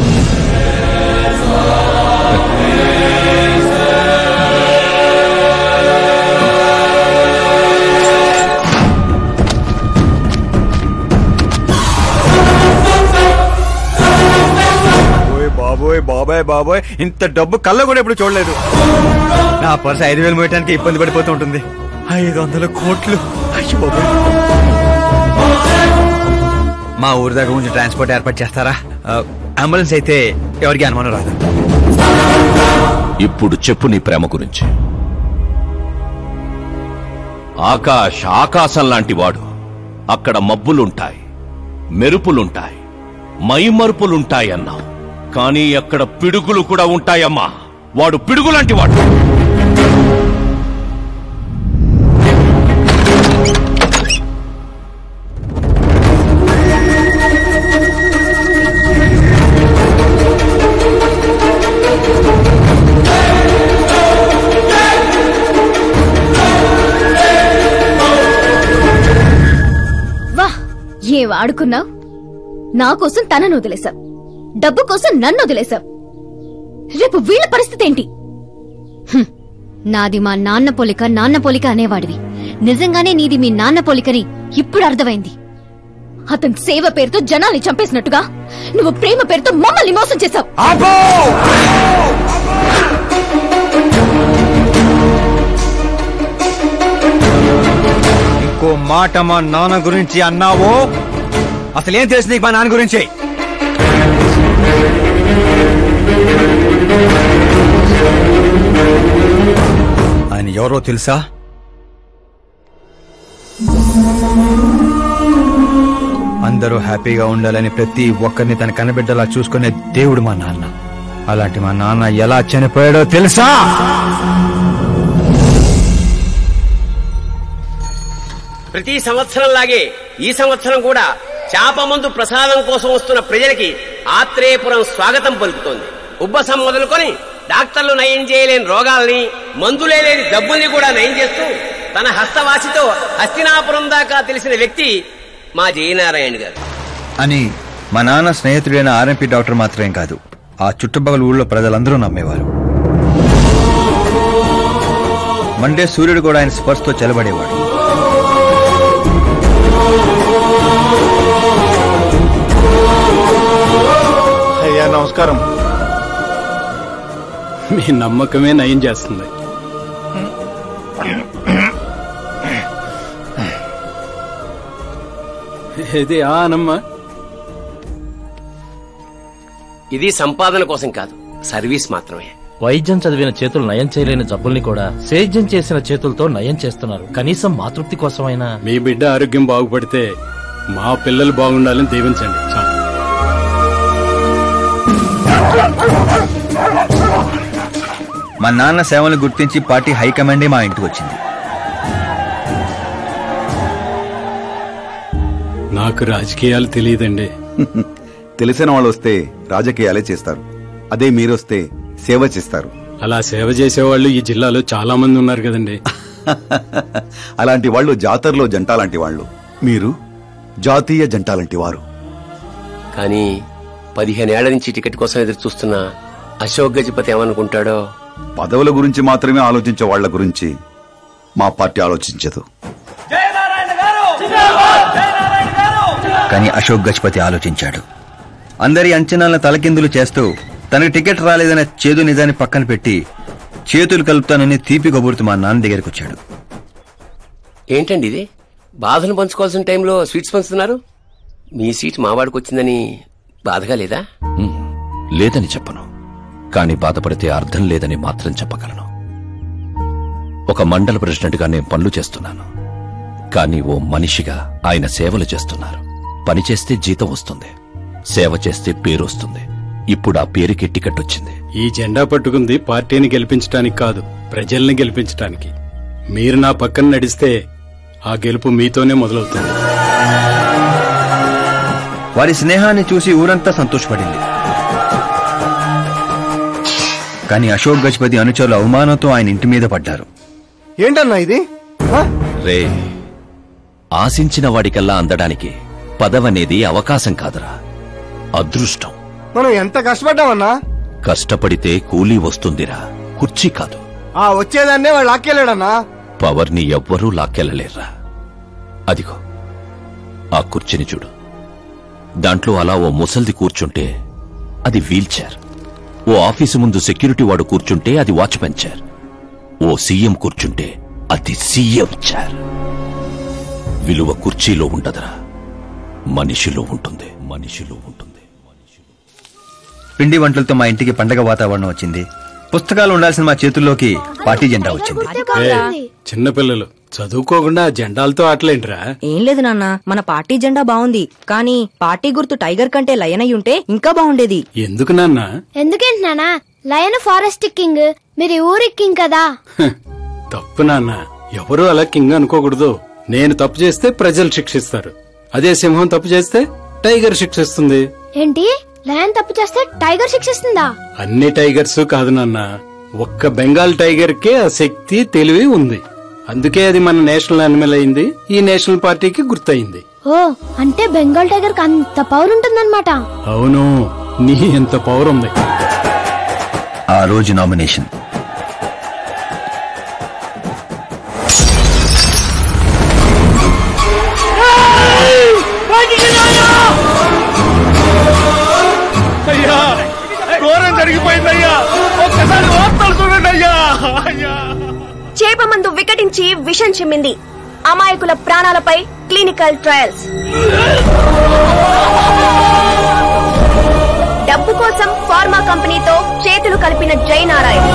బాబోయ్ బాబాయ్ బాబోయ్, ఇంత డబ్బు కళ్ళ కూడా ఎప్పుడు చూడలేదు. నా పర్స్ 5,000 మోయటానికి ఇబ్బంది పడిపోతూ ఉంటుంది. 500 కోట్లు. అయ్యో బాబోయ్. మా ఊరి దగ్గర కొంచెం ట్రాన్స్పోర్ట్ ఏర్పాటు చేస్తారా? అంబులెన్స్ అయితే ఎవరికి అనుమానం రాదు. ఇప్పుడు చెప్పు నీ ప్రేమ గురించి. ఆకాశం లాంటి వాడు. అక్కడ మబ్బులుంటాయి, మెరుపులుంటాయి, మైమరుపులుంటాయి అన్నావు. కానీ అక్కడ పిడుగులు కూడా ఉంటాయమ్మా. వాడు పిడుగులాంటి వాడు. వాహ్, ఏం ఆడుకున్నావు? నా కోసం తనను వదిలేశావు, డబ్బు కోసం నన్ను వదిలేశావు. రేపు వీళ్ళ పరిస్థితి ఏంటి? నాది మా నాన్న పోలిక అనేవాడివి. నిజంగానే నీది మీ నాన్న పోలికని ఇప్పుడు అర్థమైంది. అతని సేవ పేరుతో జనాల్ని చంపేసినట్టుగా నువ్వు ప్రేమ పేరుతో మమ్మల్ని మోసం చేశావు. ఇంకో మాట మా నాన్న గురించి అన్నావో అసలేం తెలుసు నీకు మా నాన్న గురించి? ఆయన ఎవరో తెలుసా? అందరూ హ్యాపీగా ఉండాలని ప్రతి ఒక్కరిని తన కనబిడ్డలా చూసుకునే దేవుడు మా నాన్న. అలాంటి మా నాన్న ఎలా చనిపోయాడో తెలుసా? ప్రతి సంవత్సరం లాగే ఈ సంవత్సరం కూడా చాప మందు ప్రసాదం కోసం వస్తున్న ప్రజలకి ఆత్రేయపురం స్వాగతం పలుకుతోంది. ఉబ్బసం మొదలుకొని డాక్టర్లు నయం చేయలేని రోగాల్ని, మందులే లేని జబ్బుల్ని కూడా నయం చేస్తూ తన హస్తవాసితో హస్తినాపురం దాకా తెలిసిన వ్యక్తి మా జయనారాయణ గారు అని మా నాన్న స్నేహితుడైన ఆర్ఎంపీ డాక్టర్ మాత్రమే కాదు, ఆ చుట్టుపక్కల ఊళ్ళో ప్రజలందరూ నమ్మేవారు. మండే సూర్యుడు కూడా ఆయన స్పర్శతో చెలబడేవాడు. అయ్యా నమస్కారం. మీ నమ్మకమే నయం చేస్తుంది. ఇది ఆనమ్మా. ఇది సంపాదన కోసం కాదు, సర్వీస్ మాత్రమే. వైద్యం చదివిన చేతులు నయం చేయలేని జబ్బుల్ని కూడా సేద్యం చేసిన చేతులతో నయం చేస్తున్నారు. కనీసం మాతృప్తి కోసమైనా. మీ బిడ్డ ఆరోగ్యం బాగుపడితే మా పిల్లలు బాగుండాలని దీవించండి. మా నాన్న సేవలు గుర్తించి పార్టీ హైకమాండే మా ఇంటికి వచ్చింది. నాకు రాజకీయాలు తెలియదండి. తెలిసిన వాళ్ళు వస్తే రాజకీయాలే చేస్తారు. అదే మీరొస్తే సేవ చేస్తారు. అలా సేవ చేసేవాళ్ళు ఈ జిల్లాలో చాలా మంది ఉన్నారు కదండి. అలాంటి వాళ్ళు జాతరలో జంట లాంటి వాళ్ళు. మీరు జాతీయ జంట లాంటి వారు. కానీ 15 ఏళ్ల నుంచి టికెట్ కోసం ఎదురు చూస్తున్న అశోక్ గజపతి ఏమనుకుంటాడో. పదవుల గురించి మాత్రమే ఆలోచించే వాళ్ల గురించి మా పార్టీ ఆలోచించదు. కానీ అశోక్ గజపతి ఆలోచించాడు. అందరి అంచనాలను తలకిందులు చేస్తూ తనకు టికెట్ రాలేదన్న చేదు నిజాన్ని పక్కన పెట్టి చేతులు కలుపుతానని తీపి కబురుతూ మా నాన్న దగ్గరికి వచ్చాడు. ఏంటండి ఇది? బాధను పంచుకోవాల్సిన టైంలో స్వీట్స్ పంచుతున్నారు. మీ సీట్ మావాడికి వచ్చిందని బాధగా లేదా? లేదని చెప్పను, కానీ బాధపడితే అర్థం లేదని మాత్రం చెప్పగలను. ఒక మండల ప్రెసిడెంట్గా నేను పనులు చేస్తున్నాను, కానీ ఓ మనిషిగా ఆయన సేవలు చేస్తున్నారు. పని చేస్తే జీతం వస్తుంది, సేవ చేస్తే పేరు వస్తుంది. ఇప్పుడు ఆ పేరుకి టికెట్ వచ్చింది. ఈ జెండా పట్టుకుంది పార్టీని గెలిపించడానికి కాదు, ప్రజల్ని గెలిపించడానికి. మీరు నా పక్కన నడిస్తే ఆ గెలుపు మీతోనే మొదలవుతుంది. వారి స్నేహాన్ని చూసి ఊరంతా సంతోషపడింది. కానీ అశోక్ గజపతి అనుచరుల అవమానంతో ఆయన ఇంటి మీద పడ్డారు. ఏంటన్నా ఇది? రే, ఆశించిన వాడికల్లా అందడానికి పదవనేది అవకాశం కాదురా, అదృష్టం. మనం ఎంత కష్టపడ్డామన్నా? కష్టపడితే కూలీ వస్తుందిరా, కుర్చీ కాదు. ఆ వచ్చేదాన్నే వాళ్ళు లాక్కెళ్ళాడన్నా. పవర్ని ఎవ్వరూ లాక్కెళ్ళలేర్రా. అదిగో ఆ కుర్చీని చూడు, దాంట్లో అలా ఓ ముసల్ది కూర్చుంటే అది వీల్ చైర్. ఓ ఆఫీసు ముందు సెక్యూరిటీ వాడు కూర్చుంటే అది వాచ్మెన్ చైర్. ఓ సీఎం కూర్చుంటే అది సీఎం చైర్. విలువ కుర్చీలో ఉండదురా, మనిషిలో ఉంటుంది. మనిషిలో ఉంటుంది. పిండి వంటలతో మా ఇంటికి పండగ వాతావరణం వచ్చింది. పుస్తకాలు ఉండాల్సిన మా చేతుల్లోకి పార్టీ జెండా వచ్చింది. చిన్నపిల్లలు చదువుకోకుండా జెండాలతో ఆటలేంట్రా? ఏం లేదు నాన్న, మన పార్టీ జెండా బాగుంది, కానీ పార్టీ గుర్తు టైగర్ కంటే లయన్ అయి ఉంటే ఇంకా బాగుండేది. ఎందుకు నాన్న? ఎందుకేంటి నాన్న? లయన్ ఫారెస్ట్ కింగ్, మీరు ఊరి కింగ్ కదా. తప్పు నాన్న, ఎవరు అలా కింగ్ అనుకోకూడదు. నేను తప్పు చేస్తే ప్రజలు శిక్షిస్తారు, అదే సింహం తప్పు చేస్తే టైగర్ శిక్షిస్తుంది. ఏంటి? లయన్ తప్పు చేస్తే టైగర్ శిక్షిస్తుందా? అన్ని టైగర్స్ కాదు నాన్న, ఒక్క బెంగాల్ టైగర్ కే ఆ శక్తి తెలివి ఉంది. అందుకే అది మన నేషనల్ యానిమల్ అయింది, ఈ నేషనల్ పార్టీకి గుర్తయింది. ఓ, అంటే బెంగాల్ టైగర్ కి అంత పవర్ ఉంటుందన్నమాట. అవును, నీ ఎంత పవర్ ఉంది. ఆ రోజు నామినేషన్. అయ్యా, ఘోరం జరిగిపోయిందయ్యా, ఒక్కసారి వార్తలు చూడండి అయ్యా. చేప మందు వికటించి విషం చిమ్మింది. అమాయకుల ప్రాణాలపై క్లినికల్ ట్రయల్స్. డబ్బు కోసం ఫార్మా కంపెనీతో చేతులు కలిపిన జయనారాయణ.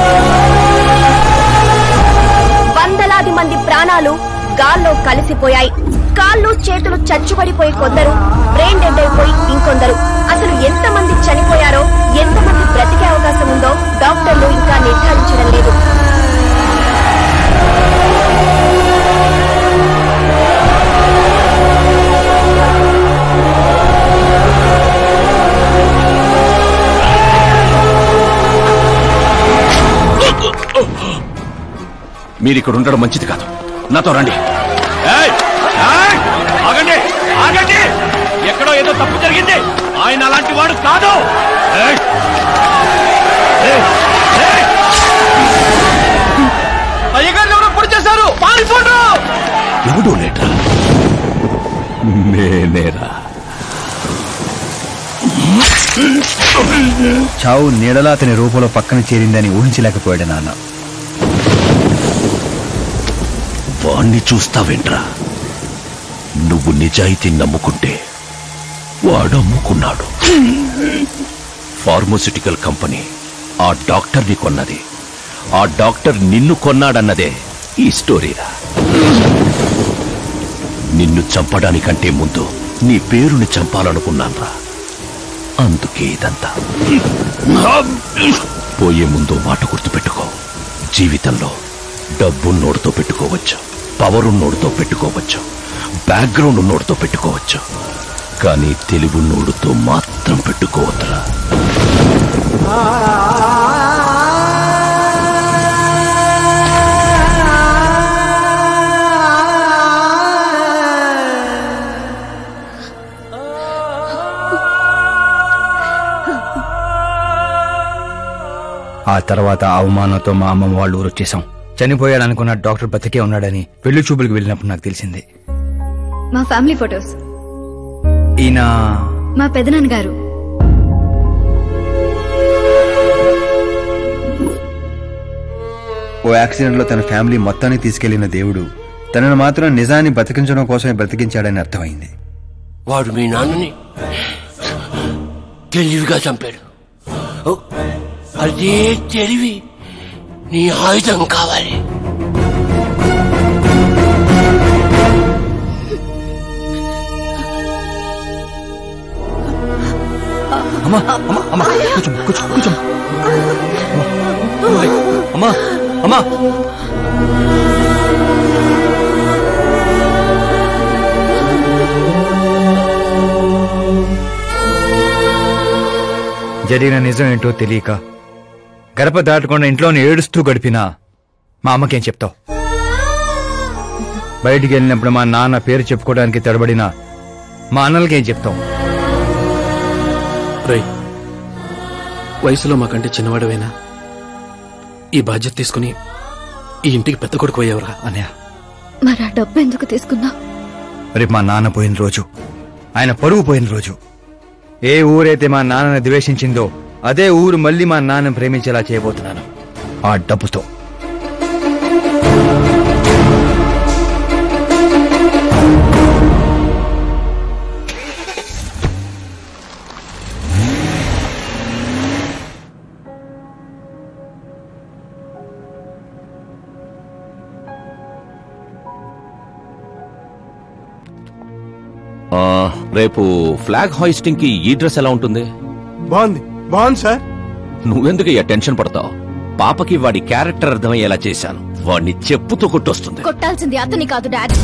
వందలాది మంది ప్రాణాలు గాల్లో కలిసిపోయాయి. కాళ్ళు చేతులు చచ్చుబడిపోయి కొందరు, బ్రెయిన్ డెడ్ అయిపోయి ఇంకొందరు. అసలు ఎంతమంది చనిపోయారో, ఎంతమంది బ్రతికే అవకాశం ఉందో డాక్టర్లు ఇంకా నిర్ధారించడం లేదు. మీరిక్కడ ఉండడం మంచిది కాదు, నాతో రండి. ఆగండి, ఆగండి, ఎక్కడో ఏదో తప్పు జరిగింది. ఆయన అలాంటి వాడు కాదు. అయ్యగారు ఎవరో పొడి చేశారు, పారిపోండు. ఎవడో లేట్రా, నేనేరా. చావు నీడలా అతని రూపంలో పక్కన చేరిందని ఊహించలేకపోయాడు నాన్న. వాణ్ణి చూస్తావేంట్రా? నువ్వు నిజాయితీ నమ్ముకుంటే వాడు అమ్ముకున్నాడు. ఫార్మాస్యూటికల్ కంపెనీ ఆ డాక్టర్ని కొన్నది, ఆ డాక్టర్ నిన్ను కొన్నాడన్నదే ఈ స్టోరీరా. నిన్ను చంపడానికంటే ముందు నీ పేరుని చంపాలనుకున్నాన్రా, అందుకే ఇదంతా. పోయే ముందు మాట గుర్తుపెట్టుకో, జీవితంలో డబ్బు నోడుతో పెట్టుకోవచ్చు, పవర్ నోడుతో పెట్టుకోవచ్చు, బ్యాక్గ్రౌండ్ నోడుతో పెట్టుకోవచ్చు, కానీ తెలుగు నోడుతో మాత్రం పెట్టుకోవద్దురా. ఆ తర్వాత అవమానంతో మా అమ్మమ్మ వాళ్ళు ఊరు వచ్చేసాం. చనిపోయాడనుకున్న డాక్టర్ బతికే ఉన్నాడని పెళ్లి చూపులకు వెళ్ళినప్పుడు నాకు తెలిసింది. మా ఫ్యామిలీ ఫొటోస్. ఈయన మా పెదనాన్న గారు. ఓ యాక్సిడెంట్ లో తన ఫ్యామిలీ మొత్తాన్ని తీసుకెళ్లిన దేవుడు తనను మాత్రం నిజాన్ని బతికించడం కోసమే బ్రతికించాడని అర్థమైంది. వాడు మీ నాన్నని తెలివిగా చంపాడు. అదే తెలివి నీ ఆయుధం కావాలి. అమ్మా అమ్మా అమ్మా కూర్చో కూర్చో కూర్చో అమ్మా అమ్మా. జరిగిన నిజం ఏంటో తెలియక గడప దాటకుండా ఇంట్లోనే ఏడుస్తూ గడిపినా మా అమ్మకేం చెప్తావు? బయటికి వెళ్ళినప్పుడు మా నాన్న పేరు చెప్పుకోవడానికి తడబడిన మా అన్నలకేం చెప్తావు? రై, వయసులో మాకంటే చిన్నవాడవేనా? ఈ బాధ్యత తీసుకుని ఈ ఇంటికి పెద్ద కొడుకు అయ్యేవరా? అన్నయ్య, మరి ఆ డబ్బు ఎందుకు తీసుకున్నా? రేపు మా నాన్న పోయిన రోజు, ఆయన పరువు పోయిన రోజు. ఏ ఊరైతే మా నాన్నని ద్వేషించిందో అదే ఊరు మళ్ళీ మా నాన్న ప్రేమించేలా చేయబోతున్నాను ఆ డబ్బుతో. రేపు ఫ్లాగ్ హాయిస్టింగ్ కి ఈ డ్రెస్ ఎలా ఉంటుంది? బాగుంది బాగుంది సార్. నువ్వెందుకు టెన్షన్ పడతావు? పాపకి వాడి క్యారెక్టర్ అర్థమయ్యేలా చేశాను. వాడిని చెప్పుతో కొట్టొస్తుంది. కొట్టాల్సింది అతని కాదు డాడీ.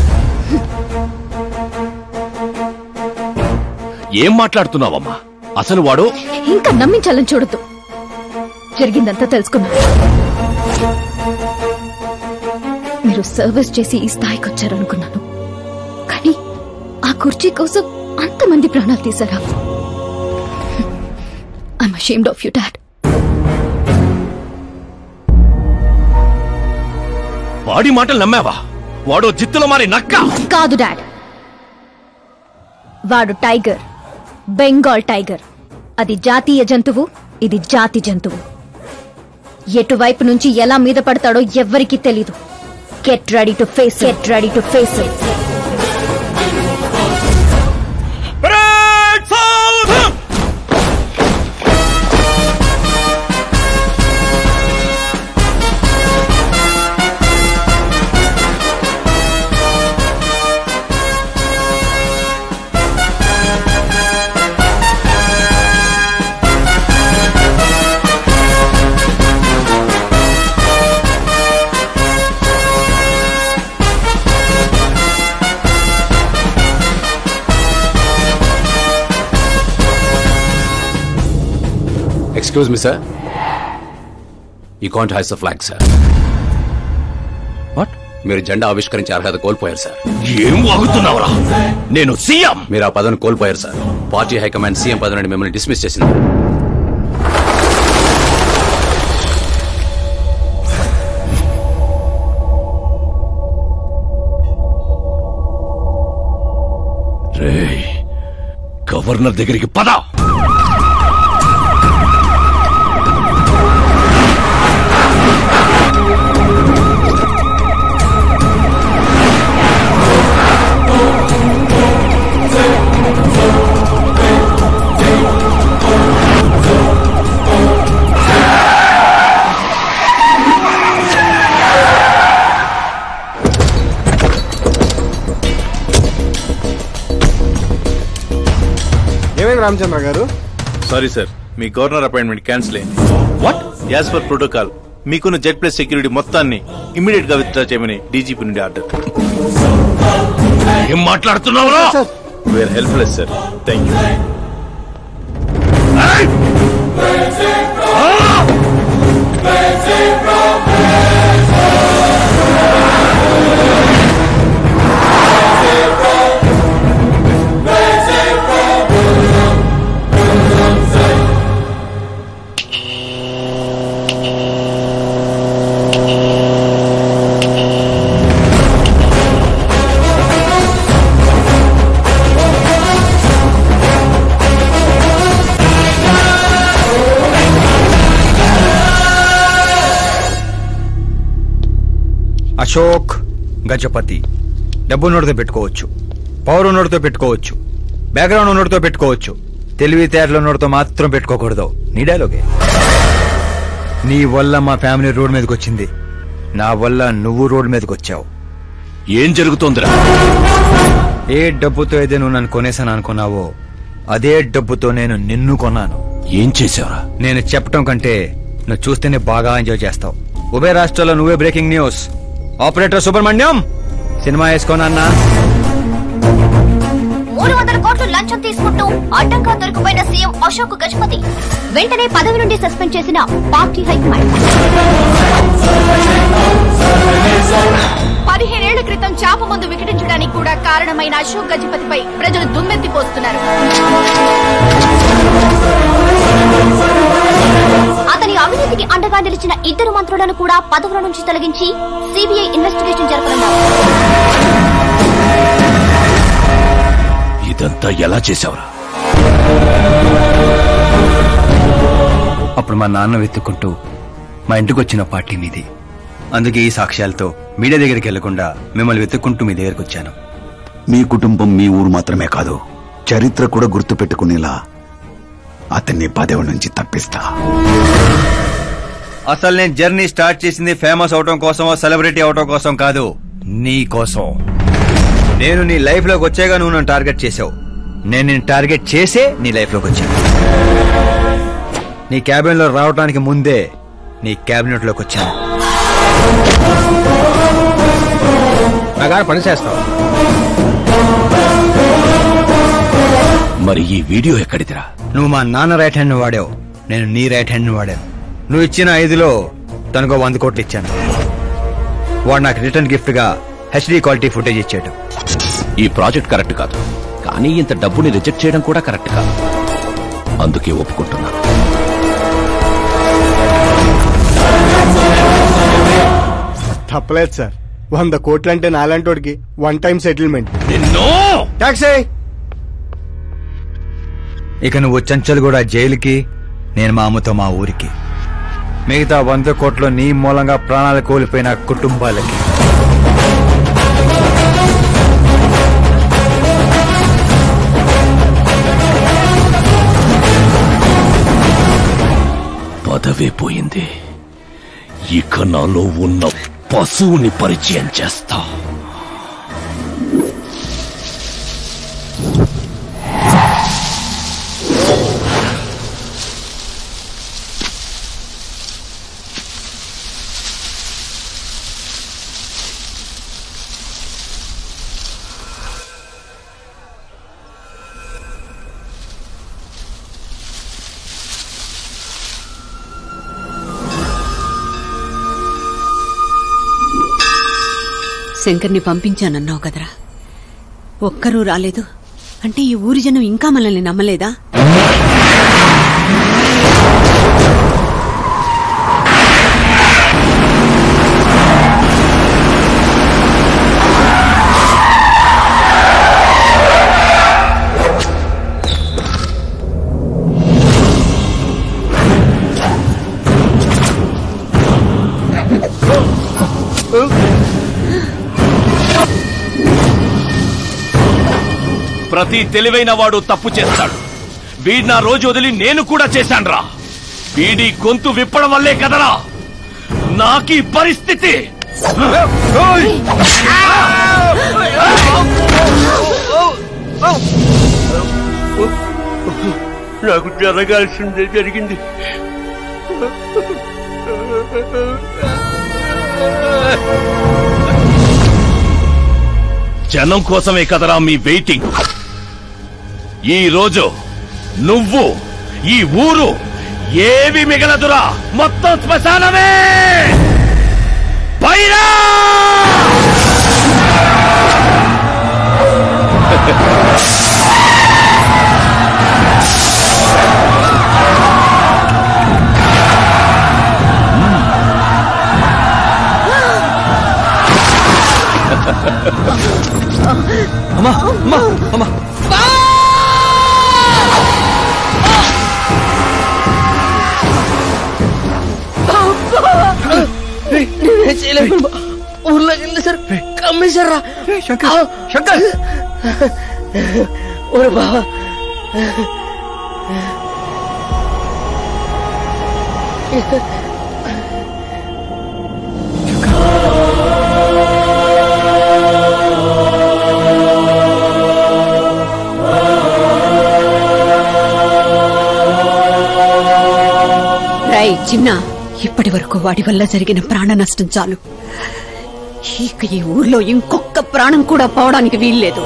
ఏం మాట్లాడుతున్నావమ్మా? అసలు వాడు ఇంకా నమ్మించాలని చూడద్దు. జరిగిందంతా తెలుసుకున్నా. మీరు సర్వీస్ చేసి ఈ స్థాయికి వచ్చారనుకున్నాను, కానీ ఆ కుర్చీ కోసం అంతమంది ప్రాణాలు తీశారా? I'm ashamed of you, Dad. వాడి మాటలు నమ్మావా? వాడు జిత్తులో మారి నక్క కాదు డాడ్. వాడు టైగర్, బెంగాల్ టైగర్. అది జాతీయ జంతువు, ఇది జాతి జంతువు. ఎటువైపు నుంచి ఎలా మీద పడతాడో ఎవ్వరికీ తెలీదు. Get ready to face, get ready to face it. Excuse me, sir. You can't hoist the flag, sir. What? మీరు జెండా ఆవిష్కరించే అర్హత కోల్పోయారు సార్. ఏం వాగుతున్నావురా? నేను సీఎం. మీరు ఆ పదవిని కోల్పోయారు సార్. పార్టీ హైకమాండ్ సీఎం పదవి నుండి మిమ్మల్ని డిస్మిస్ చేసింది. రేయ్, గవర్నర్ దగ్గరికి పద. రామచంద్ర గారు, సారీ సార్, మీ గవర్నర్ అపాయింట్మెంట్ క్యాన్సిల్ అయింది. వాట్? యాజ్ పర్ ప్రోటోకాల్ మీకున్న Z+ సెక్యూరిటీ మొత్తాన్ని ఇమ్మీడియట్ గా విత్డ్రా చేయమని డీజీపీ నుండి ఆర్డర్. ఏం మాట్లాడుతున్నావు? We're helpless sir. Thank you. Ashok Gajapati. డబ్బు నోటితో పెట్టుకోవచ్చు, పవర్ ఉన్నోడితో పెట్టుకోవచ్చు, బ్యాక్గ్రౌండ్ ఉన్నోడితో పెట్టుకోవచ్చు, తెలివితేటలు ఉన్నోడితో మాత్రం పెట్టుకోకూడదు. నీ డైలాగే. నీ వల్ల మా ఫ్యామిలీ రోడ్ మీదకి వచ్చింది, నా వల్ల నువ్వు రోడ్ మీదకి వచ్చావు. ఏం జరుగుతోందిరా? ఏ డబ్బుతో అయితే నువ్వు నన్ను కొనేసాను అనుకున్నావో అదే డబ్బుతో నేను నిన్ను కొన్నాను. ఏం చేసావురా? నేను చెప్పటం కంటే నువ్వు చూస్తేనే బాగా ఎంజాయ్ చేస్తావు. ఉభయ రాష్ట్రాల్లో నువ్వే breaking news. Operator Subrahmanyam cinema వేసుకోనన్నా. 300 కోట్లు లంచం తీసుకుంటూ అడ్డంగా దొరికిపోయిన సీఎం అశోక్ గజపతి వెంటనే పదవి నుండి సస్పెండ్ చేసిన పార్టీ హైకమాండ్. 15 ఏళ్ల క్రితం చాప ముందు వికటించడానికి కూడా కారణమైన అశోక్ గజపతిపై ప్రజలు దుమ్మెత్తిపోస్తున్నారు. అతని అవినీతికి అండగా నిలిచిన 2 మంత్రులను కూడా పదవుల నుంచి తొలగించి సిబిఐ ఇన్వెస్టిగేషన్ జరపనున్నారు. ఇదంతా ఎలా చేశావురా? అప్పుడు మా నాన్న వెతుక్కుంటూ మా ఇంటికి వచ్చిన పార్టీ మీది. అందుకే ఈ సాక్ష్యాలతో మీడియా దగ్గరికి వెళ్లకుండా మిమ్మల్ని వెతుక్కుంటూ మీ దగ్గరికి వచ్చాను. మీ కుటుంబం, మీ ఊరు మాత్రమే కాదు, చరిత్ర కూడా గుర్తు పెట్టుకునేలా అతన్ని పదవి నుంచి తప్పిస్తా. అసలు నేను జర్నీ స్టార్ట్ చేసింది ఫేమస్ అవటం కోసమో సెలబ్రిటీ అవటం కోసం కాదు, నీ కోసం. నేను నీ లైఫ్ లోకి వచ్చాగా నువ్వు నన్ను టార్గెట్ చేసావు. నేను నిన్ను టార్గెట్ చేసే నీ లైఫ్ లోకి వచ్చాను. నీ క్యాబినెట్ లో రావడానికి ముందే నీ క్యాబినెట్ లోకి వచ్చాను. నాగా పని చేస్తావు. మరి ఈ వీడియో ఎక్కడిదిరా? నువ్వు మా నాన్న రైట్ హ్యాండ్ వాడావు, నేను నీ రైట్ హ్యాండ్ వాడాను. నువ్వు ఇచ్చిన 5లో తనకు 100 కోట్లు ఇచ్చాను. వాడు నాకు రిటర్న్ గిఫ్ట్ గా HD క్వాలిటీ ఫుటేజ్ ఇచ్చాడు. ఈ ప్రాజెక్ట్ కరెక్ట్ కాదు, కానీ ఇంత డబ్బుని రిజెక్ట్ చేయడం కూడా కరెక్ట్ కాదు. అందుకే ఒప్పుకుంటున్నాను. తప్పలేదు సార్. 100 కోట్లంటే నాలంటోడికి 1 time settlement. టాక్సీ. ఇక నువ్వు చంచల్గూడ జైలుకి, నేను మా అమ్మతో మా ఊరికి. మిగతా 100 కోట్లు నీ మూలంగా ప్రాణాలు కోల్పోయిన కుటుంబాలకి. పదవే పోయింది, ఇక నాలో ఉన్న పశువుని పరిచయం చేస్తా. శంకర్ని పంపించానన్నావు కదరా, ఒక్కరూ రాలేదు అంటే ఈ ఊరి జనం ఇంకా మనల్ని నమ్మలేదా? ప్రతి తెలివైన వాడు తప్పు చేస్తాడు. వీడి నా రోజు వదిలి నేను కూడా చేశాన్రా. వీడి గొంతు విప్పడం వల్లే కదరా నాకీ పరిస్థితి. నాకు జరగాల్సిందే జరిగింది. జనం కోసమే కదరా మీ వెయిటింగ్. ఈ రోజు నువ్వు ఈ ఊరు ఏవి మిగలదురా, మొత్తం శ్మశానమే. బైరా అమ్మా అమ్మా అమ్మా చేయలేదు. ఊర్లోకి వెళ్ళి సార్ కమ్మేశారా శంకర్. ఓరే బావా, చిన్న, ఇప్పటి వరకు వాడి వల్ల జరిగిన ప్రాణ నష్టం చాలు. ఇక ఈ ఊర్లో ఇంకొక ప్రాణం కూడా పోవడానికి వీల్లేదు.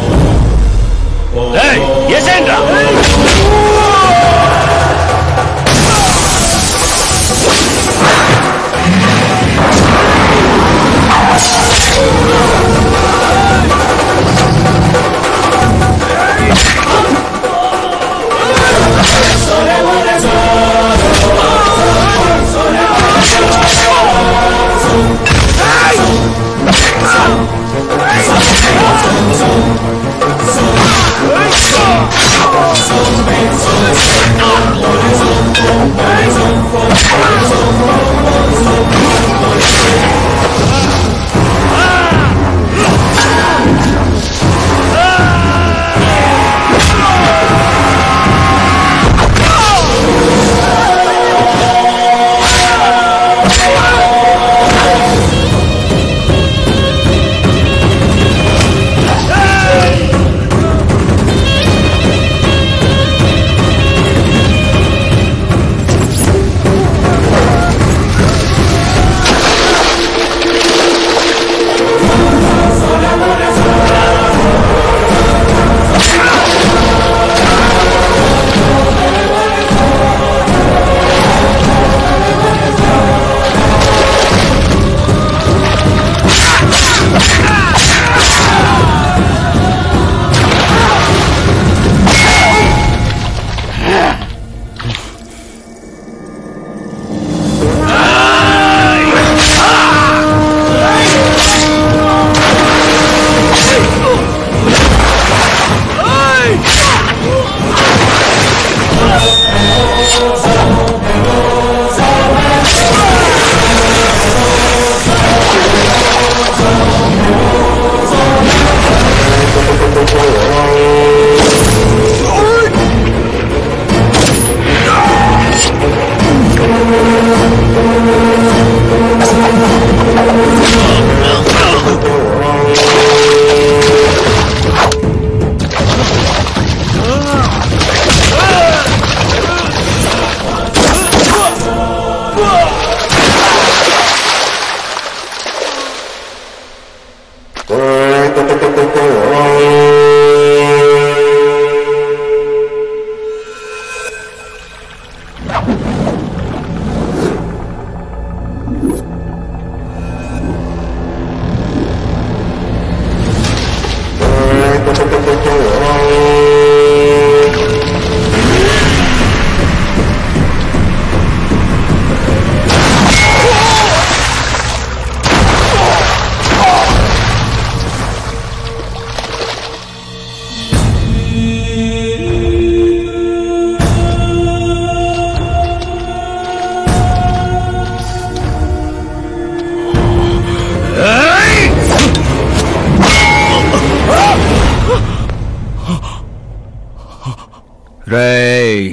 రేయ్,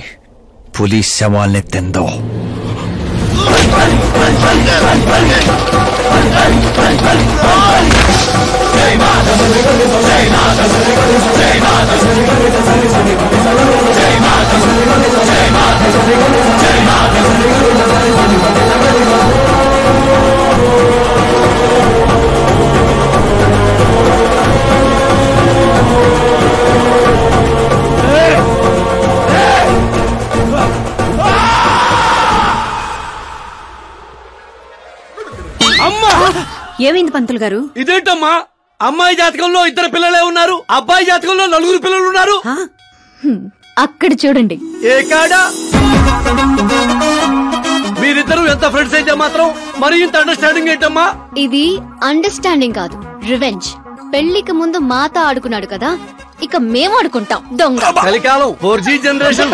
पुलिस శవాల్ని తిందో. ఏమైంది పంతులు గారు? ఇదేంటమ్మా, అమ్మాయి జాతకంలో 2 పిల్లలే ఉన్నారు, అబ్బాయి జాతకంలో 4 పిల్లలు ఉన్నారు. అక్కడ చూడండి. ఏ కాడా? మీరిద్దరూ ఎంత ఫ్రెండ్స్ అయితే మాత్రం మరి ఇంత అండర్స్టాండింగ్ ఏంటమ్మా? ఇది అండర్స్టాండింగ్ కాదు, రివెంజ్. పెళ్లికి ముందు మాత ఆడుకున్నాడు కదా, ఇక మేము ఆడుకుంటాం దొంగ. కలికాలం 4G జనరేషన్.